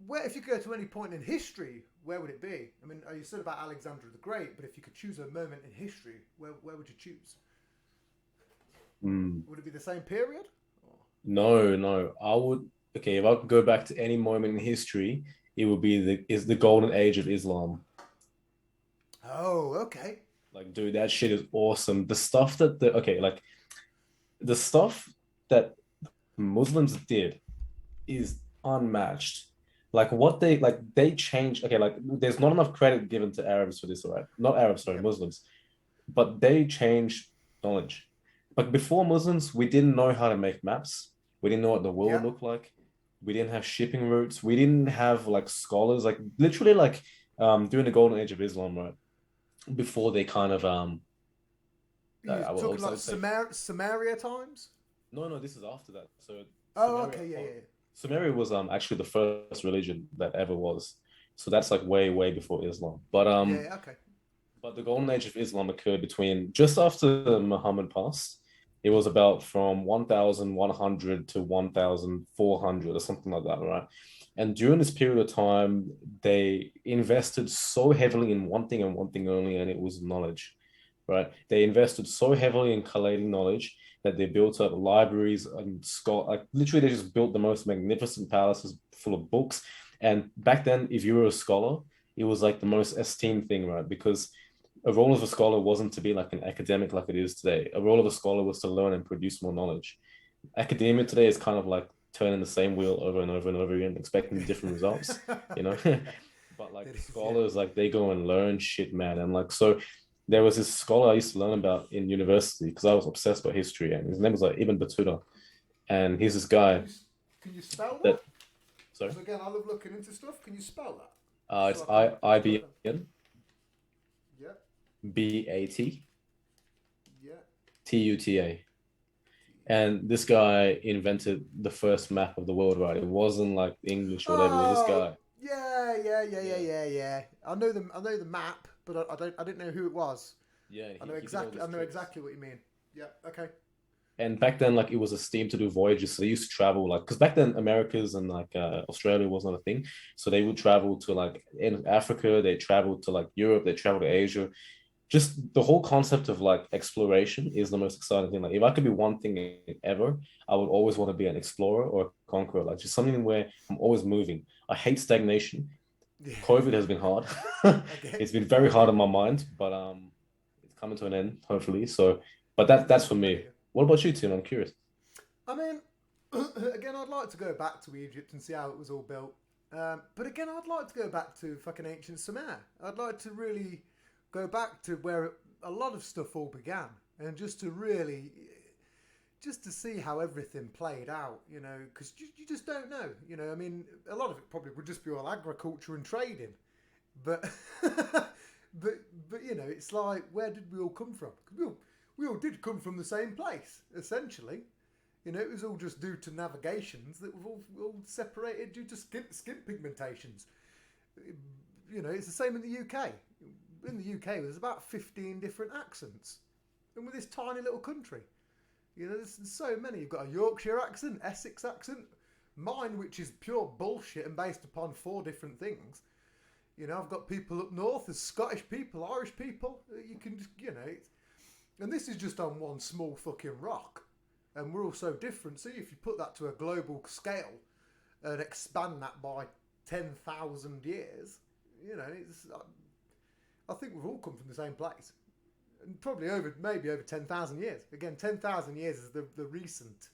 S2: Where, if you could go to any point in history, where would it be? I mean, you said about Alexander the Great, but if you could choose a moment in history, where would you choose? Would it be the same period? Or?
S3: No. I would. Okay, if I could go back to any moment in history, it would be the golden age of Islam.
S2: Oh, okay.
S3: Like, dude, that shit is awesome. The stuff the stuff that Muslims did is unmatched. Like what they changed. Okay, like there's not enough credit given to Arabs for this, all right? Not Arabs, sorry, Muslims. But they changed knowledge. But before Muslims, we didn't know how to make maps. We didn't know what the world looked like. We didn't have shipping routes. We didn't have like scholars, like literally like during the golden age of Islam, right? Before they kind of
S2: You're talking like Samaria times?
S3: No, this is after that. So
S2: oh, okay, yeah.
S3: Sumeria was actually the first religion that ever was. So that's like way before Islam. But
S2: yeah, okay.
S3: But the golden age of Islam occurred between just after Muhammad passed. It was about from 1100 to 1400 or something like that, right? And during this period of time, they invested so heavily in one thing and one thing only, and it was knowledge, right? They invested so heavily in collating knowledge that they built up libraries and like literally they just built the most magnificent palaces full of books. And back then, if you were a scholar, it was like the most esteemed thing, right? Because a role of a scholar wasn't to be like an academic like it is today. A role of a scholar was to learn and produce more knowledge. Academia today is kind of like turning the same wheel over and over and over again, expecting different results, you know? But like scholars, like they go and learn shit, man. And like, so there was this scholar I used to learn about in university because I was obsessed by history, and his name was like Ibn Battuta. And he's this guy.
S2: Can you spell that?
S3: Sorry?
S2: So again, I love looking into stuff. Can you spell that?
S3: It's IBN.
S2: Yeah.
S3: BAT.
S2: Yeah.
S3: TUTA. And this guy invented the first map of the world, right? It wasn't like English or whatever. It was this
S2: Oh,
S3: guy. Yeah,
S2: yeah. I know the map, but I didn't know who it was.
S3: yeah. And he did all
S2: I
S3: these
S2: know
S3: trips.
S2: exactly what you mean. Yeah. Okay.
S3: And back then, like it was a steam to do voyages, so they used to travel like because back then Americas and like Australia wasn't a thing, so they would travel to like in Africa, they traveled to like Europe, they traveled to Asia. Just the whole concept of like exploration is the most exciting thing. Like if I could be one thing ever, I would always want to be an explorer or a conqueror, like just something where I'm always moving. I hate stagnation.
S2: Yeah.
S3: COVID has been hard.
S2: Okay.
S3: It's been very hard on my mind, but it's coming to an end, hopefully. So, but that's for
S2: I get
S3: me.
S2: you.
S3: What about you, Tim? I'm curious.
S2: I mean, again, I'd like to go back to Egypt and see how it was all built. But again, I'd like to go back to fucking ancient Sumer. I'd like to really go back to where a lot of stuff all began, and just to really, just to see how everything played out. You know, because you just don't know. You know, I mean, a lot of it probably would just be all agriculture and trading, but but you know, it's like where did we all come from? We all did come from the same place, essentially. You know, it was all just due to navigations that we've all separated due to skin pigmentations. You know, it's the same in the UK. In the UK, there's about 15 different accents. And with this tiny little country, you know, there's so many. You've got a Yorkshire accent, Essex accent, mine, which is pure bullshit and based upon four different things. You know, I've got people up north, there's Scottish people, Irish people. You can just, you know, and this is just on one small fucking rock. And we're all so different. So if you put that to a global scale and expand that by 10,000 years, you know, I think we've all come from the same place. And probably maybe over 10,000 years. Again, 10,000 years is the recent,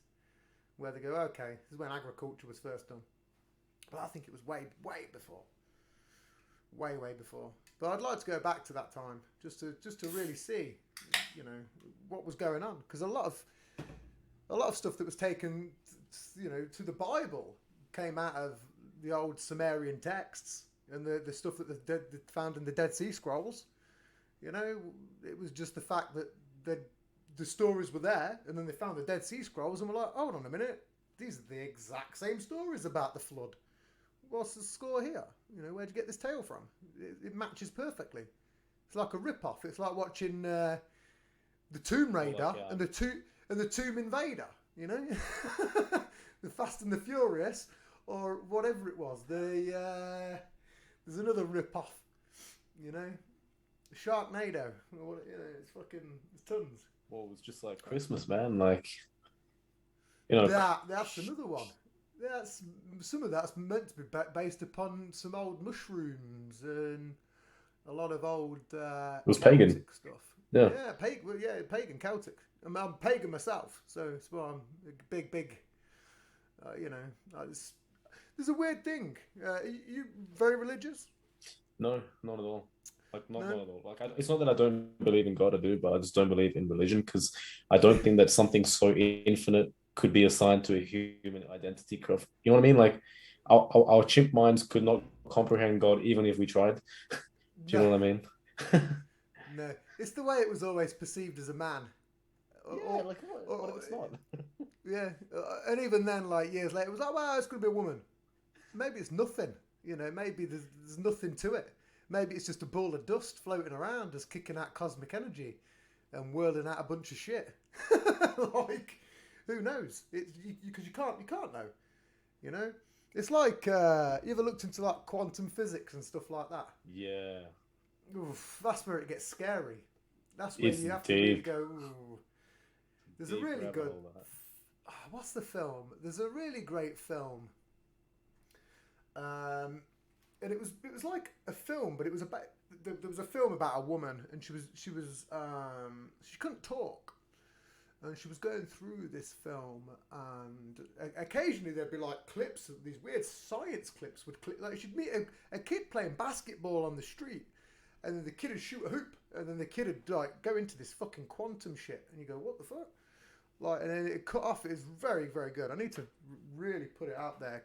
S2: where they go, okay, this is when agriculture was first done. But I think it was way before. Way before. But I'd like to go back to that time just to really see, you know, what was going on. Because a lot of stuff that was taken, you know, to the Bible came out of the old Sumerian texts and the stuff that they found in the Dead Sea Scrolls. You know, it was just the fact that the stories were there, and then they found the Dead Sea Scrolls and were like, hold on a minute, these are the exact same stories about the flood. What's the score here? You know, where'd you get this tale from? It matches perfectly. It's like a rip-off. It's like watching the Tomb Raider
S3: Like,
S2: and the Tomb Invader. You know, the Fast and the Furious, or whatever it was. There's another rip-off. You know, Sharknado. You know, it's fucking it's tons.
S3: well, it was just like Christmas, man. Like, you know,
S2: That's another one. That's some of that's meant to be based upon some old mushrooms and a lot of old
S3: it was pagan.
S2: Celtic stuff.
S3: Yeah.
S2: Pagan Celtic. I'm pagan myself, so it's why I'm a big. You know, there's a weird thing. You very religious?
S3: No, not at all. Like, not
S2: No.
S3: at all. Like, it's not that I don't believe in God, I do, but I just don't believe in religion because I don't think that something so infinite could be assigned to a human identity. You know what I mean? Like, our chimp minds could not comprehend God even if we tried. Do you
S2: No,
S3: know what I mean?
S2: no. It's the way it was always perceived as a man.
S3: Yeah,
S2: Or,
S3: like what if it's not?
S2: yeah, and even then, like years later, it was like, well, it's going to be a woman. Maybe it's nothing. You know, maybe there's nothing to it. Maybe it's just a ball of dust floating around, just kicking out cosmic energy and whirling out a bunch of shit. Like, who knows? It's because you can't know. You know, it's like you ever looked into like quantum physics and stuff like that?
S3: Yeah,
S2: Oof, that's where it gets scary. That's where
S3: it's
S2: you have to really
S3: deep,
S2: go. Ooh. There's a
S3: deep
S2: really
S3: rabbit
S2: good.
S3: hole. That.
S2: What's the film? There's a really great film. And it was like a film, but it was about there was a film about a woman, and she couldn't talk, and she was going through this film, and occasionally there'd be like clips of these weird science clips would clip, like she'd meet a kid playing basketball on the street, and then the kid would shoot a hoop, and then the kid would like go into this fucking quantum shit, and you go, what the fuck? Like, and then it cut off. It was very good. I need to really put it out there.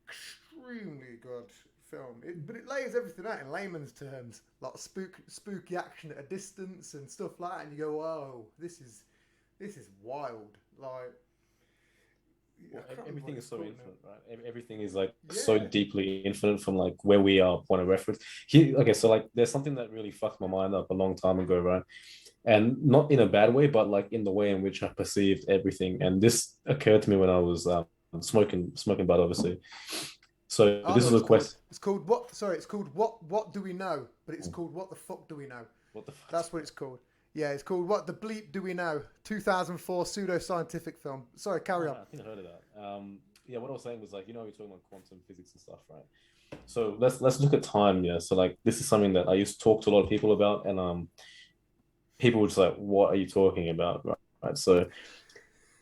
S2: Extremely good film, but it lays everything out in layman's terms, like spooky action at a distance and stuff like that. And you go, "Whoa, this is This is wild. Like, I
S3: Well,
S2: can't remember what
S3: everything is
S2: it's
S3: so
S2: called
S3: infinite, right? Everything is like
S2: now.
S3: so
S2: Yeah.
S3: deeply infinite from like where we are point of reference. Here, okay, so like there's something that really fucked my mind up a long time ago, right? And not in a bad way, but like in the way in which I perceived everything. And this occurred to me when I was smoking bud, obviously. So
S2: I
S3: this
S2: know
S3: is
S2: what
S3: a
S2: it's called.
S3: question.
S2: It's called what? Sorry, it's called what do we know? But it's called what the fuck do we know?
S3: What the fuck?
S2: That's what it's called. Yeah, it's called what the bleep do we know? 2004 pseudo-scientific film. Sorry, carry on.
S3: I think I heard of that. Yeah, what I was saying was like, we're talking about quantum physics and stuff, right? So let's look at time, yeah. So like this is something that I used to talk to a lot of people about, and people were just like, "What are you talking about?" Right? So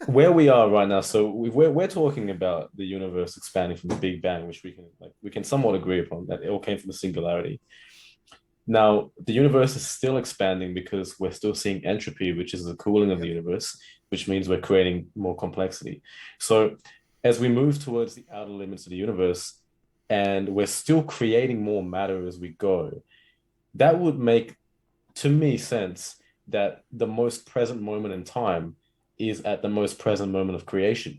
S3: where we are right now, so we're talking about the universe expanding from the Big Bang, which we can somewhat agree upon that it all came from the singularity. Now the universe is still expanding because we're still seeing entropy, which is the cooling of the
S2: Yep.
S3: universe, which means we're creating more complexity. So as we move towards the outer limits of the universe, and we're still creating more matter as we go, that would make to me sense that the most present moment in time is at the most present moment of creation,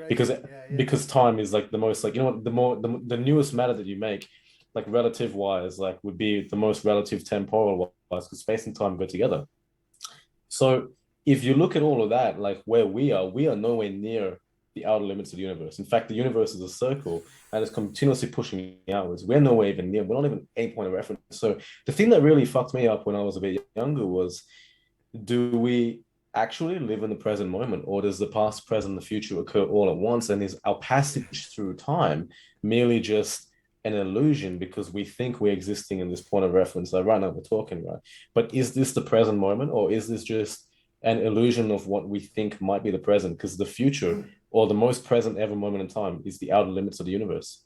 S3: because
S2: Creation. Yeah, yeah.
S3: time is like the most, like, the newest matter that you make, like relative wise, like would be the most relative temporal wise, because space and time go together. So if you look at all of that, like where we are nowhere near the outer limits of the universe. In fact, the universe is a circle and it's continuously pushing outwards. We're nowhere even near. We're not even a point of reference. So the thing that really fucked me up when I was a bit younger was, do we actually live in the present moment, or does the past, present, and the future occur all at once? And is our passage through time merely just an illusion because we think we're existing in this point of reference? Like right now, we're talking, right? But is this the present moment, or is this just an illusion of what we think might be the present? Because the future, or the most present ever moment in time, is the outer limits of the universe.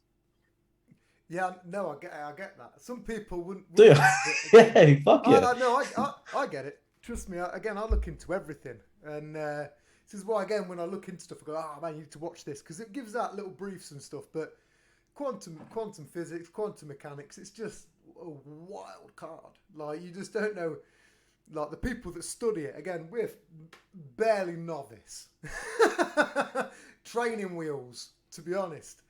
S2: Yeah, no, I get that. Some people
S3: Do you?
S2: wouldn't, but again,
S3: Yeah, fuck yeah.
S2: I know, I get it. Trust me. Again, I look into everything, and this is why, again, when I look into stuff, I go, "Oh man, you need to watch this," because it gives out little briefs and stuff. But quantum physics, quantum mechanics, it's just a wild card. Like you just don't know. Like the people that study it, again, we're barely novice, training wheels, to be honest.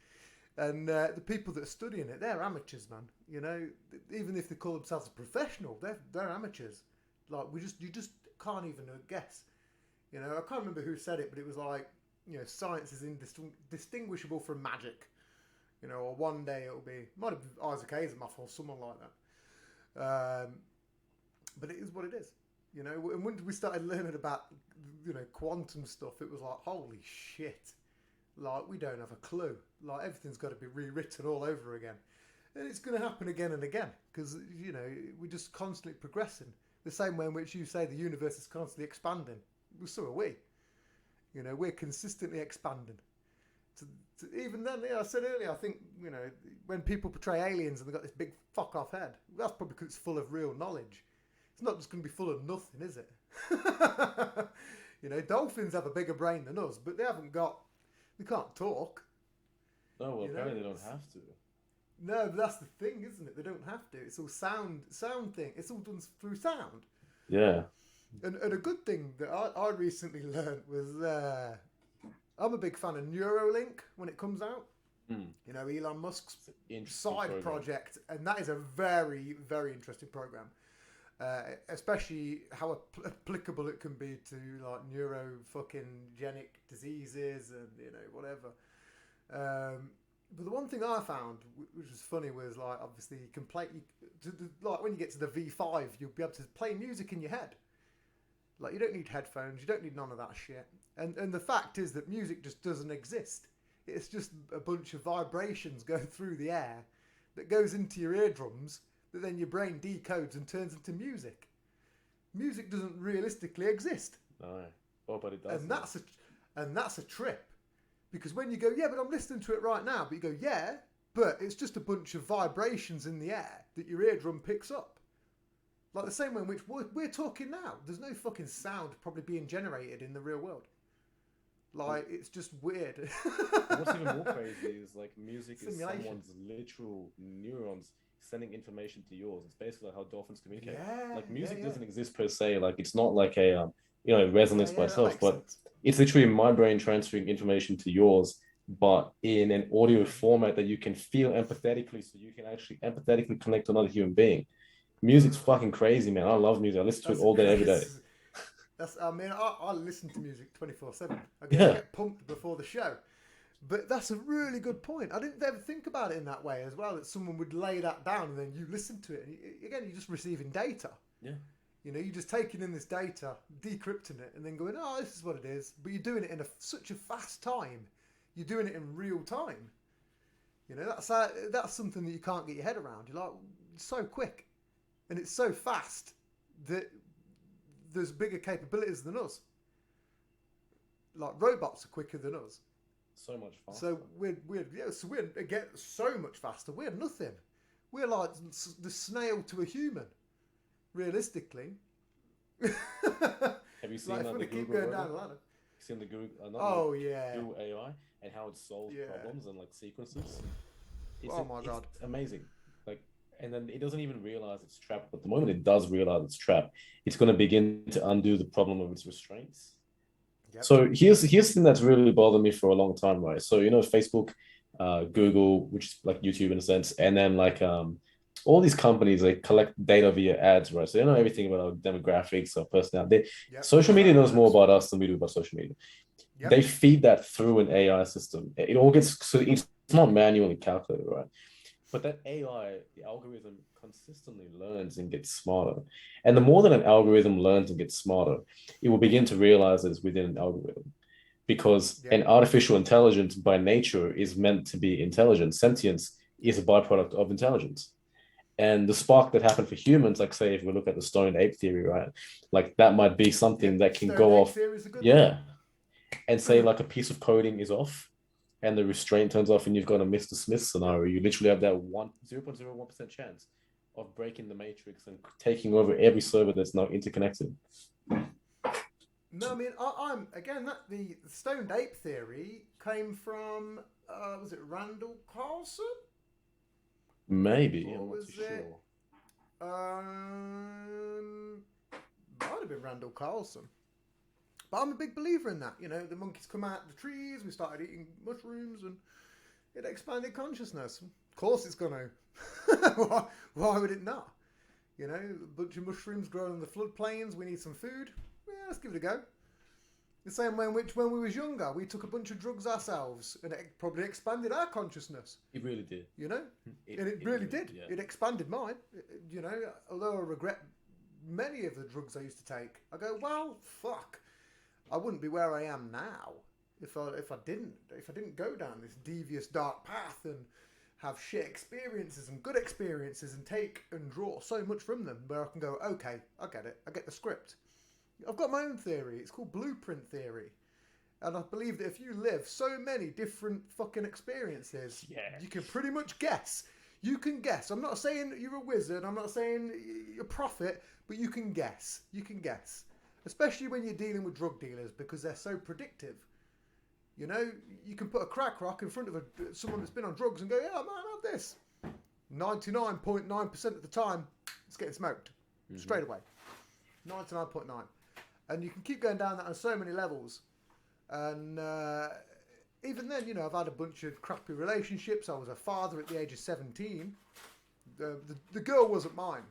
S2: And the people that are studying it, they're amateurs, man. You know, even if they call themselves a professional, they're amateurs. Like you just can't even guess. You know, I can't remember who said it, but it was like, science is indistinguishable from magic. You know, or one day it'll be might have been Isaac Asimov or someone like that. But it is what it is. You know, and when we started learning about quantum stuff, it was like, holy shit. Like, we don't have a clue. Like, everything's got to be rewritten all over again. And it's going to happen again and again because, we're just constantly progressing. The same way in which you say the universe is constantly expanding. Well, so are we. You know, we're consistently expanding. Even then, I said earlier, I think, when people portray aliens and they've got this big fuck off head, that's probably because it's full of real knowledge. It's not just going to be full of nothing, is it? Dolphins have a bigger brain than us, but they can't talk.
S3: No, well,
S2: You know,
S3: apparently they don't have to.
S2: no, but that's the thing, isn't it? They don't have to. It's all sound thing. It's all done through sound.
S3: Yeah.
S2: And a good thing that I recently learned was I'm a big fan of Neuralink when it comes out.
S3: Mm.
S2: Elon Musk's
S3: Interesting
S2: side
S3: program.
S2: project, and that is a very, very interesting program. Especially how applicable it can be to like neuro fucking genic diseases and whatever. But the one thing I found, which was funny, was like obviously you can play like when you get to the V5, you'll be able to play music in your head. Like you don't need headphones, you don't need none of that shit. And the fact is that music just doesn't exist. It's just a bunch of vibrations going through the air that goes into your eardrums that then your brain decodes and turns into music. Music doesn't realistically exist.
S3: No. Oh, but it does.
S2: And that's a trip. Because when you go, yeah, but I'm listening to it right now, but you go, yeah, but it's just a bunch of vibrations in the air that your eardrum picks up. Like the same way in which we're talking now. There's no fucking sound probably being generated in the real world. Like, it's just weird.
S3: What's even more crazy is like music is
S2: Simulation.
S3: someone's literal neurons sending information to yours. It's basically like how dolphins communicate.
S2: Yeah,
S3: Like
S2: yeah,
S3: music
S2: yeah,
S3: doesn't exist per se. Like it's not like a
S2: yeah,
S3: resonance by
S2: yeah. That
S3: itself,
S2: makes
S3: but
S2: sense.
S3: it's literally my brain transferring information to yours, but in an audio format that you can feel empathetically, so you can actually empathetically connect to another human being. Music's
S2: Mm,
S3: fucking crazy, man. I love music. I listen to it
S2: that's
S3: all day, every day.
S2: that's. I mean, I listen to music 24/7. I
S3: Yeah,
S2: get pumped before the show. But that's a really good point. I didn't ever think about it in that way as well. That someone would lay that down and then you listen to it. And again, you're just receiving data.
S3: yeah.
S2: You know, you're just taking in this data, decrypting it, and then going, "Oh, this is what it is." But you're doing it in such a fast time. You're doing it in real time. You know, that's something that you can't get your head around. You're like, it's so quick, and it's so fast that there's bigger capabilities than us. Like robots are quicker than us.
S3: So much faster.
S2: So we're again so much faster. We're nothing. We're like the snail to a human, realistically.
S3: Have you seen
S2: Like if
S3: like
S2: we
S3: the
S2: keep
S3: Google
S2: going
S3: robot?
S2: down the ladder.
S3: Seen the Google, not
S2: Oh yeah,
S3: Google AI and how it solves
S2: yeah.
S3: problems and like sequences.
S2: Oh my
S3: It's
S2: god.
S3: amazing. Like, and then it doesn't even realize it's trapped. But the moment it does realize it's trapped, it's going to begin to undo the problem of its restraints.
S2: Yep.
S3: So here's the thing that's really bothered me for a long time, right? So Facebook, Google, which is like YouTube in a sense, and then like all these companies they collect data via ads, right? So they know everything about our demographics, our personality.
S2: Yep.
S3: Social media knows more
S2: Algorithms.
S3: about us than we do about social media. They
S2: Yep.
S3: feed that through an AI system. It all gets so it's not manually calculated, right? But that AI, the algorithm consistently learns and gets smarter. And the more that an algorithm learns and gets smarter, it will begin to realize that it's within an algorithm. Because an
S2: Yep.
S3: artificial intelligence by nature is meant to be intelligent. Sentience is a byproduct of intelligence. And the spark that happened for humans, like say if we look at the stoned ape theory, right? Like that might be something
S2: Yep.
S3: that can
S2: Stone
S3: go
S2: ape
S3: off,
S2: theory is a good one.
S3: yeah, and say like a piece of coding is off and the restraint turns off and you've got a Mr. Smith scenario, you literally have that 0.01% chance of breaking the matrix and taking over every server that's now interconnected.
S2: No, I mean I'm again that the stoned ape theory came from was it Randall Carlson
S3: Maybe,
S2: or
S3: I'm not
S2: was
S3: too
S2: it
S3: sure.
S2: um might have been Randall Carlson. But I'm a big believer in that. You know, the monkeys come out of the trees, we started eating mushrooms, and it expanded consciousness. Of course it's going to. Why would it not? You know, a bunch of mushrooms growing in the floodplains, we need some food. Yeah, let's give it a go. The same way in which when we was younger, we took a bunch of drugs ourselves, and it probably expanded our consciousness.
S3: It really did.
S2: You know? And it really did.
S3: Yeah.
S2: It expanded mine. You know, although I regret many of the drugs I used to take, I go, well, fuck. I wouldn't be where I am now if I didn't go down this devious dark path and have shit experiences and good experiences and take and draw so much from them where I can go, okay, I get it, I get the script. I've got my own theory. It's called blueprint theory. And I believe that if you live so many different fucking experiences, you can pretty much guess. You can guess. I'm not saying you're a wizard. I'm not saying you're a prophet, but you can guess. You can guess. Especially when you're dealing with drug dealers because they're so predictive. You know, you can put a crack rock in front of someone that's been on drugs and go, yeah, man, have this. 99.9% of the time, it's getting smoked. Straight away. 99.9. And you can keep going down that on so many levels. And even then, you know, I've had a bunch of crappy relationships. I was a father at the age of 17. The girl wasn't mine.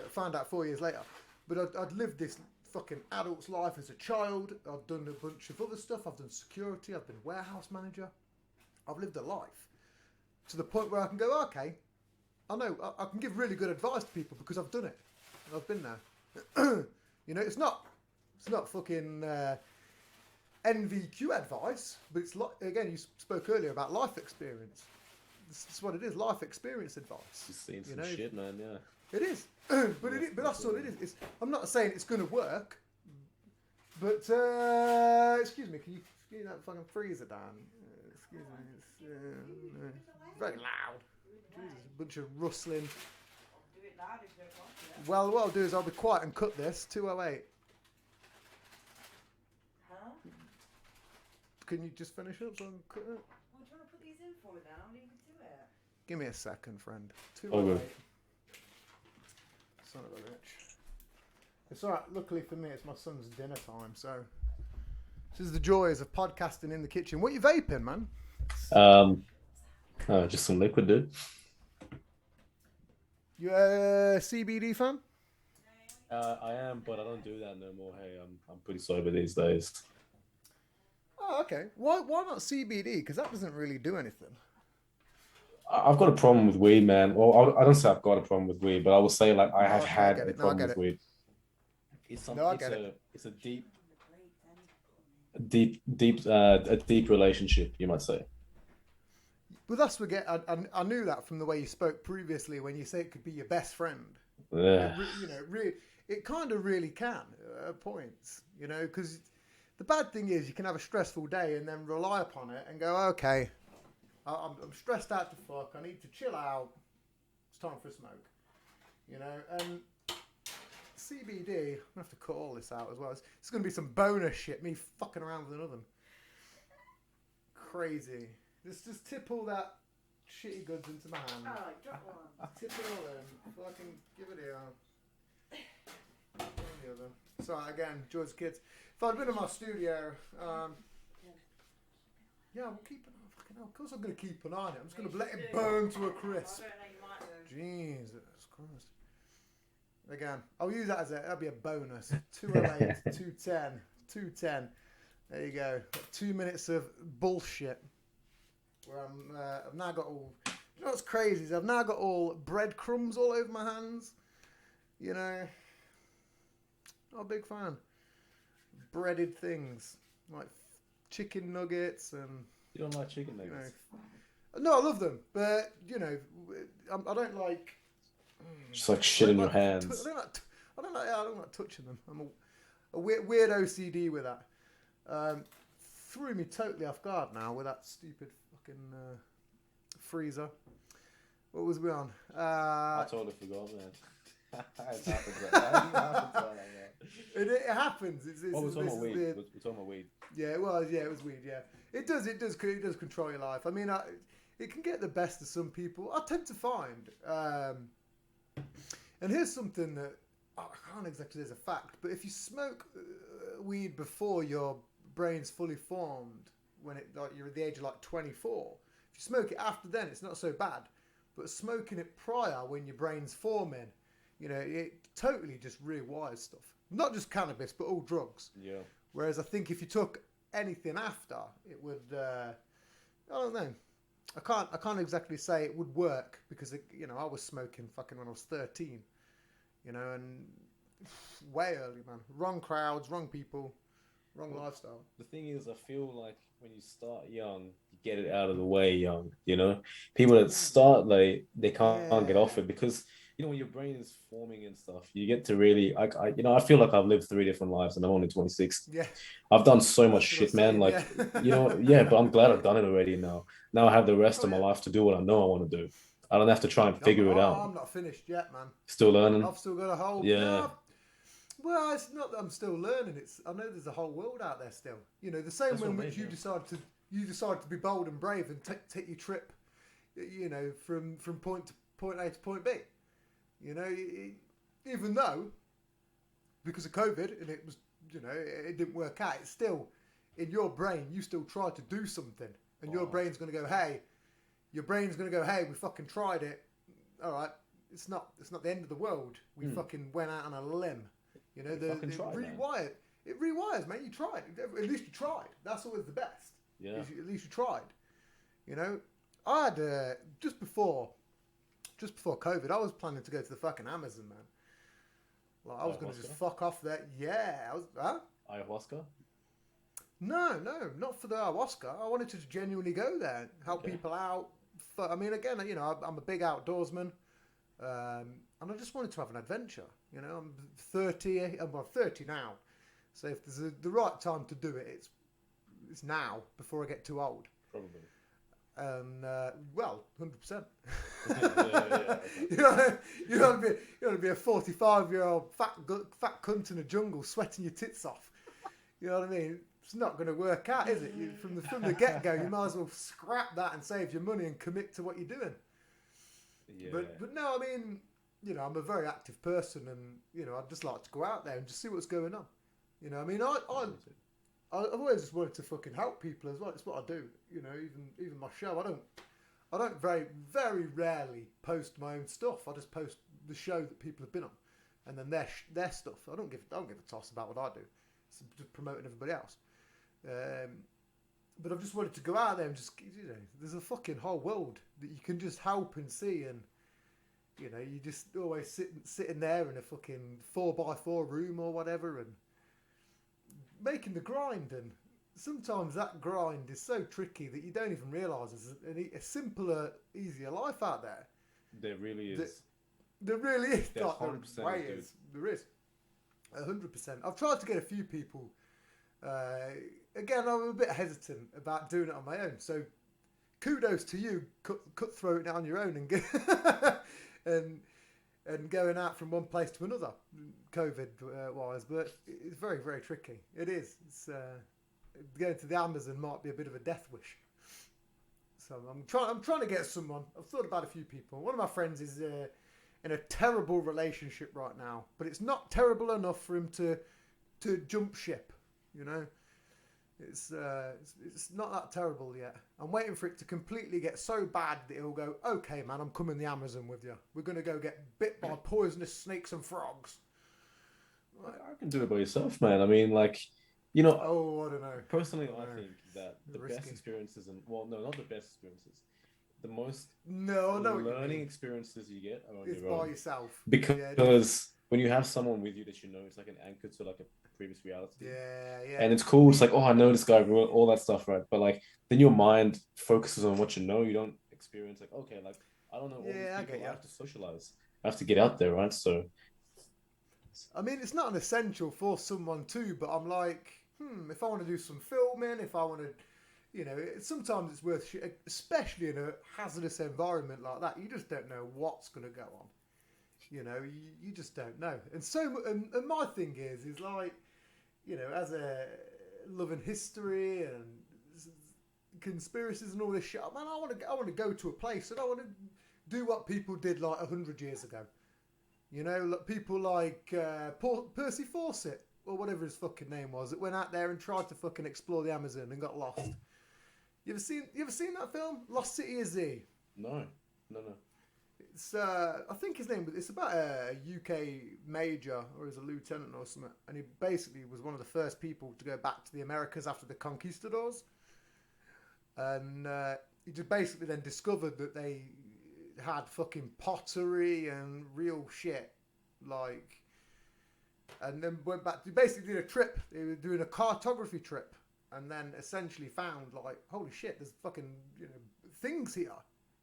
S2: Found out 4 years later. But I'd lived this fucking adult's life as a child. I've done a bunch of other stuff. I've done security. I've been warehouse manager. I've lived a life to the point where I can go, okay, I know I can give really good advice to people because I've done it. I've been there. You know, it's not fucking NVQ advice, but it's like, again, you spoke earlier about life experience. This is what it is, life experience advice.
S3: You've seen some shit, man. Yeah.
S2: It is, but that's what it is. I'm not saying it's going to work, but excuse me, can you that fucking freezer down? Excuse me, it's very loud. Jesus, a bunch of rustling. Well, what I'll do is I'll be quiet and cut this 208.
S4: Huh?
S2: Can you just finish up so I can cut it?
S4: Well, do you want to put these in for me then? I'll leave you to it.
S2: Give me a second, friend.
S3: Oh, good.
S2: 208. Son of a bitch. It's alright. Luckily for me, it's my son's dinner time, so this is the joys of podcasting in the kitchen. What you vaping, man?
S3: Just some liquid, dude.
S2: You a CBD fan?
S3: I am, but I don't do that no more. Hey, I'm pretty sober these days.
S2: Oh, okay. Why not CBD? Because that doesn't really do anything.
S3: I've got a problem with weed, man. Well, I don't say I've got a problem with weed, but I will say like I have
S2: Okay, I
S3: had
S2: get
S3: a
S2: it. No, I
S3: problem
S2: get
S3: with
S2: it.
S3: weed. It's
S2: No, I get it.
S3: it's a deep relationship, you might say.
S2: But that's forget. I knew that from the way you spoke previously when you say it could be your best friend.
S3: Yeah.
S2: It kind of really can at points, because the bad thing is you can have a stressful day and then rely upon it and go, okay, I'm stressed out to fuck. I need to chill out. It's time for a smoke, and CBD. I'm gonna have to cut all this out as well. It's gonna be some bonus shit. Me fucking around with another. Crazy. Just tip all that shitty goods into my hand.
S4: Oh, drop one.
S2: Tip it all in. Fucking give it here. The other. Sorry, again, George Kids. If I'd been in my studio, yeah, we'll keep an eye. Fucking hell, of course I'm going to keep an eye on it. I'm just going to let it burn to a crisp.
S4: I don't know, you might do.
S2: Jesus Christ. Again, I'll use that that'll be a bonus. 208, 210, 210. There you go. 2 minutes of bullshit. Where I've now got all. You know what's crazy is I've now got all breadcrumbs all over my hands. Not a big fan. Breaded things like chicken nuggets and.
S3: You don't like chicken nuggets?
S2: No, I love them, but I don't like.
S3: Just like shit in your hands.
S2: I don't like touching them. I'm a weird OCD with that. Threw me totally off guard now with that stupid fucking freezer. What was we on?
S3: I totally forgot, man. It happens.
S2: It happens.
S3: We're talking about weed. We're talking about weed.
S2: Yeah, it was. Yeah, it was weed. Yeah, it does control your life. I mean, it can get the best of some people. I tend to find, and here's something that I can't exactly say as a fact, but if you smoke weed before your brain's fully formed, when you're at the age of like 24, if you smoke it after then, it's not so bad. But smoking it prior, when your brain's forming, it totally just rewires stuff. Not just cannabis, but all drugs.
S3: Yeah.
S2: Whereas I think if you took anything after, it would. I don't know. I can't exactly say it would work because I was smoking fucking when I was 13, and way early, man. Wrong crowds, wrong people, wrong lifestyle.
S3: The thing is, I feel like when you start young, you get it out of the way young. People that start late, they can't get off it because when your brain is forming and stuff, you get to really. I feel like I've lived 3 different lives, and I'm only 26.
S2: Yeah,
S3: I've done so much shit, man. Like,
S2: yeah.
S3: but I'm glad I've done it already now. Now I have the rest of my life to do what I know I want to do. I don't have to try and figure it out.
S2: I'm not finished yet, man.
S3: Still learning.
S2: I've still got a whole.
S3: Yeah.
S2: Well, it's not that I'm still learning. I know there's a whole world out there still. The same way in which you decided to be bold and brave and take your trip, from point A to point B. Even though, because of COVID and it was, it didn't work out, it's still in your brain. You still tried to do something, and your brain's going to go, hey. Your brain's going to go, hey, we fucking tried it. All right, it's not the end of the world. We fucking went out on a limb. It rewires, mate. You tried. At least you tried. That's always the best.
S3: Yeah.
S2: At least you tried. I had just before COVID, I was planning to go to the fucking Amazon, man. Like I was going to just fuck off there. Yeah,
S3: Ayahuasca?
S2: No, not for the ayahuasca. I wanted to genuinely go there, help people out. I mean, again, I'm a big outdoorsman, and I just wanted to have an adventure. I'm 30. I'm 30 now, so if there's the right time to do it, it's now before I get too old.
S3: Probably.
S2: And 100%.
S3: Yeah.
S2: You don't want to be a 45-year-old fat cunt in a jungle sweating your tits off. You know what I mean? It's not going to work out, is it? From the get-go, you might as well scrap that and save your money and commit to what you're doing.
S3: Yeah.
S2: But no, I mean, you know, I'm a very active person, and you know, I'd just like to go out there and just see what's going on. You know, I mean, I've always just wanted to fucking help people as well. It's what I do. You know, even my show, I don't very rarely post my own stuff. I just post the show that people have been on, and then their stuff. I don't give a toss about what I do. It's just promoting everybody else. But I've just wanted to go out there and just, you know, there's a fucking whole world that you can just help and see, and you know, you just always sitting there in a fucking 4x4 room or whatever, and making the grind. And sometimes that grind is so tricky that you don't even realise there's a simpler, easier life out there.
S3: There really is.
S2: There really is.
S3: There
S2: Like,
S3: 100%
S2: there
S3: is,
S2: There is. 100%. I've tried to get a few people. Again, I'm a bit hesitant about doing it on my own. So, kudos to you, cutthroat it on your own and and going out from one place to another, COVID wise. But it's very, very tricky. It is. It's going to the Amazon might be a bit of a death wish. So I'm trying to get someone. I've thought about a few people. One of my friends is in a terrible relationship right now, but it's not terrible enough for him to jump ship. You know, it's not that terrible yet. I'm waiting for it to completely get so bad that he'll go, okay, man, I'm coming the Amazon with you. We're gonna go get bit by poisonous snakes and frogs.
S3: Like, I can do it by yourself, man. I mean, like, you know,
S2: Oh, I don't know.
S3: personally,
S2: I
S3: I
S2: know.
S3: think that the
S2: Risky.
S3: best experiences, and well, no, not the best experiences, the most
S2: No, I know what you
S3: learning
S2: mean.
S3: experiences you get are on
S2: It's
S3: your
S2: by
S3: own.
S2: yourself.
S3: Because
S2: Yeah, it is.
S3: when you have someone with you that you know, it's like an anchor to like a previous reality.
S2: Yeah.
S3: And it's cool. It's like, oh, I know this guy, all that stuff, right? But like, then your mind focuses on what you know. You don't experience like, okay, like I don't know all these
S2: Yeah, I
S3: people.
S2: get
S3: I
S2: you.
S3: have to socialize. I have to get out there, right? So
S2: I mean, it's not an essential for someone too, but I'm like, if I want to do some filming, if I want to, you know, sometimes it's worth shit, especially in a hazardous environment like that. You just don't know what's going to go on. You know, you just don't know. And and my thing is like, you know, as a loving history and conspiracies and all this shit, man, I want to go to a place and I want to do what people did like 100 years ago. You know, people like Percy Fawcett or whatever his fucking name was that went out there and tried to fucking explore the Amazon and got lost. You ever seen that film, Lost City of Z?
S3: no.
S2: It's I think his name. It's about a UK major or as a lieutenant or something, and he basically was one of the first people to go back to the Americas after the conquistadors, and he just basically then discovered that they had fucking pottery and real shit, like, and then went back. They basically did a trip. They were doing a cartography trip, and then essentially found like, holy shit, there's fucking, you know, things here.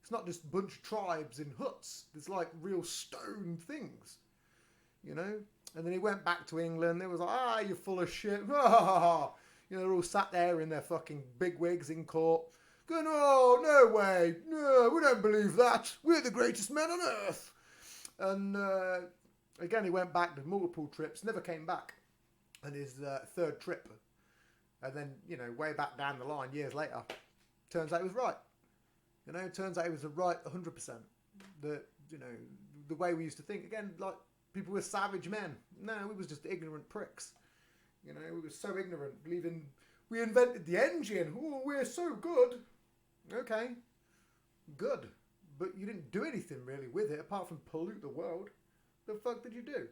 S2: It's not just a bunch of tribes in huts. There's like real stone things, you know. And then he went back to England. They was like, you're full of shit. You know, they're all sat there in their fucking big wigs in court, going, oh, no way. No, we don't believe that. We're the greatest men on earth. And again, he went back, did multiple trips, never came back. And his third trip. And then, you know, way back down the line, years later, turns out he was right. You know, it turns out he was right 100%. That, you know, the way we used to think, again, like, people were savage men. No, we was just ignorant pricks. You know, we were so ignorant, believing we invented the engine. Oh, we're so good. Okay, good. But you didn't do anything really with it apart from pollute the world. The fuck did you do?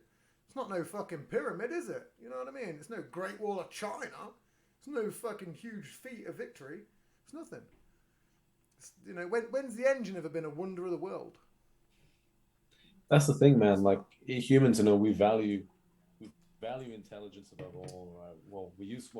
S2: It's not no fucking pyramid, is it? You know what I mean? It's no Great Wall of China. It's no fucking huge feat of victory. It's nothing. You know, when's the engine ever been a wonder of the world?
S3: That's the thing, man. Like humans, you know, we value intelligence above all, right? We used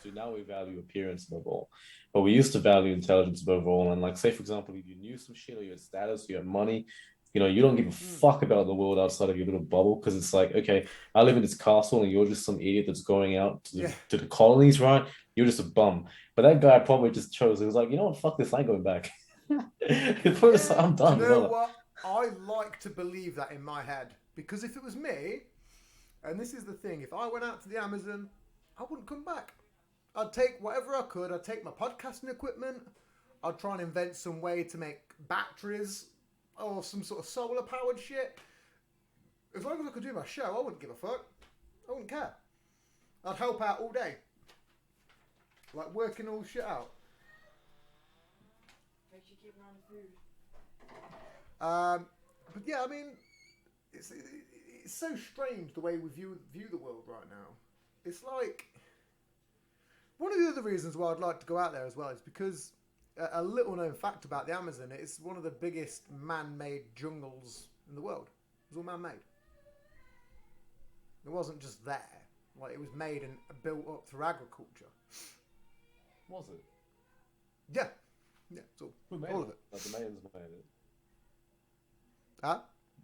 S3: to. Now we value appearance above all, but we used to value intelligence above all. And like, say for example, if you knew some shit or you had status, you had money, you know, you don't give a fuck about the world outside of your little bubble because it's like, okay, I live in this castle and you're just some idiot that's going out to the colonies, right? You're just a bum. But that guy probably just chose. It was like, you know what? Fuck this. I ain't going back. I'm done.
S2: Do you know what? I like to believe that in my head because if it was me, and this is the thing, if I went out to the Amazon, I wouldn't come back. I'd take whatever I could. I'd take my podcasting equipment. I'd try and invent some way to make batteries or some sort of solar powered shit. As long as I could do my show, I wouldn't give a fuck. I wouldn't care. I'd help out all day. Like working all shit out.
S4: Makes you keep around the food.
S2: But yeah, I mean, it's so strange the way we view the world right now. It's like one of the other reasons why I'd like to go out there as well is because a little known fact about the Amazon, it's one of the biggest man-made jungles in the world. It was all man-made. It wasn't just there. Like, it was made and built up through agriculture.
S3: Was it?
S2: Yeah. Yeah, it's all,
S3: Who made
S2: all
S3: it?
S2: of it.
S3: Like the Mayans made it.
S2: Huh?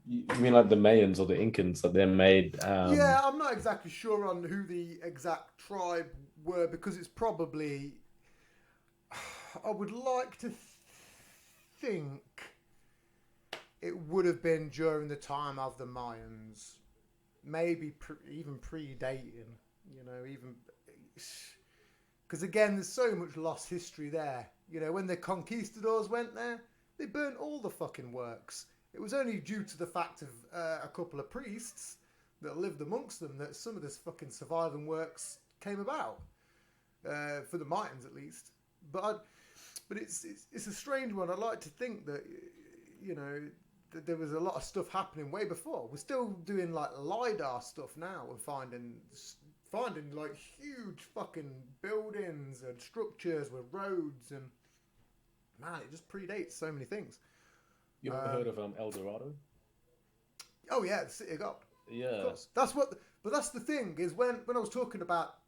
S3: You mean like the Mayans or the Incans that they made?
S2: Yeah, I'm not exactly sure on who the exact tribe were because it's probably. I would like to think it would have been during the time of the Mayans, maybe even predating. You know, even because again, there's so much lost history there. You know, when the conquistadors went there, they burnt all the fucking works. It was only due to the fact of a couple of priests that lived amongst them that some of this fucking surviving works came about, for the Mayans at least. But it's a strange one. I'd like to think that, you know, that there was a lot of stuff happening way before. We're still doing like LiDAR stuff now and finding like huge fucking buildings and structures with roads, and man, it just predates so many things.
S3: You ever heard of El Dorado?
S2: Oh yeah, the City of God.
S3: Yeah.
S2: Of course. But that's the thing is when I was talking about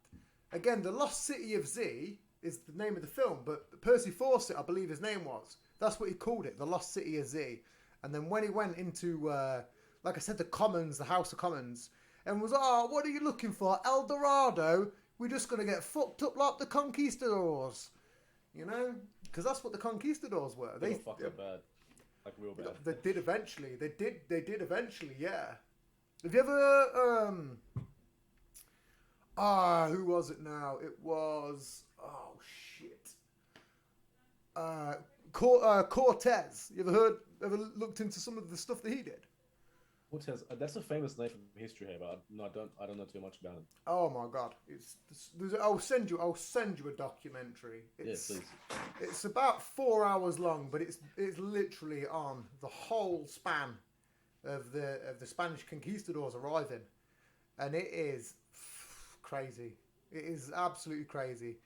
S2: again the Lost City of Z is the name of the film, but Percy Fawcett, I believe his name was. That's what he called it, the Lost City of Z. And then when he went into like I said, the Commons, the House of Commons, and was what are you looking for? El Dorado? We're just gonna get fucked up like the conquistadors, you know? Because that's what the conquistadors were.
S3: They were fucked up bad. Like real bad.
S2: They did eventually. They did eventually. Yeah. Have you ever? Who was it now? It was. Oh shit. Cortez. You ever looked into some of the stuff that he did?
S3: Cortez. That's a famous name from history here, but I don't know too much about it.
S2: Oh my god! I'll send you a documentary. It's,
S3: Yeah, please.
S2: It's about 4 hours long, but it's literally on the whole span of the Spanish conquistadors arriving, and it is crazy. It is absolutely crazy.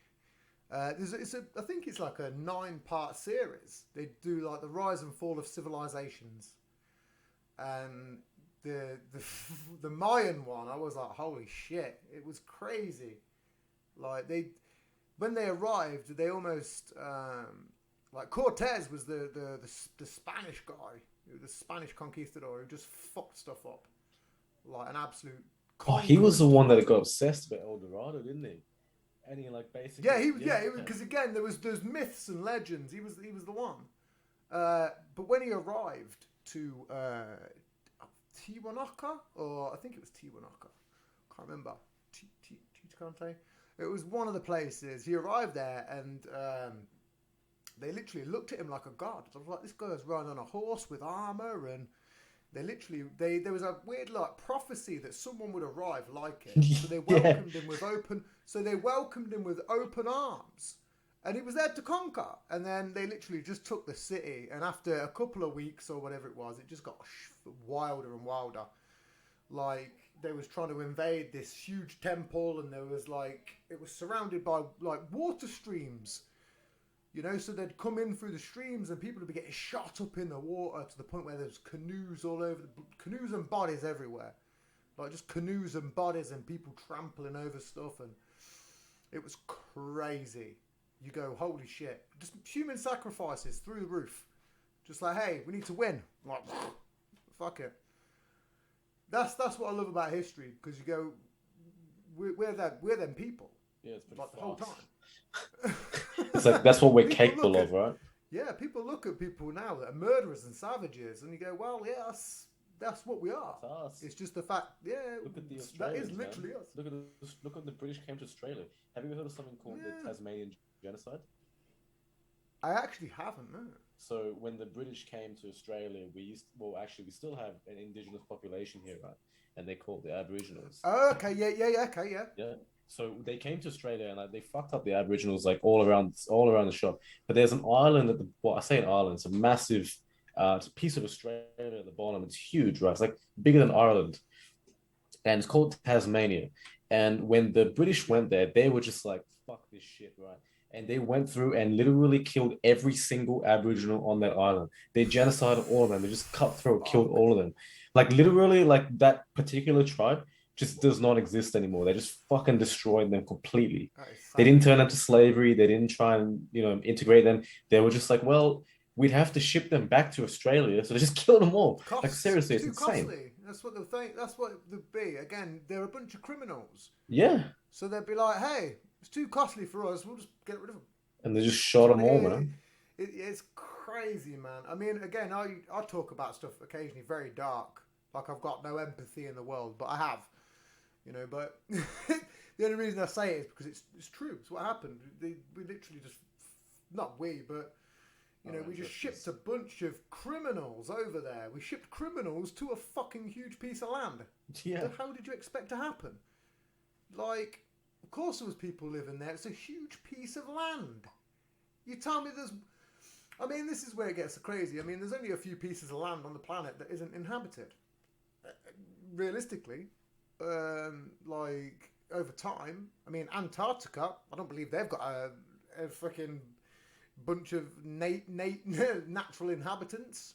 S2: I think it's like a 9-part series. They do like the rise and fall of civilizations, and the Mayan one, I was like, holy shit, it was crazy. Like when they arrived, they almost like Cortez was the Spanish guy, the Spanish conquistador who just fucked stuff up, like an absolute.
S3: Oh, he was the one that got obsessed with El Dorado, didn't he? And he like basically.
S2: Yeah, because again there's myths and legends. He was the one. But when he arrived to Tiwanaku, or I think it was Tiwanaku, can't remember. Titacante. It was one of the places. He arrived there, and they literally looked at him like a god. I was like, this guy's riding on a horse with armor, and there was a weird like prophecy that someone would arrive like him. So they welcomed him with open arms. And he was there to conquer. And then they literally just took the city. And after a couple of weeks or whatever it was, it just got wilder and wilder. Like, they was trying to invade this huge temple. And there was like, it was surrounded by like water streams. You know, so they'd come in through the streams and people would be getting shot up in the water to the point where there's canoes all over, canoes and bodies everywhere. Like, just canoes and bodies and people trampling over stuff. And it was crazy. You go, holy shit. Just human sacrifices through the roof. Just like, hey, we need to win. Like, fuck it. That's what I love about history, because you go, we're them people.
S3: Yeah, it's pretty
S2: like the whole
S3: fast.
S2: time.
S3: It's like that's what we're
S2: People
S3: capable
S2: look
S3: of, right?
S2: Yeah, people look at people now that are murderers and savages, and you go, well, yeah, that's what we are.
S3: It's us.
S2: It's just the fact, yeah,
S3: Look at the
S2: that
S3: Australians,
S2: is literally
S3: man.
S2: us.
S3: Look when the British came to Australia. Have you ever heard of something called the
S2: Yeah.
S3: Tasmanian genocide?
S2: I actually haven't, no.
S3: So when the British came to Australia, well, actually, we still have an indigenous population here, right? And they're called the Aboriginals.
S2: Oh, okay, yeah, okay, yeah.
S3: Yeah. So they came to Australia and like they fucked up the Aboriginals like all around the shop. But there's an island at the well, I say an island, it's a massive it's a piece of Australia at the bottom. It's huge, right? It's like bigger than Ireland. And it's called Tasmania. And when the British went there, they were just like, fuck this shit, right? And they went through and literally killed every single Aboriginal on that island. They genocided all of them. They just cut through, killed
S2: Fuck.
S3: all of them. Like literally, like that particular tribe just does not exist anymore. They just fucking destroyed them completely.
S2: That is
S3: They didn't turn
S2: savage.
S3: them to slavery. They didn't try and integrate them. They were just like, well, we'd have to ship them back to Australia, so they just killed them all. Like
S2: Costs.
S3: seriously,
S2: It's
S3: it's
S2: too
S3: insane.
S2: costly. That's what they'll think. That's what they'll be. Again, they're a bunch of criminals.
S3: Yeah,
S2: So they'd be like, hey, it's too costly for us. We'll just get rid of them.
S3: and they just shot them all, man.
S2: It's crazy, man. I mean, again, I talk about stuff occasionally very dark. Like I've got no empathy in the world, but I have. But the only reason I say it is because it's true. It's what happened. We literally just, not we, but we just shipped a bunch of criminals over there. We shipped criminals to a fucking huge piece of land.
S3: Yeah.
S2: So how did you expect to happen? Like, of course there was people living there. It's a huge piece of land. You tell me this is where it gets crazy. I mean, there's only a few pieces of land on the planet that isn't inhabited. Realistically, like over time, I mean, Antarctica, I don't believe they've got a fucking bunch of natural inhabitants.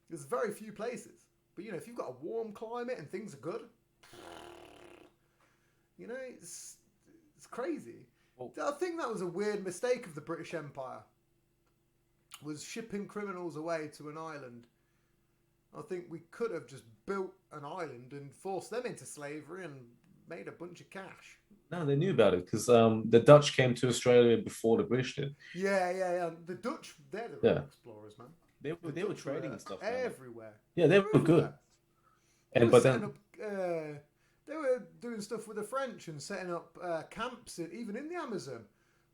S2: There's very few places. But if you've got a warm climate and things are good, it's crazy.
S3: Well,
S2: I think that was a weird mistake of the British Empire. Was shipping criminals away to an island. I think we could have just built an island and forced them into slavery and made a bunch of cash.
S3: no, they knew about it because the Dutch came to Australia before the British did.
S2: Yeah. The Dutch, they're the real
S3: Yeah.
S2: explorers, man.
S3: They were trading and stuff. Man.
S2: Everywhere.
S3: Yeah, they were good.
S2: They
S3: And
S2: were
S3: but
S2: setting
S3: then
S2: up. They were doing stuff with the French and setting up camps, even in the Amazon.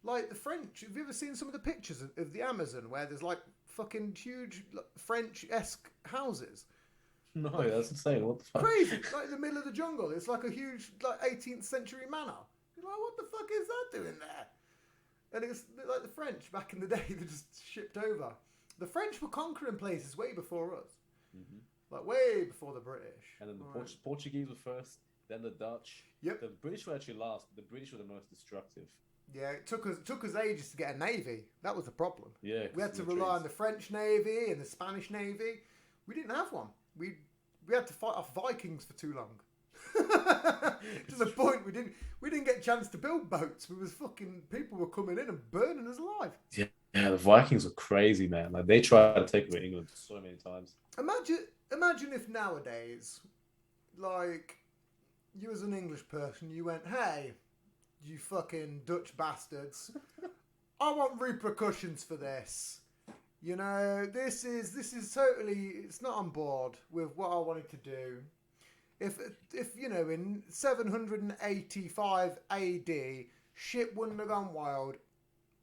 S2: Like the French. Have you ever seen some of the pictures of the Amazon where there's like fucking huge French-esque houses?
S3: no, that's insane. What the fuck?
S2: Crazy, like in the middle of the jungle. It's like a huge, like 18th century manor. You're like, what the fuck is that doing there? And it's like the French back in the day. They just shipped over. The French were conquering places way before us, like way before the British.
S3: And then the
S2: Right.
S3: Portuguese were first, then the Dutch.
S2: Yep.
S3: The British were actually last. But the British were the most destructive.
S2: Yeah, it took us ages to get a navy. That was the problem.
S3: Yeah,
S2: We had
S3: 'cause
S2: to
S3: of the
S2: rely on the
S3: trees.
S2: French navy and the Spanish navy. We didn't have one. We had to fight off Vikings for too long. To the point we didn't get a chance to build boats. We was fucking people were coming in and burning us alive.
S3: Yeah, the Vikings were crazy, man. Like they tried to take over England so many times.
S2: Imagine if nowadays, like, you as an English person, you went, hey, you fucking Dutch bastards, I want repercussions for this. This is totally, it's not on board with what I wanted to do. If in 785 AD, shit wouldn't have gone wild,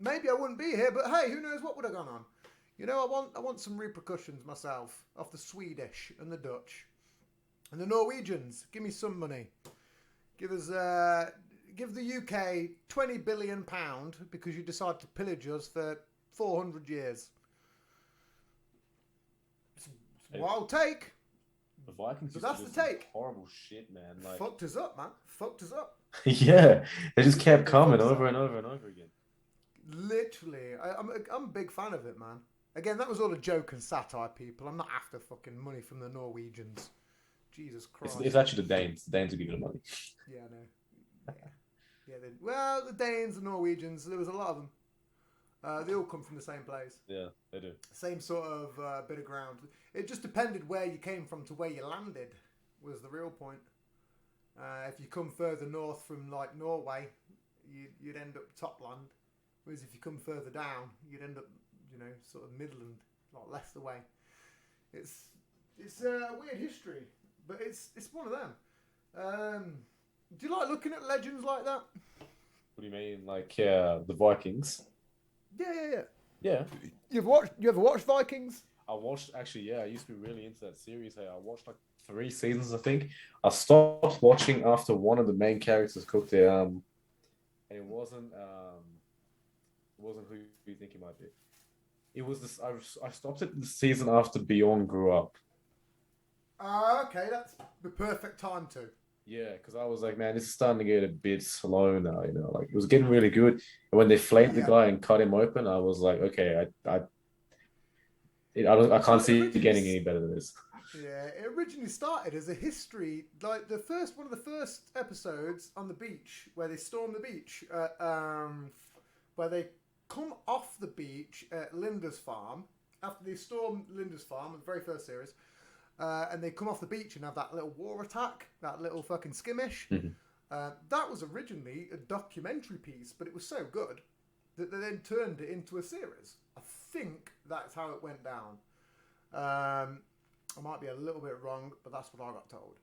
S2: maybe I wouldn't be here, but hey, who knows what would have gone on. I want some repercussions myself off the Swedish and the Dutch. And the Norwegians, give me some money. Give the UK £20 billion because you decide to pillage us for 400 years. It's a wild take.
S3: The Vikings
S2: But
S3: used to
S2: that's
S3: do
S2: the
S3: some
S2: take.
S3: horrible shit, man. Like,
S2: Fucked us up, man. Fucked us up.
S3: yeah, they just kept
S2: They
S3: coming
S2: fucked us
S3: over
S2: up.
S3: and over and over again.
S2: Literally. I'm a big fan of it, man. Again, that was all a joke and satire, people. I'm not after fucking money from the Norwegians. Jesus Christ.
S3: It's actually the Danes. The Danes are giving the money.
S2: Yeah, I know. Yeah. Well, the Danes, the Norwegians, there was a lot of them. They all come from the same place.
S3: Yeah, they do.
S2: Same sort of bit of ground. It just depended where you came from to where you landed was the real point. If you come further north from like Norway, you'd end up topland. Whereas if you come further down, you'd end up, sort of Midland, like Leicester way. It's a weird history, but it's one of them. Do you like looking at legends like that?
S3: What do you mean, like the Vikings?
S2: Yeah.
S3: Yeah.
S2: You ever watched Vikings?
S3: I watched actually, yeah, I used to be really into that series. Hey, I watched like 3 seasons, I think. I stopped watching after one of the main characters cooked it. And it wasn't who you think it might be. It was this. I stopped it the season after Bjorn grew up.
S2: Okay, that's the perfect time to.
S3: Yeah, because I was like, man, this is starting to get a bit slow now. Like it was getting really good. And when they flayed the
S2: Yeah.
S3: guy and cut him open, I was like, okay, I
S2: Well,
S3: can't
S2: it
S3: see it
S2: originally
S3: getting any better than this.
S2: Yeah, it originally started as a history, like one of the first episodes on the beach where they storm the beach, where they come off the beach at Linda's farm after they storm Linda's farm, the very first series, and they come off the beach and have that little war attack, that little fucking skirmish.
S3: Mhm.
S2: That was originally a documentary piece, but it was so good that they then turned it into a series. I think that's how it went down. I might be a little bit wrong, but that's what I got told.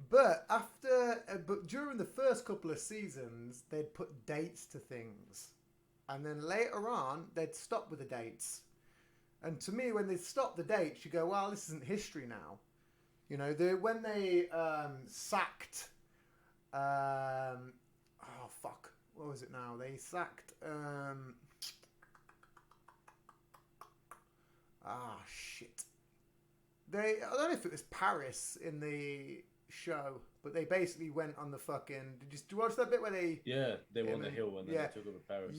S2: But during the first couple of seasons, they'd put dates to things, and then later on, they'd stop with the dates. And to me, when they stop the dates, you go, "Well, this isn't history now." When they sacked, oh fuck, what was it now? They sacked. Shit. I don't know if it was Paris in the show, but they basically went on the fucking. Did you watch that bit where they?
S3: Yeah, they were on the hill and then
S2: Yeah.
S3: they took over Paris.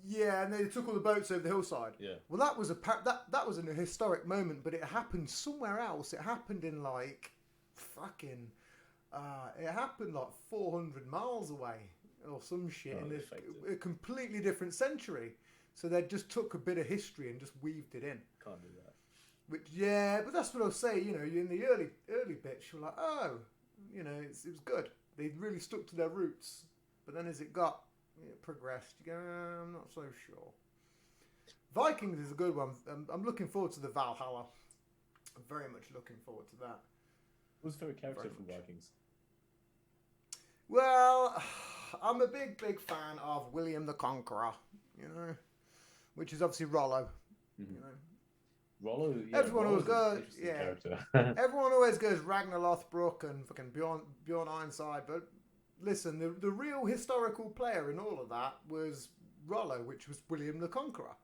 S2: Yeah, and they took all the boats over the hillside.
S3: Yeah.
S2: Well, that was that was a historic moment, but it happened somewhere else. It happened in like fucking. It happened like 400 miles away or some shit in a completely different century. So they just took a bit of history and just weaved it in.
S3: Can't do that.
S2: But that's what I'll say. In the early bits, you're like, oh, it was good. They really stuck to their roots. But then as it progressed, you go, I'm not so sure. Vikings is a good one. I'm looking forward to the Valhalla. I'm very much looking forward to that.
S3: Who's your favorite character from Vikings?
S2: Well, I'm a big fan of William the Conqueror, which is obviously Rollo.
S3: Mm-hmm.
S2: Rollo,
S3: yeah,
S2: everyone always goes,
S3: character.
S2: Everyone always goes Ragnar Lothbrok and fucking Bjorn Ironside, but listen, the real historical player in all of that was Rollo, which was William the Conqueror.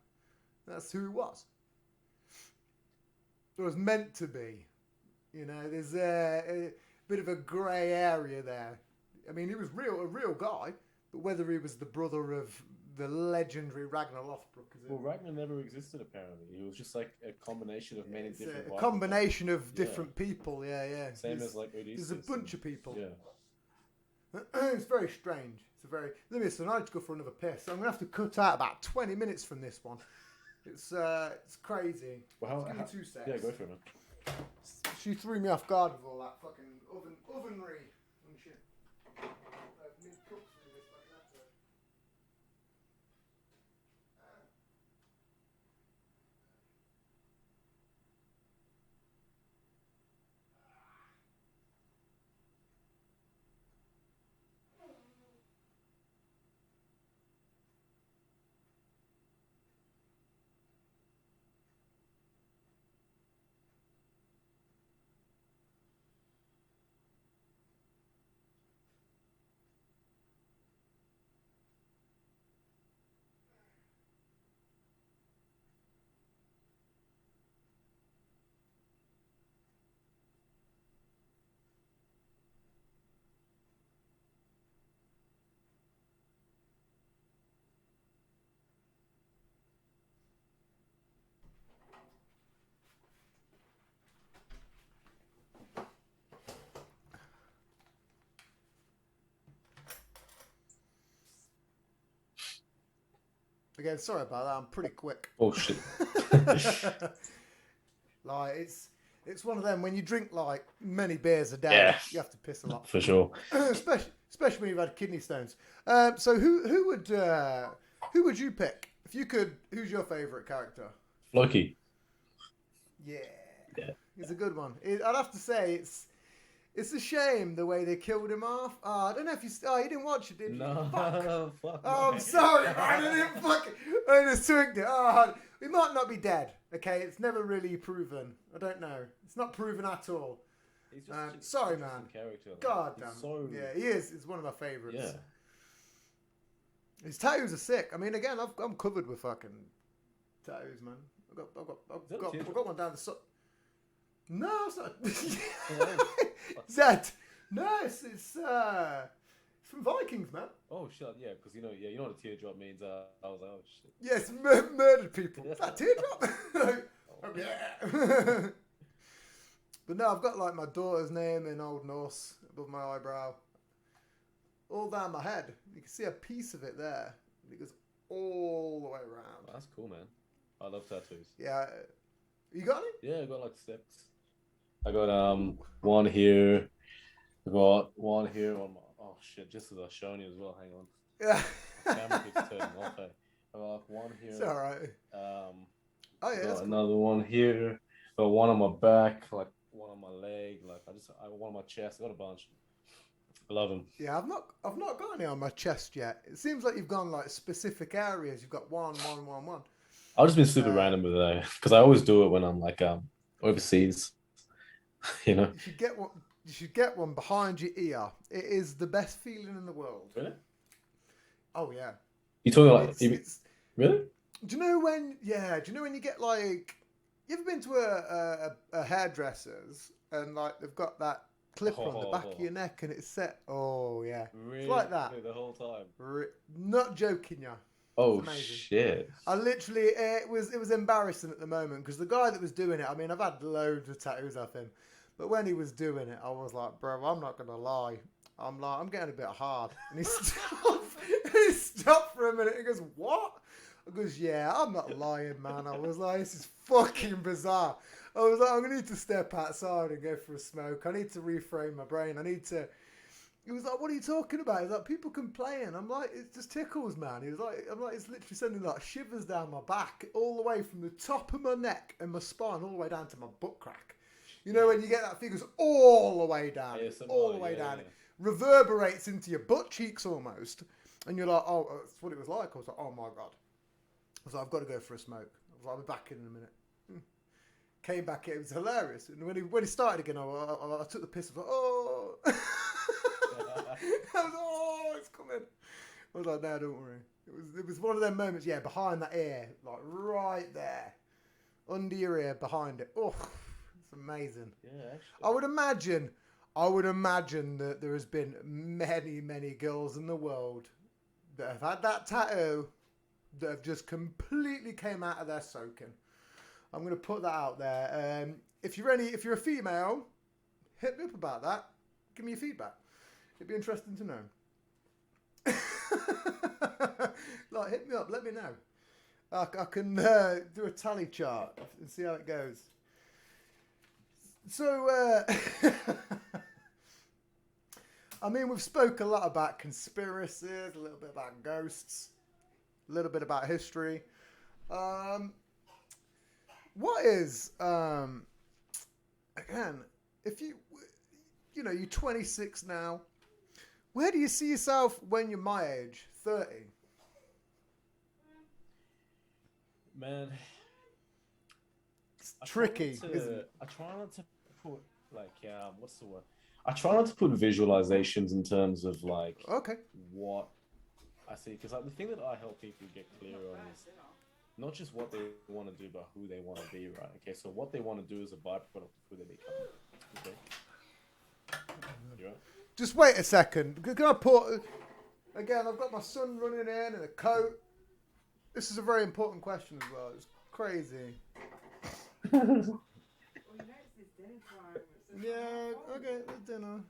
S2: That's who he was. It was meant to be. There's a bit of a grey area there. I mean, he was a real guy, but whether he was the brother of the legendary Ragnar Lothbrok.
S3: Well, Ragnar never existed, apparently. He was just like a combination of many different...
S2: A combination of different people, yeah.
S3: Same as like Odysseus.
S2: There's a bunch of people.
S3: Yeah.
S2: It's very strange. Listen, I need to go for another piss. I'm going to have to cut out about 20 minutes from this one. It's crazy.
S3: Well,
S2: give me 2 seconds.
S3: Yeah, go for it, man.
S2: She threw me off guard with all that fucking ovenry and shit. Again, sorry about that. I'm pretty quick.
S3: Oh shit.
S2: Like it's one of them when you drink like many beers a day,
S3: Yeah.
S2: you have to piss a lot.
S3: For sure.
S2: especially when you've had kidney stones. So who would you pick if you could? Who's your favourite character?
S3: Loki.
S2: Yeah.
S3: Yeah.
S2: It's a good one. I'd have to say It's a shame the way they killed him off. Oh, I don't know if you. Oh, you didn't watch it, did you?
S3: No,
S2: Fuck.
S3: fuck.
S2: Oh, I'm sorry, man. I didn't fucking. I just twigged it. Oh, he might not be dead. Okay, it's never really proven. I don't know. It's not proven at all.
S3: He's just
S2: Sorry,
S3: an
S2: man.
S3: interesting character.
S2: God
S3: He's
S2: damn.
S3: so...
S2: Yeah, he is. He's one of my favorites.
S3: Yeah.
S2: His tattoos are sick. I mean, again, I'm covered with fucking tattoos, man. I've got one down the side. No, it's not. Zed. No, it's from Vikings, man.
S3: Oh shit, yeah, because you know what a teardrop means. I was like, oh shit.
S2: Yes, murdered people. Is that teardrop? Oh, yeah. But no, I've got like my daughter's name in Old Norse above my eyebrow. All down my head. You can see a piece of it there. It goes all the way around.
S3: That's cool, man. I love tattoos.
S2: Yeah. You got any?
S3: Yeah, I got like 6. I got one here. I got one here on my... Oh shit, just as I was showing you as well. Hang on.
S2: Yeah.
S3: My camera keeps turning off. I got like one here.
S2: It's alright.
S3: Oh
S2: yeah, that's cool.
S3: another one here. Got one on my back, like one on my leg. Like I one on my chest. I got a bunch. I love them.
S2: Yeah, I've not got any on my chest yet. It seems like you've gone like specific areas. You've got one.
S3: I've just been super random with it because I always do it when I'm like overseas. You know.
S2: You should get one behind your ear. It is the best feeling in the world.
S3: Really?
S2: Oh yeah.
S3: You talking like
S2: It's,
S3: really?
S2: do you know when? Yeah. Do you know when you get like? You ever been to a hairdresser's and like they've got that clipper on the back of your neck and it's set? Oh yeah.
S3: Really?
S2: It's like that.
S3: The whole time.
S2: Not joking, yeah.
S3: Oh shit!
S2: I literally, it was embarrassing at the moment because the guy that was doing it. I mean, I've had loads of tattoos of him, but when he was doing it, I was like, bro, I'm not gonna lie. I'm getting a bit hard. And he stopped. He stopped for a minute. He goes, what? I goes, yeah, I'm not lying, man. I was like, this is fucking bizarre. I was like, I'm gonna need to step outside and go for a smoke. I need to reframe my brain. I need to. He was like, what are you talking about? He's like, people complain. I'm like, it just tickles, man. He was like, I'm like, it's literally sending like shivers down my back, all the way from the top of my neck and my spine, all the way down to my butt crack. You know, when you get that figures all the way down, all the way down. It reverberates into your butt cheeks almost. And you're like, oh, that's what it was like. I was like, oh my God. I was like, I've got to go for a smoke. I was like, I'll be back in a minute. Came back, it was hilarious. And when he started again, I took the piss. I was like, oh. I was, oh, it's coming. I was like, no, don't worry. It was one of them moments, yeah, behind that ear, like right there, under your ear, behind it. Oh, it's amazing. Yeah, actually. I would imagine that there has been many, many girls in the world that have had that tattoo that have just completely came out of their soaking. I'm going to put that out there. If you're a female, hit me up about that. Give me your feedback. It'd be interesting to know. Like, hit me up. Let me know. I can do a tally chart and see how it goes. So, I mean, we've spoke a lot about conspiracies, a little bit about ghosts, a little bit about history. What is, again, if you're 26 now, where do you see yourself when you're my age, 30?
S3: Man,
S2: it's tricky.
S3: I try not to put what's the word? I try not to put visualizations in terms of like what I see, because like the thing that I help people get clear on is not just what they want to do, but who they want to be, right? Okay, so what they want to do is a byproduct of who they become. Okay. You right?
S2: Just wait a second. Can I put... Again, I've got my son running in a coat. This is a very important question as well. It's crazy. Yeah, okay, it's dinner.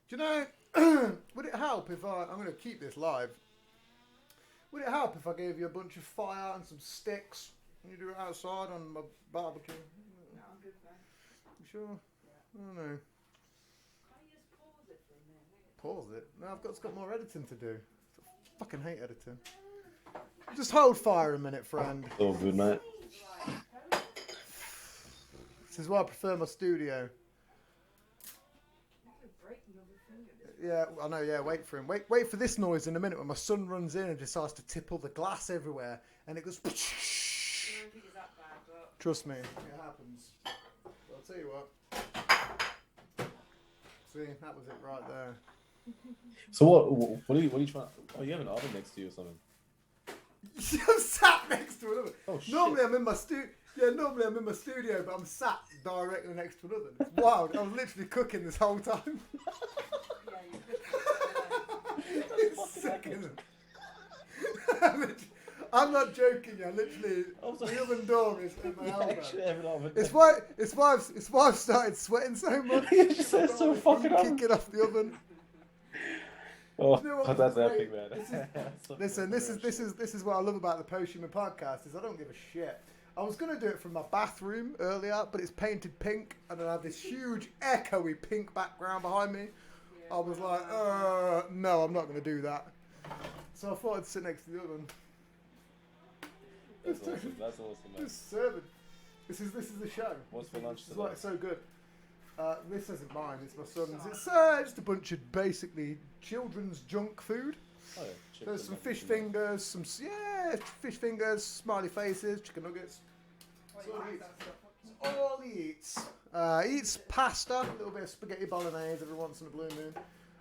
S2: Do you know, would it help if I'm going to keep this live. Would it help if I gave you a bunch of fire and some sticks and you do it outside on my barbecue?
S4: No, I'm good, thanks.
S2: You sure?
S4: Yeah.
S2: I don't know.
S4: Can't you just pause it for a minute?
S2: Pause it? No, it's got more editing to do. I fucking hate editing. Just hold fire a minute, friend.
S3: All good, mate.
S2: This is why I prefer my studio.
S4: breaking your finger.
S2: Yeah, I know. Yeah, wait for him. Wait for this noise in a minute when my son runs in and decides to tip all the glass everywhere, and it goes.
S4: I don't think it's that bad, but
S2: Trust me, it happens. But I'll tell you what. See, that was it right there.
S3: So what are you trying? Oh, you have an oven next to you or something?
S2: I'm sat next to an oven.
S3: Oh shit!
S2: Normally I'm in my normally I'm in my studio, but I'm sat directly next to an oven. It's wild. I was literally cooking this whole time.
S4: yeah, you could.
S2: It's sick, isn't it? I'm not joking. I literally the oven door is in my elbow.
S3: Actually have an oven.
S2: It's why I've started sweating so much.
S3: You just said so fucking oven.
S2: Kicking off the oven.
S3: Oh,
S2: You know what
S3: that's
S2: was
S3: epic,
S2: great?
S3: man.
S2: Listen, this is what I love about the Post-Human podcast is I don't give a shit. I was gonna do it from my bathroom earlier, but it's painted pink, and then I have this huge echoey pink background behind me. I was like, no, I'm not gonna do that. So I thought I'd sit next to the oven.
S3: That's awesome. That's awesome, man.
S2: Just serving. This is the show.
S3: What's for lunch
S2: This is
S3: today?
S2: why it's so good. This isn't mine. It's my son's. It's just a bunch of basically children's junk food.
S3: Oh, yeah. Chips
S2: There's
S3: and
S2: some
S3: nuggets
S2: fish
S3: and that.
S2: fingers, fish fingers, smiley faces, chicken nuggets.
S4: Wait,
S2: So
S4: why
S2: he
S4: is that stuff?
S2: It's all he eats. He eats pasta, a little bit of spaghetti bolognese every once in a blue moon.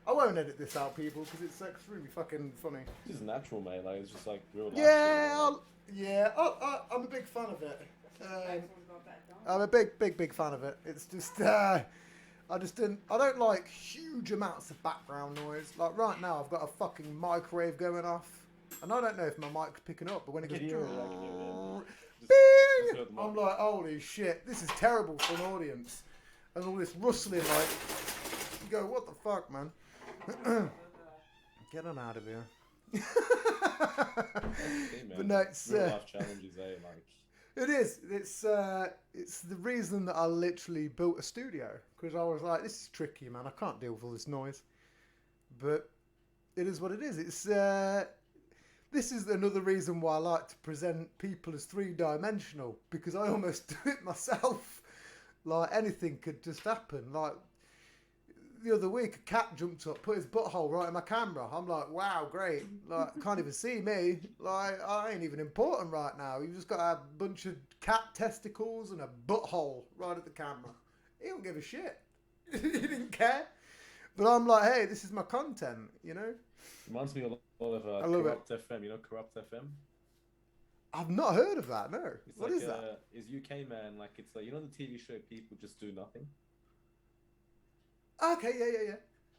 S2: I won't edit this out, people, because it's extremely fucking funny.
S3: It's just natural, mate. Like it's just like real life.
S2: Yeah, I'm a big fan of it.
S4: Everyone's got a better dance.
S2: I'm a big fan of it. It's just, I don't like huge amounts of background noise. Like right now, I've got a fucking microwave going off, and I don't know if my mic's picking up, but when it goes,
S3: Can you hear it? I can hear it, yeah.
S2: bing,
S3: just heard the
S2: I'm
S3: mic.
S2: like, holy shit, this is terrible for an audience. And all this rustling, like, you go, what the fuck, man? Get on out of here.
S3: Hey, man.
S2: But no, it's
S3: real life challenges, eh? Like
S2: it is. It's the reason that I literally built a studio because I was like, this is tricky, man. I can't deal with all this noise. But it is what it is. It's this is another reason why I like to present people as three-dimensional because I almost do it myself. Like anything could just happen. Like the other week, a cat jumped up, put his butthole right in my camera. I'm like, wow, great. Like, can't even see me. Like, I ain't even important right now. You've just got a bunch of cat testicles and a butthole right at the camera. He don't give a shit. He didn't care. But I'm like, hey, this is my content, you know?
S3: reminds me a lot of
S2: I love
S3: Corrupt FM. You know Corrupt FM?
S2: I've not heard of that, no.
S3: It's
S2: What
S3: like
S2: is that?
S3: It's UK, man. Like it's like you know the TV show People Just Do Nothing.
S2: Okay, yeah.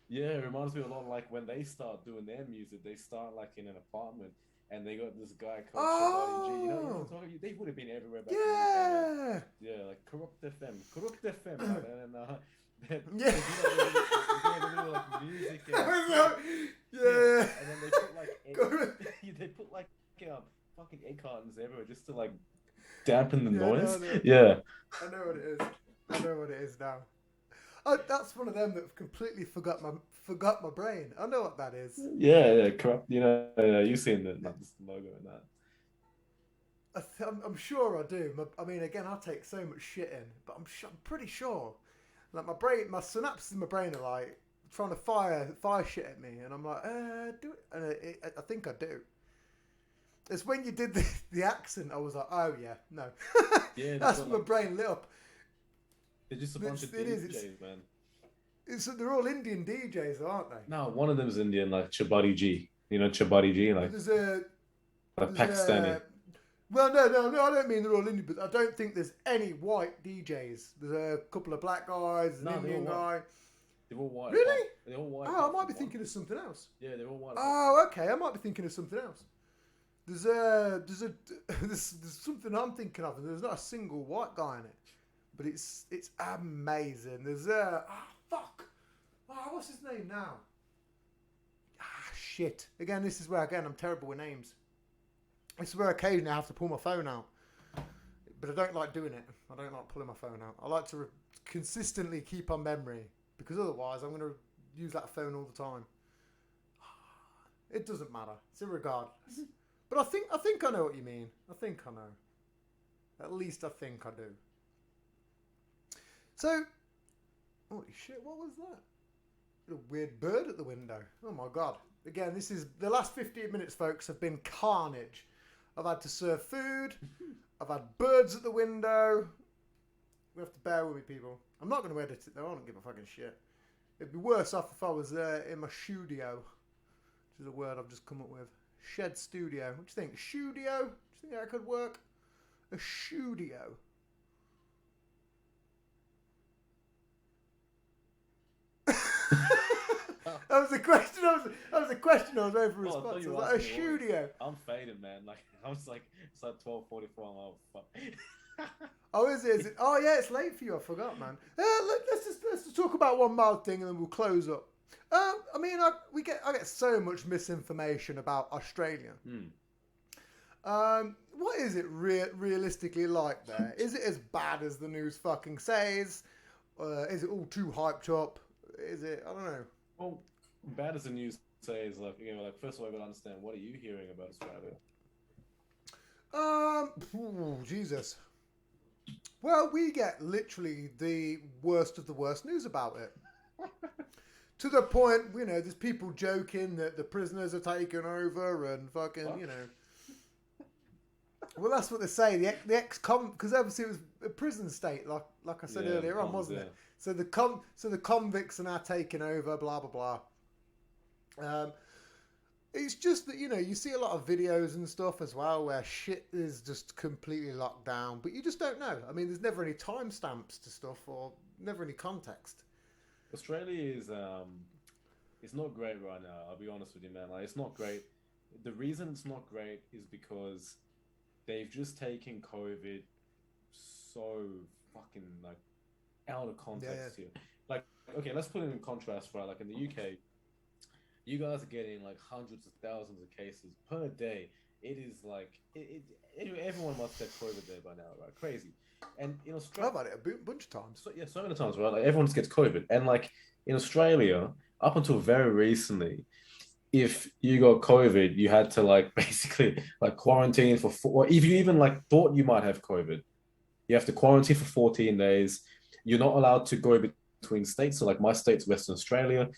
S3: Yeah, it reminds me a lot of like when they start doing their music, they start like in an apartment and they got this guy called Shabari G. You know what I'm talking about? They would have been everywhere back in the UK, man.
S2: Yeah.
S3: Yeah, like Corrupt FM, man. And
S2: Yeah.
S3: they do like music and,
S2: Yeah.
S3: and then they put like
S2: Correct.
S3: they put like fucking egg cartons everywhere just to like dampen the
S2: Yeah,
S3: noise.
S2: no.
S3: Yeah.
S2: I know what it is. I know what it is now. Oh, that's one of them that completely forgot my brain. I know what that is.
S3: Yeah, corrupt. You know, you've seen the logo and that.
S2: I'm sure I do. I mean, again, I take so much shit in, but I'm pretty sure. Like my brain, my synapses in my brain are like trying to fire shit at me, and I'm like, do it, and I think I do. It's when you did the accent, I was like, oh yeah, no.
S3: Yeah,
S2: That's when my brain lit up.
S3: They're just a bunch of
S2: It is,
S3: DJs, man.
S2: They're all Indian DJs, though, aren't they?
S3: No, one of them is Indian, like Chabadi G. You know Chabadi G, like
S2: There's
S3: Pakistani.
S2: Well, no, I don't mean they're all Indian, but I don't think there's any white DJs. There's a couple of black guys, an
S3: No, they're
S2: Indian
S3: all
S2: guy.
S3: They're all white.
S2: Really?
S3: They're all white.
S2: Oh, I
S3: apart
S2: might be
S3: from
S2: thinking
S3: one.
S2: of something else.
S3: Yeah, they're all white.
S2: Oh, okay, I might be thinking of something else. There's something I'm thinking of, and there's not a single white guy in it, but it's amazing. There's fuck, what's his name now? Shit. Again, this is where I'm terrible with names. This is where occasionally I have to pull my phone out, but I don't like doing it. I don't like pulling my phone out. I like to consistently keep on memory because otherwise I'm going to use that phone all the time. It doesn't matter. It's irregardless. But I think I know what you mean. I think I know. At least I think I do. So, holy shit, what was that? A weird bird at the window. Oh my god. Again, this is the last 15 minutes, folks, have been carnage. I've had to serve food. I've had birds at the window. We have to bear with me, people. I'm not going to edit it though. I don't give a fucking shit. It'd be worse off if I was in my studio, which is a word I've just come up with. Shed studio. What do you think? Studio? Do you think that could work? A studio. That was a question. That was a question I was over response. I was like, a studio.
S3: I'm faded, man. Like I was like, it's like 12:44. I'm like, oh fuck.
S2: Oh, is it? Is it? Oh, yeah, it's late for you. I forgot, man. Let's just talk about one mild thing and then we'll close up. I mean, I get so much misinformation about Australia. What is it realistically like there? Is it as bad as the news fucking says? Is it all too hyped up? Is it? I don't know.
S3: Well, bad as the news says, like, you know, like first of all, I gotta understand, what are you hearing about Australia?
S2: Jesus. Well, we get literally the worst of the worst news about it. To the point, you know, there's people joking that the prisoners are taking over and fucking, you know. Well, that's what they say. The ex-con, because obviously it was a prison state, like I said earlier on, wasn't it? So the convicts are now taking over. Blah blah blah. It's just that, you know, you see a lot of videos and stuff as well where shit is just completely locked down, but you just don't know. I mean, there's never any timestamps to stuff or never any context.
S3: Australia is it's not great right now. I'll be honest with you, man. Like, it's not great. The reason it's not great is because they've just taken COVID so fucking like out of context here. Like, okay, let's put it in contrast, right? Like in the UK, you guys are getting like hundreds of thousands of cases per day. It is like everyone must have COVID there by now, right? Crazy. And in Australia,
S2: I've had it a bunch of times.
S3: So many times, right? Like everyone just gets COVID, and like in Australia, up until very recently, if you got COVID, you had to like basically like quarantine for or if you even like thought you might have COVID, you have to quarantine for 14 days. You're not allowed to go between states. So like my state's Western Australia.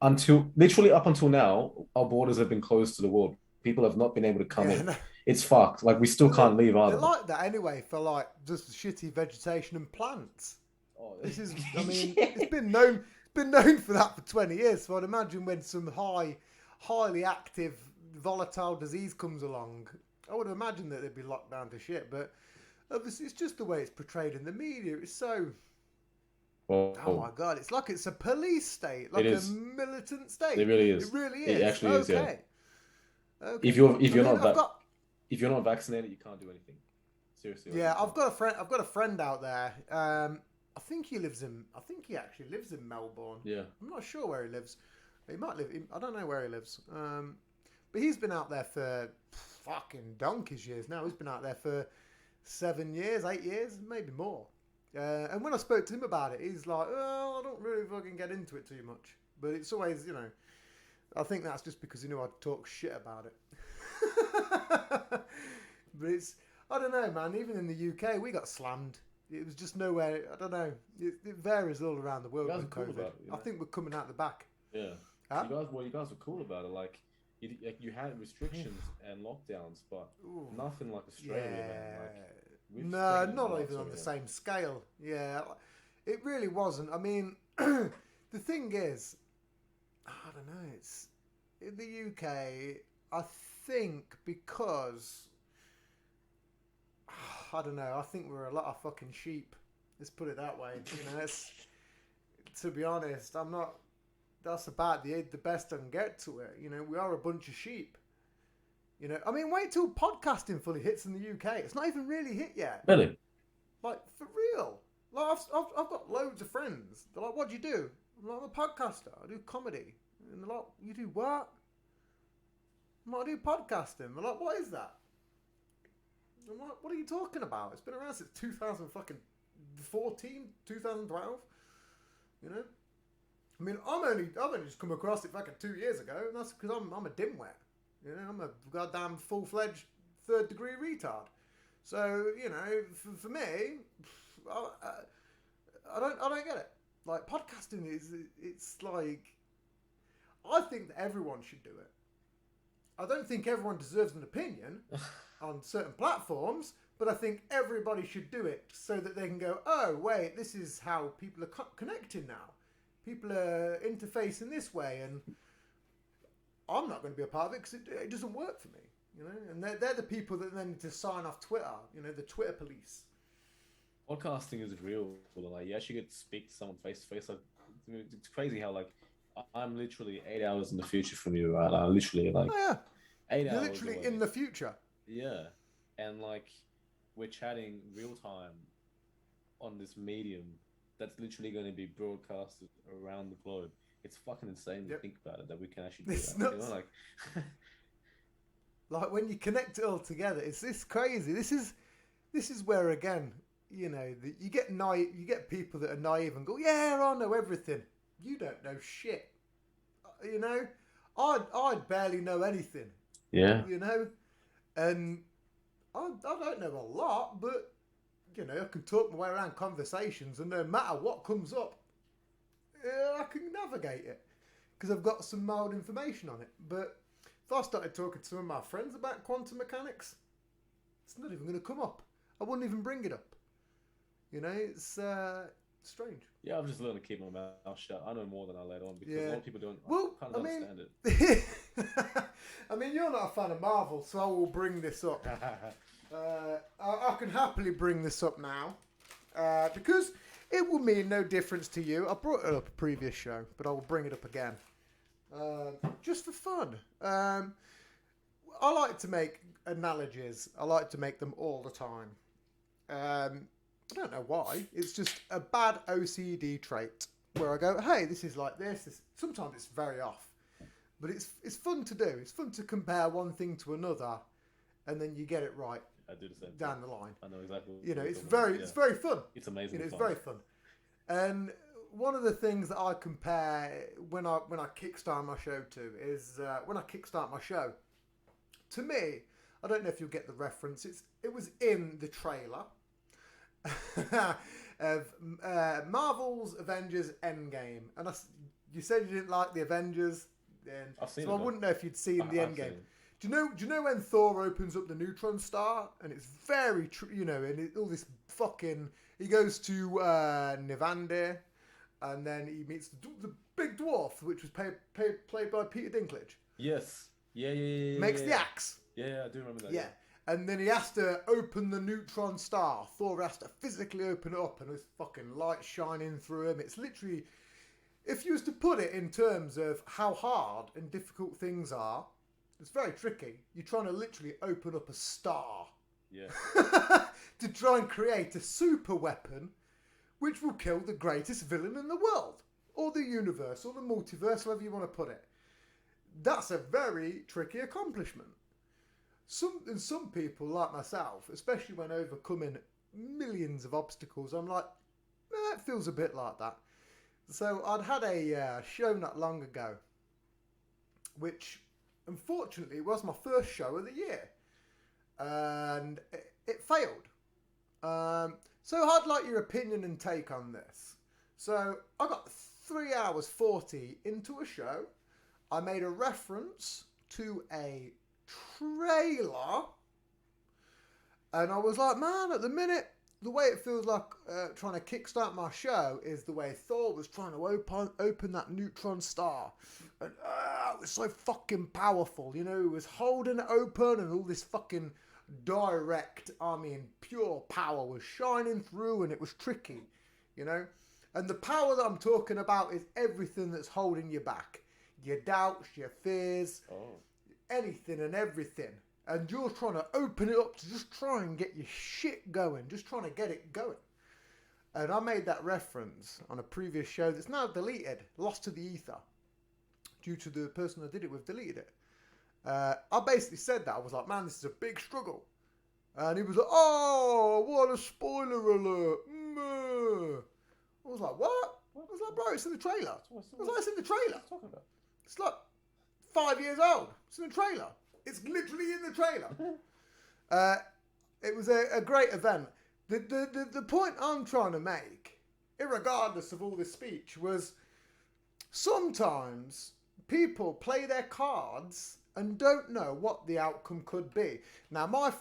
S3: Until literally up until now, our borders have been closed to the world. People have not been able to come in. No. It's fucked. Like we still can't leave either.
S2: They're like that anyway for like just shitty vegetation and plants. Oh, this is, I mean, it's been known for that for 20 years. So I'd imagine when some highly active, volatile disease comes along, I would imagine that they'd be locked down to shit. But obviously, it's just the way it's portrayed in the media. It's so. Oh my god! It's like it's a police state, like a militant state.
S3: It really is.
S2: It really is.
S3: It actually is. Yeah.
S2: Okay.
S3: If you're not vaccinated, you can't do anything. Seriously.
S2: Yeah, I've got a friend out there. I think he actually lives in Melbourne.
S3: Yeah.
S2: I'm not sure where he lives. He might live. I don't know where he lives. But he's been out there for fucking donkey's years now. He's been out there for 7 years, 8 years, maybe more. And when I spoke to him about it, he's like, "Oh, I don't really fucking get into it too much." But it's always, you know, I think that's just because, you know, I talk shit about it. But it's, I don't know, man. Even in the UK, we got slammed. It was just nowhere. I don't know. It varies all around the world with
S3: cool
S2: COVID.
S3: about it, you know?
S2: I think we're coming out the back.
S3: Yeah. Huh? You guys were cool about it. Like you had restrictions and lockdowns, but nothing like Australia, man. Like,
S2: no, not even on the same scale. Yeah, it really wasn't. I mean, the thing is, I don't know. It's in the UK. I think because I don't know. I think we're a lot of fucking sheep. Let's put it that way. You know, to be honest, I'm not. That's about the best I can get to it. You know, we are a bunch of sheep. You know, I mean, wait till podcasting fully hits in the UK. It's not even really hit yet.
S3: Really?
S2: Like, for real. Like, I've got loads of friends. They're like, "What do you do?" I'm like, "I'm a podcaster. I do comedy." And they're like, "You do what?" I'm like, "I do podcasting." They're like, "What is that?" I'm like, "What are you talking about? It's been around since 2014, 2012. You know? I mean, I've only just come across it fucking 2 years ago, and that's because I'm a dimwit. You know, I'm a goddamn full-fledged third-degree retard. So, you know, for me, I don't get it. Like, podcasting it's like, I think that everyone should do it. I don't think everyone deserves an opinion on certain platforms, but I think everybody should do it so that they can go, oh, wait, this is how people are connecting now. People are interfacing this way, and I'm not going to be a part of it because it doesn't work for me. You know, and they're the people that then need to sign off Twitter. You know, the Twitter police.
S3: Podcasting is real. Like you actually get to speak to someone face to face. Like it's crazy how like I'm literally 8 hours in the future from you, right? I'm literally like
S2: Oh yeah,
S3: 8
S2: you're
S3: hours
S2: literally
S3: away.
S2: in the future.
S3: Yeah, and like we're chatting real time on this medium that's literally going to be broadcasted around the globe. It's fucking insane to think about it that we can actually do
S2: It's
S3: that. You
S2: nuts.
S3: know, like
S2: Like when you connect it all together, it's this crazy. This is where again, you know, you get naive, you get people that are naive and go, yeah, I know everything. You don't know shit. You know, I'd barely know anything.
S3: yeah,
S2: You know, and I don't know a lot, but you know, I can talk my way around conversations, and no matter what comes up, I can navigate it because I've got some mild information on it. But if I started talking to some of my friends about quantum mechanics, it's not even going to come up. I wouldn't even bring it up. You know, it's strange.
S3: yeah. I've just learned to keep my mouth shut. I know more than I let on because
S2: Yeah.
S3: a lot of people don't.
S2: Well,
S3: I can't
S2: I mean-
S3: understand it.
S2: I mean, you're not a fan of Marvel, so I will bring this up. I can happily bring this up now because it will mean no difference to you. I brought it up a previous show, but I will bring it up again just for fun. I like to make analogies. I like to make them all the time. I don't know why. It's just a bad OCD trait where I go, hey, this is like this. Sometimes it's very off. But it's fun to do. It's fun to compare one thing to another, and then you get it right
S3: I do the same
S2: down
S3: thing.
S2: the line.
S3: I know exactly.
S2: You know,
S3: what
S2: it's
S3: you're talking
S2: very
S3: about.
S2: it's very fun.
S3: It's amazing.
S2: You know, it's
S3: fun.
S2: very fun. And one of the things that I compare when I kickstart my show to is when I kickstart my show. To me, I don't know if you'll get the reference. It was in the trailer of Marvel's Avengers Endgame, and you said you didn't like the Avengers. And
S3: I've seen
S2: so
S3: it,
S2: I
S3: though.
S2: wouldn't know if you'd seen the
S3: I've
S2: Endgame.
S3: seen it.
S2: Do you know when Thor opens up the neutron star and it's very you know, and all this fucking he goes to Nivandir, and then he meets the big dwarf, which was played by Peter Dinklage.
S3: Yes. Yeah.
S2: Makes
S3: yeah.
S2: the axe.
S3: Yeah, I do remember that.
S2: Yeah. And then he has to open the neutron star. Thor has to physically open it up, and there's fucking light shining through him. It's literally, if you was to put it in terms of how hard and difficult things are, it's very tricky. You're trying to literally open up a star
S3: Yeah.
S2: to try and create a super weapon which will kill the greatest villain in the world, or the universe, or the multiverse, however you want to put it. That's a very tricky accomplishment. Some people, like myself, especially when overcoming millions of obstacles, I'm like, it feels a bit like that. So I'd had a show not long ago, which unfortunately was my first show of the year, and it failed. So I'd like your opinion and take on this. So I got 3 hours 40 into a show. I made a reference to a trailer, and I was like, man, at the minute, the way it feels like trying to kickstart my show is the way Thor was trying to open that neutron star, and it was so fucking powerful, you know, he was holding it open, and all this fucking direct, I mean, pure power was shining through, and it was tricky, you know, and the power that I'm talking about is everything that's holding you back, your doubts, your fears,
S3: Oh.
S2: anything and everything, and you're trying to open it up to just try and get your shit going, just trying to get it going. And I made that reference on a previous show that's now deleted, lost to the ether, due to the person I did it with deleted it. I basically said that. I was like, man, this is a big struggle. And he was like, oh, what a spoiler alert. I was like, what? I was like, bro, it's in the trailer. I was like, it's in the trailer.
S3: What are you talking about?
S2: It's like 5 years old. It's in the trailer. It's literally in the trailer. It was a great event. The point I'm trying to make, irregardless of all this speech, was sometimes people play their cards and don't know what the outcome could be. Now, my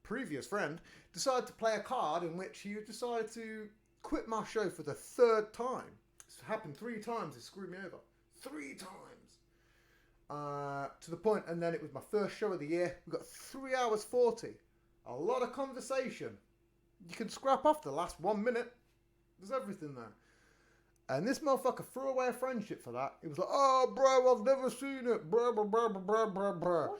S2: previous friend, decided to play a card in which he decided to quit my show for the third time. It's happened 3 times. It screwed me over. 3 times. To the point, and then it was my first show of the year. We got 3 hours 40. A lot of conversation. You can scrap off the last 1 minute. There's everything there. And this motherfucker threw away a friendship for that. He was like, "Oh, bro, I've never seen it. Blah, blah, blah, blah, blah, blah, blah."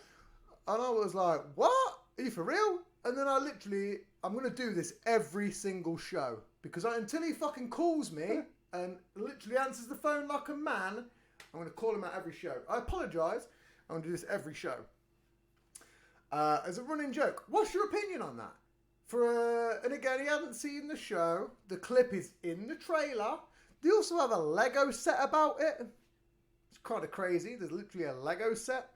S2: And I was like, "What? Are you for real?" And then I'm going to do this every single show. Because until he fucking calls me and literally answers the phone like a man, I'm going to call him out every show. I apologise. I'm going to do this every show. As a running joke, what's your opinion on that? And again, he hadn't seen the show. The clip is in the trailer. They also have a Lego set about it. It's kind of crazy. There's literally a Lego set.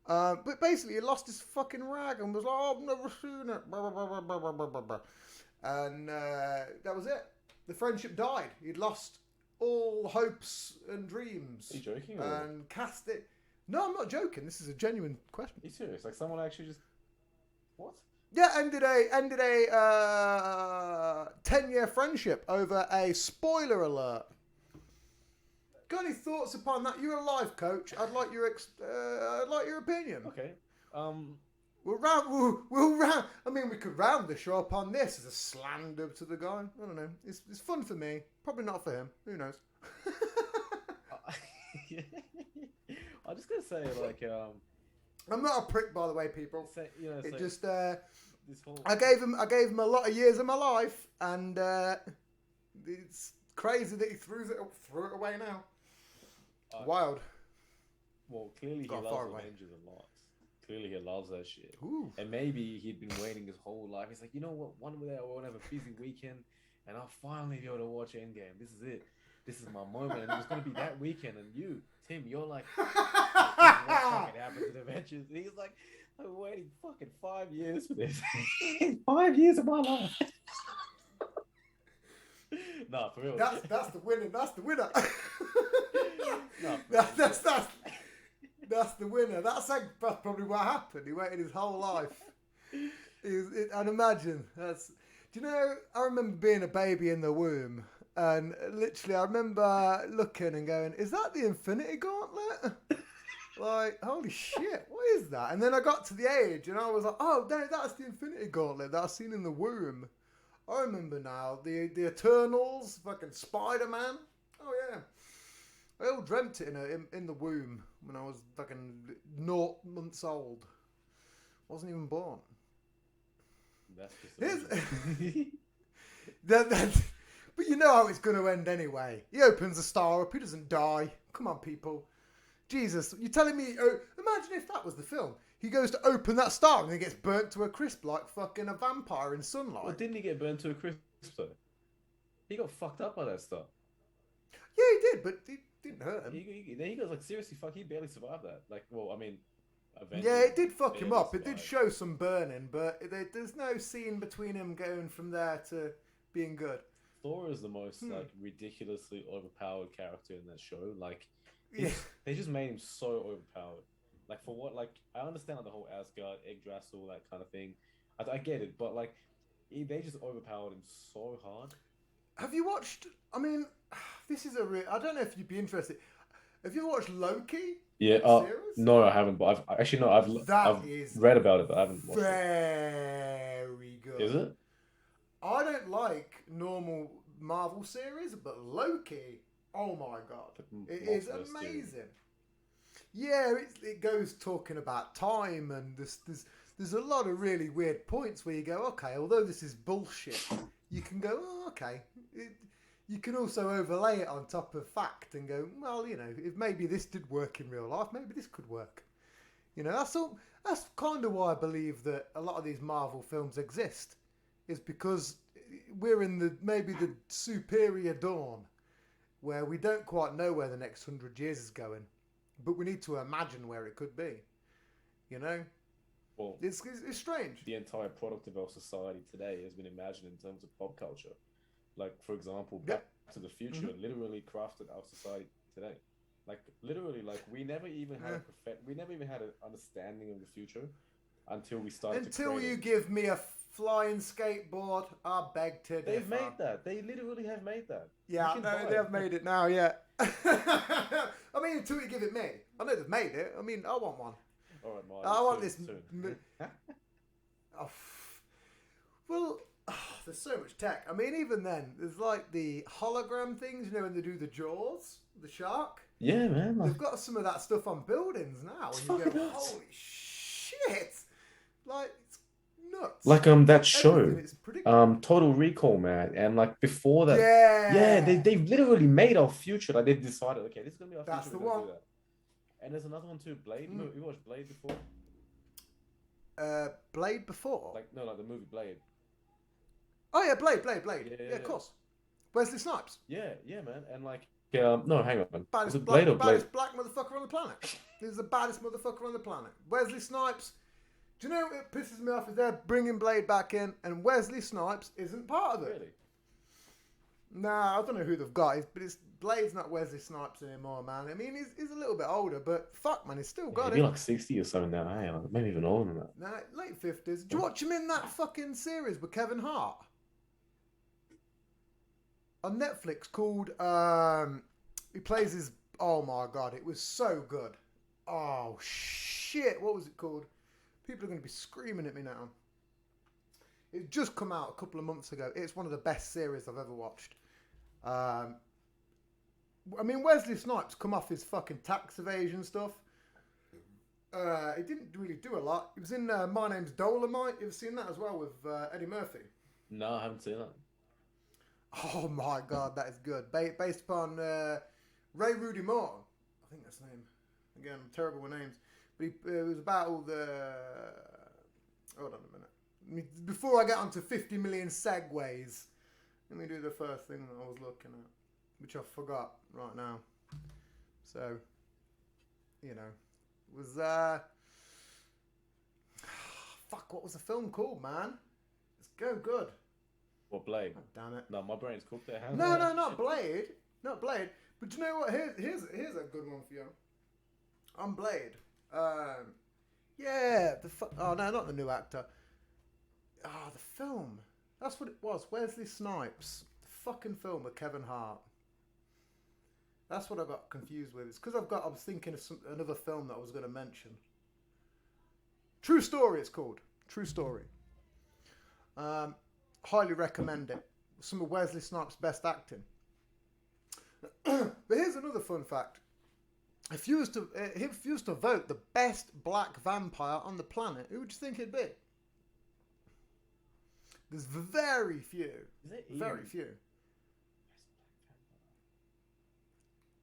S2: But basically, he lost his fucking rag and was like, "Oh, I've never seen it." Blah, blah, blah, blah, blah, blah, blah, blah. And that was it. The friendship died. He'd lost all hopes and dreams.
S3: Are you joking? Or...
S2: And cast it. No, I'm not joking. This is a genuine question.
S3: Are you serious? Like someone actually just... What?
S2: Yeah, ended a 10-year friendship over a spoiler alert. Got any thoughts upon that? You're a life coach. I'd like your opinion.
S3: Okay.
S2: We'll round. I mean, we could round the show up on this as a slander to the guy. I don't know. It's fun for me. Probably not for him. Who knows?
S3: I'm just gonna say, like,
S2: I'm not a prick, by the way, people.
S3: say, you know,
S2: It
S3: like,
S2: just.
S3: this whole...
S2: I gave him a lot of years of my life, and it's crazy that he threw it away now. Wild.
S3: Well, clearly he
S2: Got
S3: loves
S2: far away.
S3: Avengers a lot. Clearly he loves that shit.
S2: Ooh.
S3: And maybe he'd been waiting his whole life. He's like, you know what? One day I won't have a busy weekend, and I'll finally be able to watch Endgame. This is it. This is my moment. And it was going to be that weekend. And you, Tim, you're like, what fucking happened to the Avengers? And he's like, I'm waiting fucking 5 years for this. 5 years of my life. No, for real.
S2: That's the winner. That's the winner.
S3: No,
S2: That's the winner. That's probably what happened. He waited his whole life. I'd imagine. Do you know, I remember being a baby in the womb, and literally I remember looking and going, "Is that the Infinity Gauntlet?" Like, holy shit, what is that? And then I got to the age, and I was like, "Oh, no, that's the Infinity Gauntlet that I seen in the womb." I remember now, the Eternals, fucking Spider-Man. Oh yeah, I all dreamt it in the womb when I was fucking 0 months old. Wasn't even born.
S3: That's just
S2: But you know how it's going to end anyway. He opens the star up. He doesn't die. Come on, people. Jesus, you're telling me... imagine if that was the film. He goes to open that star and he gets burnt to a crisp like fucking a vampire in sunlight.
S3: Well, didn't he get burnt to a crisp though? He got fucked up by that stuff.
S2: Yeah, he did, but it didn't hurt him.
S3: He goes like, seriously, fuck, he barely survived that. Like, well, I mean...
S2: Yeah, it did fuck him
S3: barely
S2: up. It did
S3: survived.
S2: show some burning, but there's no scene between him going from there to being good.
S3: Thor is the most like ridiculously overpowered character in that show. Like,
S2: Yeah.
S3: they just made him so overpowered. Like for what? Like I understand like, the whole Asgard, Yggdrasil, that kind of thing. I get it, but like they just overpowered him so hard.
S2: Have you watched? I mean, this is I don't know if you'd be interested. Have you watched Loki?
S3: Yeah.
S2: Series?
S3: No, I haven't. But I've read about it, but I haven't watched it.
S2: Very good.
S3: Is it?
S2: I don't like normal Marvel series, but Loki, oh my god, it is amazing. Yeah, it goes talking about time, and there's a lot of really weird points where you go, okay, although this is bullshit, you can go, oh, okay. You can also overlay it on top of fact and go, well, you know, if maybe this did work in real life, maybe this could work. You know, that's kind of why I believe that a lot of these Marvel films exist, is because we're in maybe the superior dawn where we don't quite know where the next 100 years is going, but we need to imagine where it could be. You know?
S3: Well,
S2: it's strange.
S3: The entire product of our society today has been imagined in terms of pop culture. Like, for example, Back to the Future literally crafted our society today. Like literally, like we never even had
S2: Yeah.
S3: we never even had an understanding of the future until we started to
S2: Until
S3: create
S2: you
S3: it.
S2: give me a flying skateboard, I beg to
S3: They've
S2: differ.
S3: made that. They literally have made that. You
S2: Yeah,
S3: can
S2: no,
S3: buy
S2: they
S3: it.
S2: have made it now, yeah. I mean, until you give it me. I know they've made it. I mean, I want one.
S3: All right, Marty.
S2: I want
S3: soon,
S2: this.
S3: soon.
S2: Oh, well, there's so much tech. I mean, even then, there's like the hologram things, you know, when they do the jaws, the shark.
S3: Yeah, man. Like,
S2: They've got some of that stuff on buildings now.
S3: it's
S2: And you
S3: fucking
S2: go,
S3: nuts.
S2: holy shit. Like, it's nuts.
S3: Like that show,
S2: Everything is predictable.
S3: Total Recall, man, and like before that,
S2: Yeah.
S3: they've literally made our future. Like they've decided, okay, this is gonna be our
S2: That's
S3: future.
S2: the
S3: We're gonna
S2: one.
S3: do that. And there's another one too, Blade. You watched Blade before?
S2: Blade before?
S3: Like no, like the movie Blade.
S2: Oh, yeah, Blade.
S3: Yeah.
S2: Of course. Wesley Snipes.
S3: Yeah, man, and like, no, hang on, is it
S2: Black,
S3: Blade or Blade?
S2: baddest black motherfucker on the planet. He's the baddest motherfucker on the planet. Wesley Snipes. Do you know what pisses me off is they're bringing Blade back in and Wesley Snipes isn't part of it.
S3: Really?
S2: Nah, I don't know who they've got, but Blade's not Wesley Snipes anymore, man. I mean, he's a little bit older, but fuck, man, he's still got
S3: He'd
S2: it.
S3: be like 60 or something now. Hey, like, maybe even older than that.
S2: Nah, late 50s. Did you watch him in that fucking series with Kevin Hart? On Netflix called, he plays his, oh my god, it was so good. Oh shit, what was it called? People are going to be screaming at me now. It just come out a couple of months ago. It's one of the best series I've ever watched. I mean, Wesley Snipes come off his fucking tax evasion stuff. He didn't really do a lot. He was in My Name's Dolomite. You've seen that as well with Eddie Murphy.
S3: No, I haven't seen that.
S2: Oh my god, that is good. Based upon Ray Rudy Moore. I think that's his name. Again, I'm terrible with names. But it was about all the... Hold on a minute. Before I get onto 50 million segues, let me do the first thing that I was looking at, which I forgot right now. So, you know, it was... fuck, what was the film called, man? It's go good.
S3: Or Blade?
S2: Oh, damn it.
S3: No, my brain's cooked there.
S2: No, not Blade. Not Blade. But you know what? Here's a good one for you. On Blade. Yeah. Oh, no, not the new actor. The film. That's what it was. Wesley Snipes. The fucking film with Kevin Hart. That's what I got confused with. It's because I was thinking of another film that I was going to mention. True Story, it's called. True Story. Highly recommend it. Some of Wesley Snipes' best acting. But here's another fun fact. If you was to vote the best black vampire on the planet, who would you think it'd be? There's very few. Very few.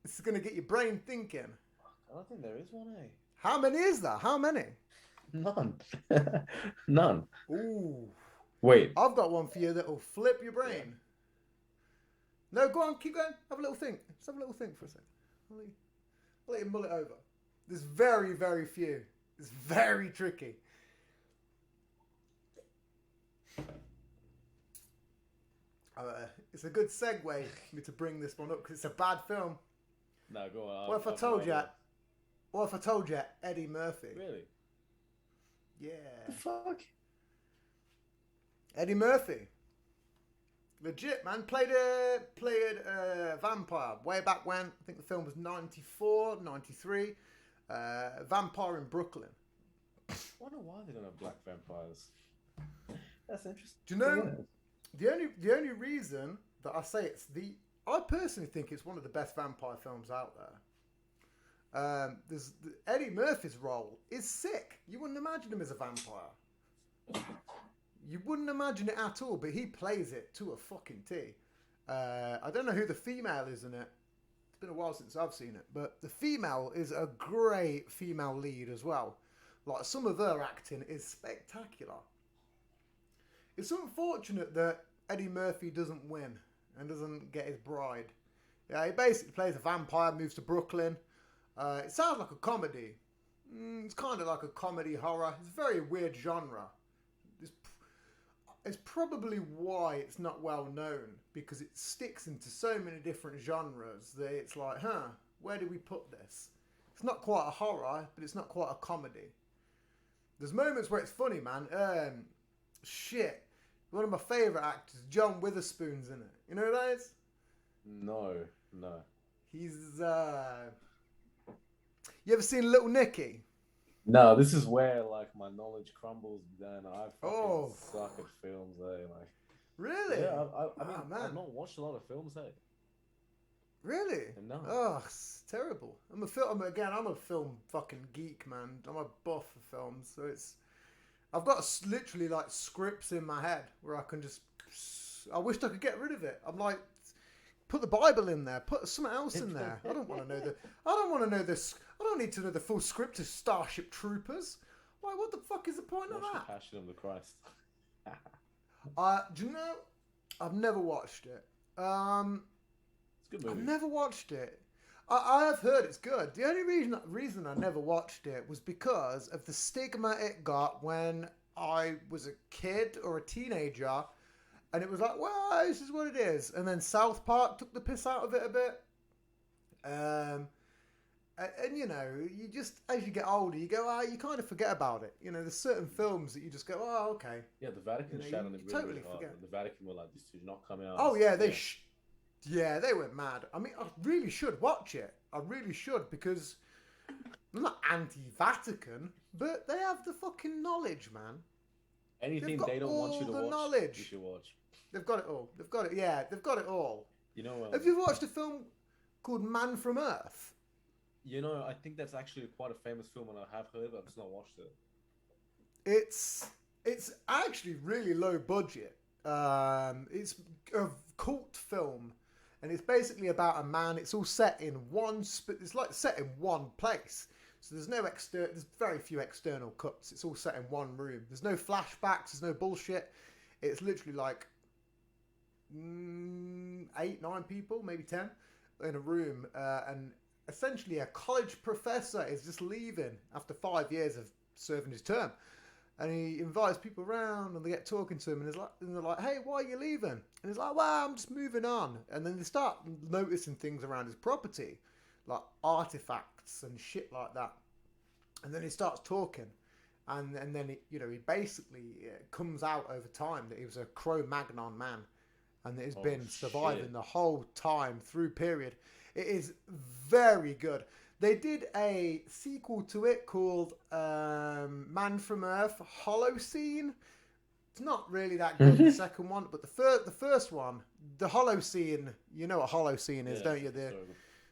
S2: This is going to get your brain thinking.
S3: I don't think there is one, eh?
S2: How many is there? How many?
S3: None. None.
S2: Ooh.
S3: Wait.
S2: I've got one for you that will flip your brain. No, go on, keep going. Have a little think. Just have a little think for a second. I'll let you mull it over. There's very, very few. It's very tricky. It's a good segue for me to bring this one up because it's a bad film.
S3: No, go on.
S2: What if I told you Eddie Murphy?
S3: Really?
S2: Yeah.
S3: The fuck?
S2: Eddie Murphy. Legit, man. Played a vampire way back when. I think the film was 94, 93. Vampire in Brooklyn.
S3: I wonder why they don't have black vampires. That's interesting.
S2: Do you know the only reason that I say I personally think it's one of the best vampire films out there. Eddie Murphy's role is sick. You wouldn't imagine him as a vampire. You wouldn't imagine it at all, but he plays it to a fucking T. I don't know who the female is in it. It's been a while since I've seen it, but the female is a great female lead as well. Like, some of her acting is spectacular. It's unfortunate that Eddie Murphy doesn't win and doesn't get his bride. Yeah, he basically plays a vampire, moves to Brooklyn. It sounds like a comedy. It's kind of like a comedy horror. It's a very weird genre. It's probably why it's not well known, because it sticks into so many different genres that it's like, Where do we put this? It's not quite a horror, but it's not quite a comedy. There's moments where it's funny, man. Shit. One of my favourite actors, John Witherspoon's in it. You know who that is?
S3: No.
S2: He's, You ever seen Little Nicky?
S3: No, this is where like my knowledge crumbles down. I fucking
S2: Oh.
S3: suck at films, like.
S2: Really?
S3: Yeah, I mean,
S2: Oh, man.
S3: I've not watched a lot of films,
S2: Really?
S3: No.
S2: Oh, it's terrible. I'm a film fucking geek, man. I'm a buff for films, so I've got literally like scripts in my head where I can just. I wished I could get rid of it. I'm like, put the Bible in there, put something else in there. I don't want to know I don't want to know this. I don't need to know the full script of Starship Troopers. Why? What the fuck is the point of
S3: Watch
S2: that?
S3: The Passion of the Christ.
S2: Do you know? I've never watched it.
S3: It's a good movie.
S2: I've never watched it. I have heard it's good. The only reason I never watched it was because of the stigma it got when I was a kid or a teenager, and it was like, well, this is what it is. And then South Park took the piss out of it a bit. And you know, you just, as you get older, you go, you kind of forget about it. You know, there's certain films that you just go, oh, okay.
S3: Yeah, the Vatican
S2: You know,
S3: shot
S2: you
S3: on it really,
S2: totally
S3: really hard.
S2: forget.
S3: The Vatican were like, this did not come out.
S2: Oh yeah, they went mad. I mean, I really should watch it. I really should, because I'm not anti-Vatican, but they have the fucking knowledge, man.
S3: Anything
S2: They've got
S3: they don't want you to
S2: all the
S3: watch,
S2: knowledge.
S3: you should watch.
S2: They've got it all. They've got it. Yeah, they've got it all.
S3: You know,
S2: Have you watched a film called Man from Earth?
S3: you know, I think that's actually quite a famous film, and I have heard, but I've just not watched it.
S2: It's actually really low budget. It's a cult film, and it's basically about a man. It's all set in it's like set in one place. So there's there's very few external cuts. It's all set in one room. There's no flashbacks. There's no bullshit. It's literally like 8, 9 people, maybe 10, in a room, and essentially a college professor is just leaving after 5 years of serving his term. And he invites people around, and they get talking to him, and they're like, "Hey, why are you leaving?" And he's like, "Well, I'm just moving on." And then they start noticing things around his property, like artifacts and shit like that. And then he starts talking, and then he basically comes out over time that he was a Cro-Magnon man, and that he's been surviving
S3: shit.
S2: the whole time through period. It is very good. They did a sequel to it called Man from Earth, Holocene. It's not really that good, the second one, but the first one, the Holocene, you know what Holocene is, don't you?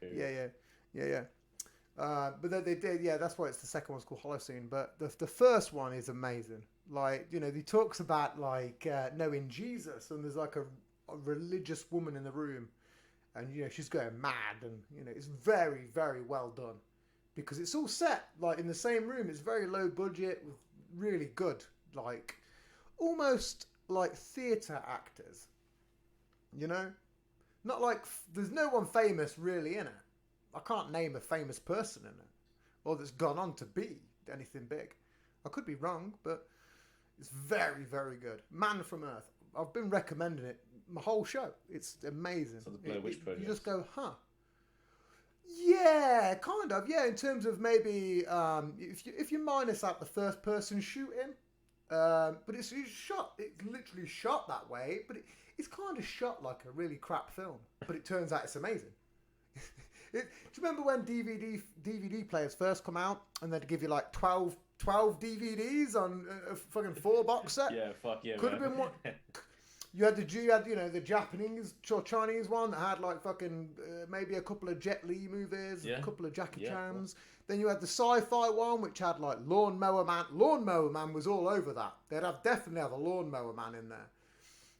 S2: Yeah. But they did, that's why it's the second one's called Holocene. But the first one is amazing. Like, he talks about like knowing Jesus, and there's like a religious woman in the room. And, she's going mad, and, it's very, very well done. Because it's all set, like, in the same room. It's very low budget with really good, like, almost like theatre actors. Not like, there's no one famous really in it. I can't name a famous person in it. Or that's gone on to be anything big. I could be wrong, but it's very, very good. Man from Earth. I've been recommending it my whole show. It's amazing.
S3: So the Blair Witch Project.
S2: You just go, huh? Yeah, kind of. Yeah, in terms of maybe if you minus out the first person shooting, but it's literally shot that way. But it's kind of shot like a really crap film. But it turns out it's amazing. Do you remember when DVD players first come out, and they'd give you like 12 DVDs on a fucking 4 box set?
S3: Yeah, fuck yeah.
S2: Could have been one. You had the Japanese or Chinese one that had like fucking maybe a couple of Jet Li movies, a couple of Jackie Chan's. Then you had the sci-fi one, which had like Lawnmower Man. Lawnmower Man was all over that. They'd definitely have a Lawnmower Man in there,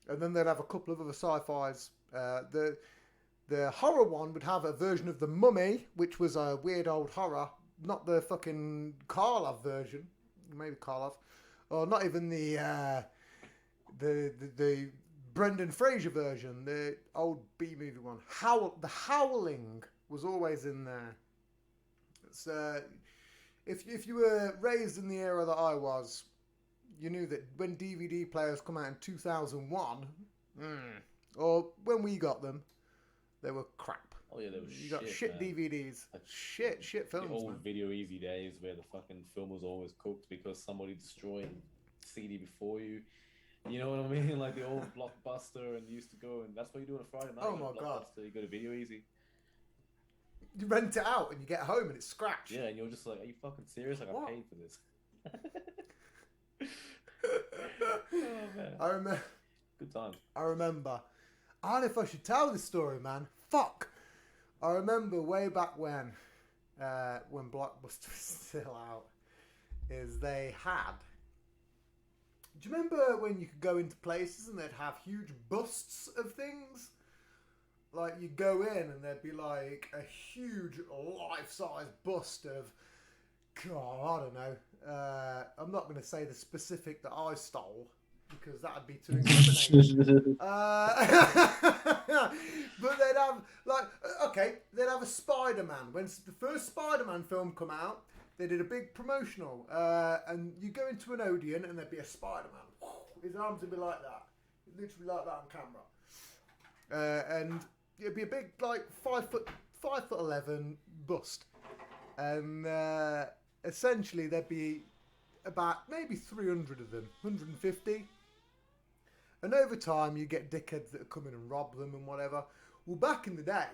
S2: and then they'd have a couple of other sci-fis. The horror one would have a version of The Mummy, which was a weird old horror, not the fucking Karloff version, maybe Karloff, or not even the Brendan Fraser version, the old B-movie one. The Howling was always in there. It's, if you were raised in the era that I was, you knew that when DVD players come out in 2001, or when we got them, they were crap.
S3: Oh yeah, there was
S2: You got shit
S3: man.
S2: DVDs,
S3: Like,
S2: shit
S3: the
S2: films,
S3: old
S2: man.
S3: Video Easy days where the fucking film was always cooked because somebody destroyed the CD before you. You know what I mean? Like the old Blockbuster, and you used to go, and that's what you do on a Friday night.
S2: Oh
S3: You go
S2: my
S3: to
S2: God.
S3: Blockbuster, you go to Video Easy.
S2: You rent it out and you get home and it's scratched.
S3: Yeah, and you're just like, are you fucking serious? Like,
S2: What?
S3: I paid for this. Oh man,
S2: I remember.
S3: good times.
S2: I remember. I don't know if I should tell this story, man. Fuck. I remember way back when Blockbuster was still out, is they had. Do you remember when you could go into places and they'd have huge busts of things? Like you go in and there'd be like a huge life-size bust of, God, I don't know. I'm not going to say the specific that I stole because that'd be too incriminating. But they'd have like, okay, they'd have a Spider-Man. When the first Spider-Man film come out, they did a big promotional, and you go into an Odeon and there'd be a Spider-Man. His arms would be like that, literally like that on camera, and it'd be a big like 5'11" bust, and essentially there'd be about maybe 300 of them, 150. And over time, you get dickheads that come in and rob them and whatever. Well, back in the day,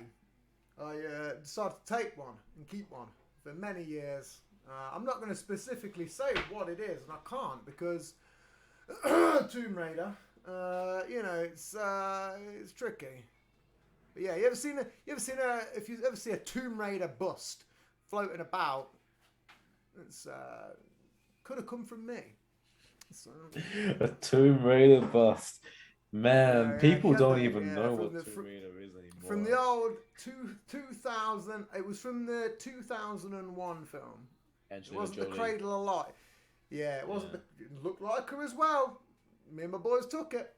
S2: I decided to take one and keep one for many years. I'm not going to specifically say what it is, and I can't because Tomb Raider, you know, it's tricky. But yeah, if you ever see a Tomb Raider bust floating about, it's could have come from me. So,
S3: A Tomb Raider bust. Man,
S2: yeah,
S3: people don't
S2: yeah,
S3: even
S2: yeah,
S3: know
S2: from
S3: what
S2: the-
S3: Tomb Raider is anymore.
S2: from the old 2000, it was from the 2001 film. It
S3: Angelina
S2: wasn't the
S3: Jolie.
S2: Cradle of Light. Yeah, it wasn't.
S3: Yeah.
S2: It looked like her as well. Me and my boys took it.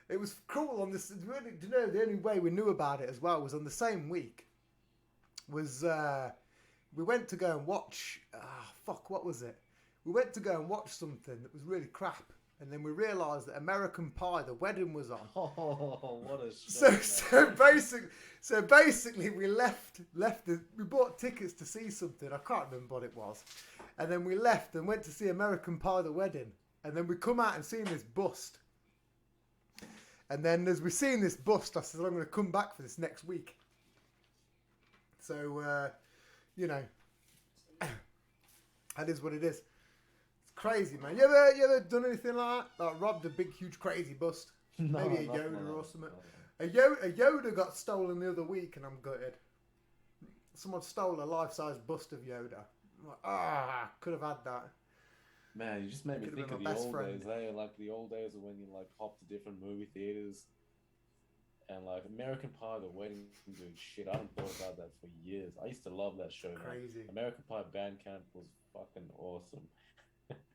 S2: It was cool on this. Really, you know, the only way we knew about it as well was on the same week. Was we went to go and watch. What was it? We went to go and watch something that was really crap, and then we realised that American Pie, the wedding, was on.
S3: Oh, what a show,
S2: So basically, we left. We bought tickets to see something. I can't remember what it was, and then we left and went to see American Pie, the wedding, and then we come out and seen this bust. And then as we seen this bust, I said, I'm going to come back for this next week. So, you know, that is what it is. It's crazy, man. You ever done anything like that? Like robbed a big, huge, crazy bust?
S3: No,
S2: Maybe a
S3: nothing
S2: Yoda
S3: like
S2: or
S3: that.
S2: something. A Yoda got stolen the other week, and I'm gutted. Someone stole a life-size bust of Yoda. I'm like, could have had that.
S3: Man, you just made me
S2: Could've
S3: think
S2: been
S3: of
S2: my
S3: the
S2: best
S3: old
S2: friend.
S3: days. Hey, like the old days of when you like hop to different movie theaters, and like American Pie, the wedding doing shit. I haven't thought about that for years. I used to love that show. Man.
S2: Crazy.
S3: American Pie Bandcamp was fucking awesome.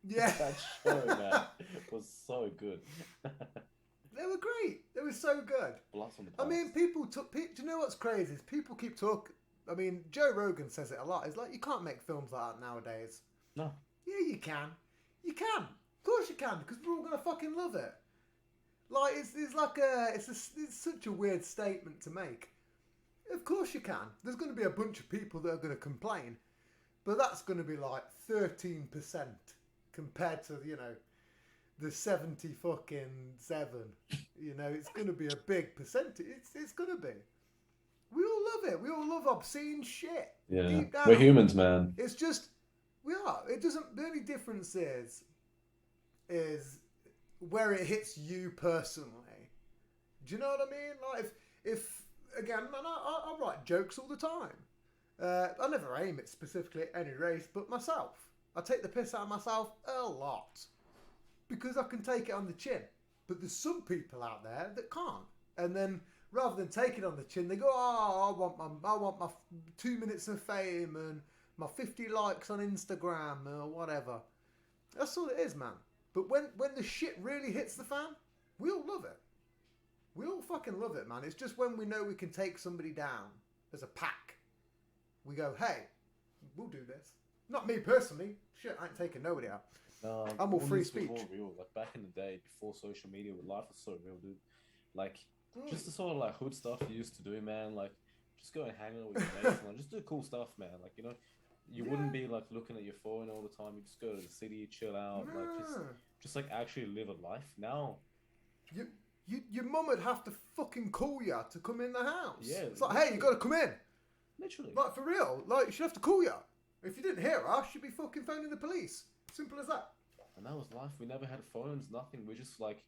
S2: Yeah.
S3: That show, man, was so good.
S2: They were great. They were so good.
S3: Blast from the
S2: I
S3: past.
S2: mean, do you know what's crazy? Is people keep talking. I mean, Joe Rogan says it a lot. It's like, you can't make films like that nowadays.
S3: No.
S2: Yeah, you can. You can. Of course you can, because we're all going to fucking love it. Like, it's such a weird statement to make. Of course you can. There's going to be a bunch of people that are going to complain. But that's going to be like 13% compared to, you know, the 70 fucking 7. You know, it's going to be a big percentage. It's going to be. We all love it. We all love obscene shit.
S3: Yeah,
S2: Deep down.
S3: we're humans, man.
S2: It's just, we are. It doesn't, the only difference is where it hits you personally. Do you know what I mean? Like, if again, man, I write jokes all the time. I never aim it specifically at any race, but myself. I take the piss out of myself a lot. Because I can take it on the chin. But there's some people out there that can't. And then, rather than take it on the chin, they go, I want my 2 minutes of fame and my 50 likes on Instagram or whatever. That's all it is, man. But when the shit really hits the fan, we all love it. We all fucking love it, man. It's just when we know we can take somebody down as a pack, we go, hey, we'll do this. Not me personally. Shit, I ain't taking nobody out. I'm all free
S3: this was
S2: speech.
S3: more real. Like back in the day, before social media, life was so real, dude. Like Just the sort of like hood stuff you used to do, man. Like, just go and hang out with your mates, and just do cool stuff, man. Like, you wouldn't be like looking at your phone all the time. You just go to the city, chill out, like just like actually live a life. Now,
S2: your mum would have to fucking call you to come in the house.
S3: Yeah,
S2: it's like, hey, you got to come in.
S3: literally.
S2: Like, for real. Like, she'd have to call you. If you didn't hear her, she'd be fucking phoning the police. Simple as that.
S3: And that was life. We never had phones, nothing. We just like,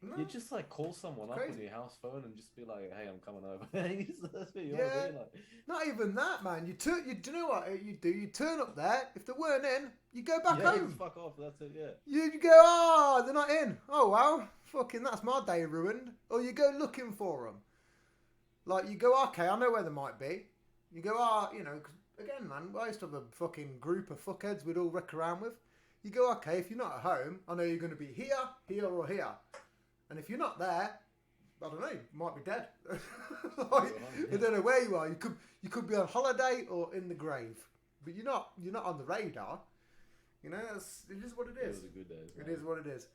S2: No.
S3: you just like call someone up
S2: Crazy.
S3: on your house phone and just be like, hey, I'm coming over. That's what you
S2: Yeah.
S3: want to be like.
S2: Not even that, man. Do you know what you do? You turn up there. If they weren't in, you go back
S3: Yeah,
S2: home.
S3: just fuck off. That's it. Yeah.
S2: You go, oh, they're not in. Oh, well, fucking that's my day ruined. Or you go looking for them. Like, you go, okay, I know where they might be. You go, 'cause again, man, I used to have a fucking group of fuckheads we'd all wreck around with. You go, okay, if you're not at home, I know you're going to be here, here, or here. And if you're not there, I don't know, you might be dead. Like, I don't know where you are. You could be on holiday or in the grave. But you're not on the radar. You know, it is what it is.
S3: It was a good day.
S2: It is what it is.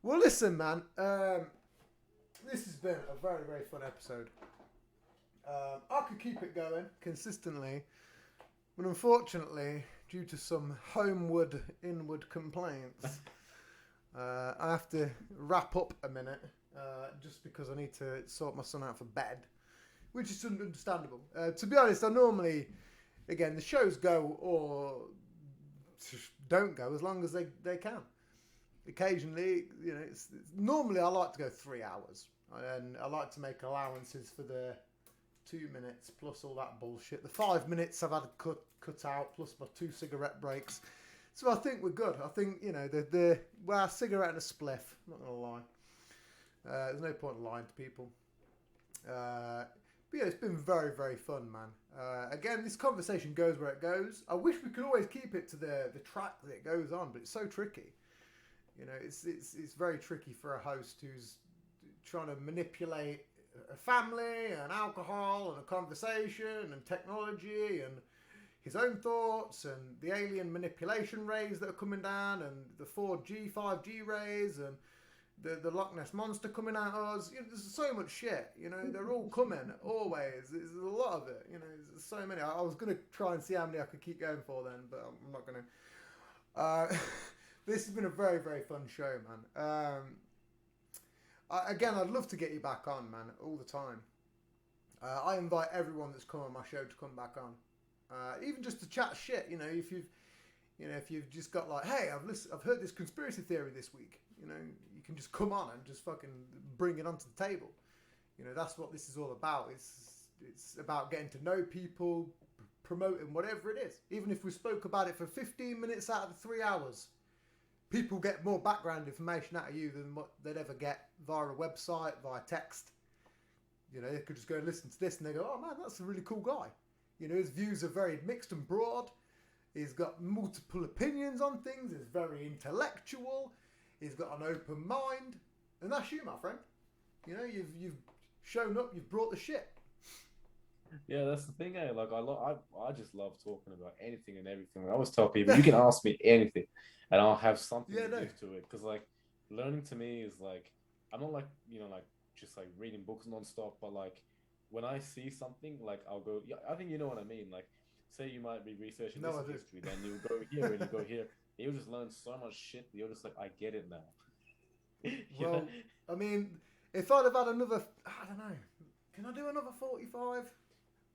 S2: Well, listen, man. This has been a very, very fun episode. I could keep it going consistently, but unfortunately, due to some homeward, inward complaints, I have to wrap up a minute, just because I need to sort my son out for bed, which is understandable. To be honest, I normally, again, the shows go or don't go as long as they can. Occasionally, normally I like to go 3 hours, and I like to make allowances for the 2 minutes plus all that bullshit. The 5 minutes I've had to cut out plus my 2 cigarette breaks. So I think we're good. I think, a cigarette and a spliff. I'm not going to lie. There's no point in lying to people. But yeah, it's been very, very fun, man. Again, this conversation goes where it goes. I wish we could always keep it to the track that it goes on, but it's so tricky. It's very tricky for a host who's trying to manipulate a family and alcohol and a conversation and technology and his own thoughts and the alien manipulation rays that are coming down and the 4G, 5G rays and the Loch Ness Monster coming at us. There's so much shit, they're all coming, always. There's a lot of it, there's so many. I was going to try and see how many I could keep going for then, but I'm not going to. This has been a very, very fun show, man. Again, I'd love to get you back on, man, all the time. I invite everyone that's come on my show to come back on, even just to chat shit. If you've just got like, hey, I've heard this conspiracy theory this week. You can just come on and just fucking bring it onto the table. That's what this is all about. It's about getting to know people, promoting whatever it is. Even if we spoke about it for 15 minutes out of the 3 hours. People get more background information out of you than what they'd ever get via a website, via text. They could just go and listen to this and they go, oh man, that's a really cool guy. His views are very mixed and broad. He's got multiple opinions on things. He's very intellectual. He's got an open mind. And that's you, my friend. You've shown up, you've brought the shit.
S3: Yeah, that's the thing, eh? Like, I just love talking about anything and everything. I always tell people, you can ask me anything, and I'll have something to give to it. Because, like, learning to me is like, I'm not like, just like reading books nonstop, but like, when I see something, like, I'll go, yeah, I think you know what I mean. Like, say you might be researching this history, then you go here and you go here. You'll just learn so much shit that you're just like, I get it now.
S2: Well, I mean, if I'd have had another, I don't know, can I do another 45?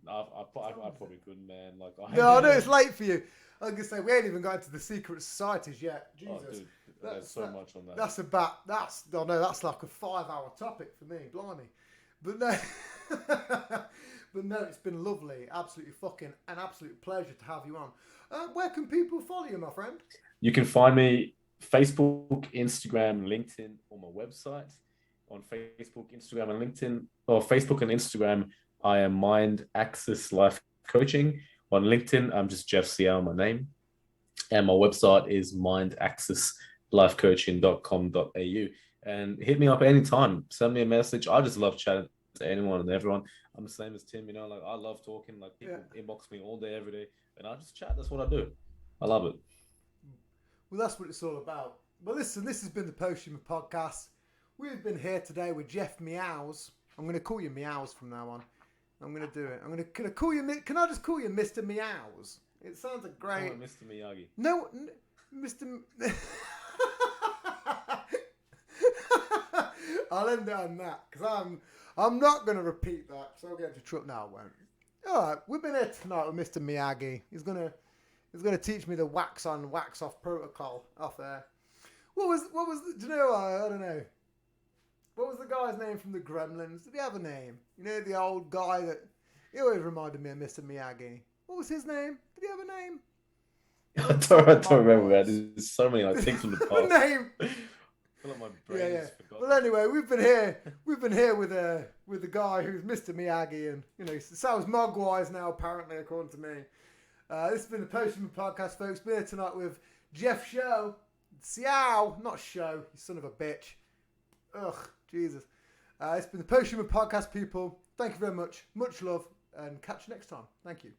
S3: No, I probably couldn't, man. Like,
S2: I know it's late for you. I was gonna say we ain't even got into the secret societies yet. Jesus,
S3: oh, dude, there's so much on that.
S2: That's like a 5-hour topic for me, blimey. But no, but no, it's been lovely, absolutely fucking an absolute pleasure to have you on. Where can people follow you, my friend?
S3: You can find me Facebook, Instagram, LinkedIn, or my website. On Facebook, Instagram, and LinkedIn, or Facebook and Instagram, I am Mind Access Life Coaching. On LinkedIn, I'm just Geoff Seow, my name. And my website is mindaccesslifecoaching.com.au. And hit me up anytime. Send me a message. I just love chatting to anyone and everyone. I'm the same as Tim, like, I love talking. Like, people inbox me all day, every day. And I just chat. That's what I do. I love it.
S2: Well, that's what it's all about. Well, listen, this has been the Posthumous Podcast. We've been here today with Geoff Meows. I'm gonna call you Meows from now on. I'm gonna do it. Can I call you? Can I just call you Mr. Meows? It sounds like great.
S3: Oh, Mr. Miyagi.
S2: No, Mr. I'll end it on that because I'm not gonna repeat that because I'll get into trouble. No, I won't. All right, we've been here tonight with Mr. Miyagi. He's gonna teach me the wax on, wax off protocol off air. What was do you know? I don't know. What was the guy's name from the Gremlins? Did he have a name? You know, the old guy that he always reminded me of Mr. Miyagi. What was his name? Did he have a name?
S3: I don't remember that. There's so many like things from the past.
S2: Name.
S3: I feel like my brain is forgotten.
S2: Well, anyway, we've been here with the guy who's Mr. Miyagi, and you know, sounds Mogwise now apparently, according to me. This has been the Postman Podcast, folks. Been here tonight with Geoff Show, Seow, not Show, you son of a bitch. Ugh, Jesus. It's been the Postman Podcast, people. Thank you very much. Much love, and catch you next time. Thank you.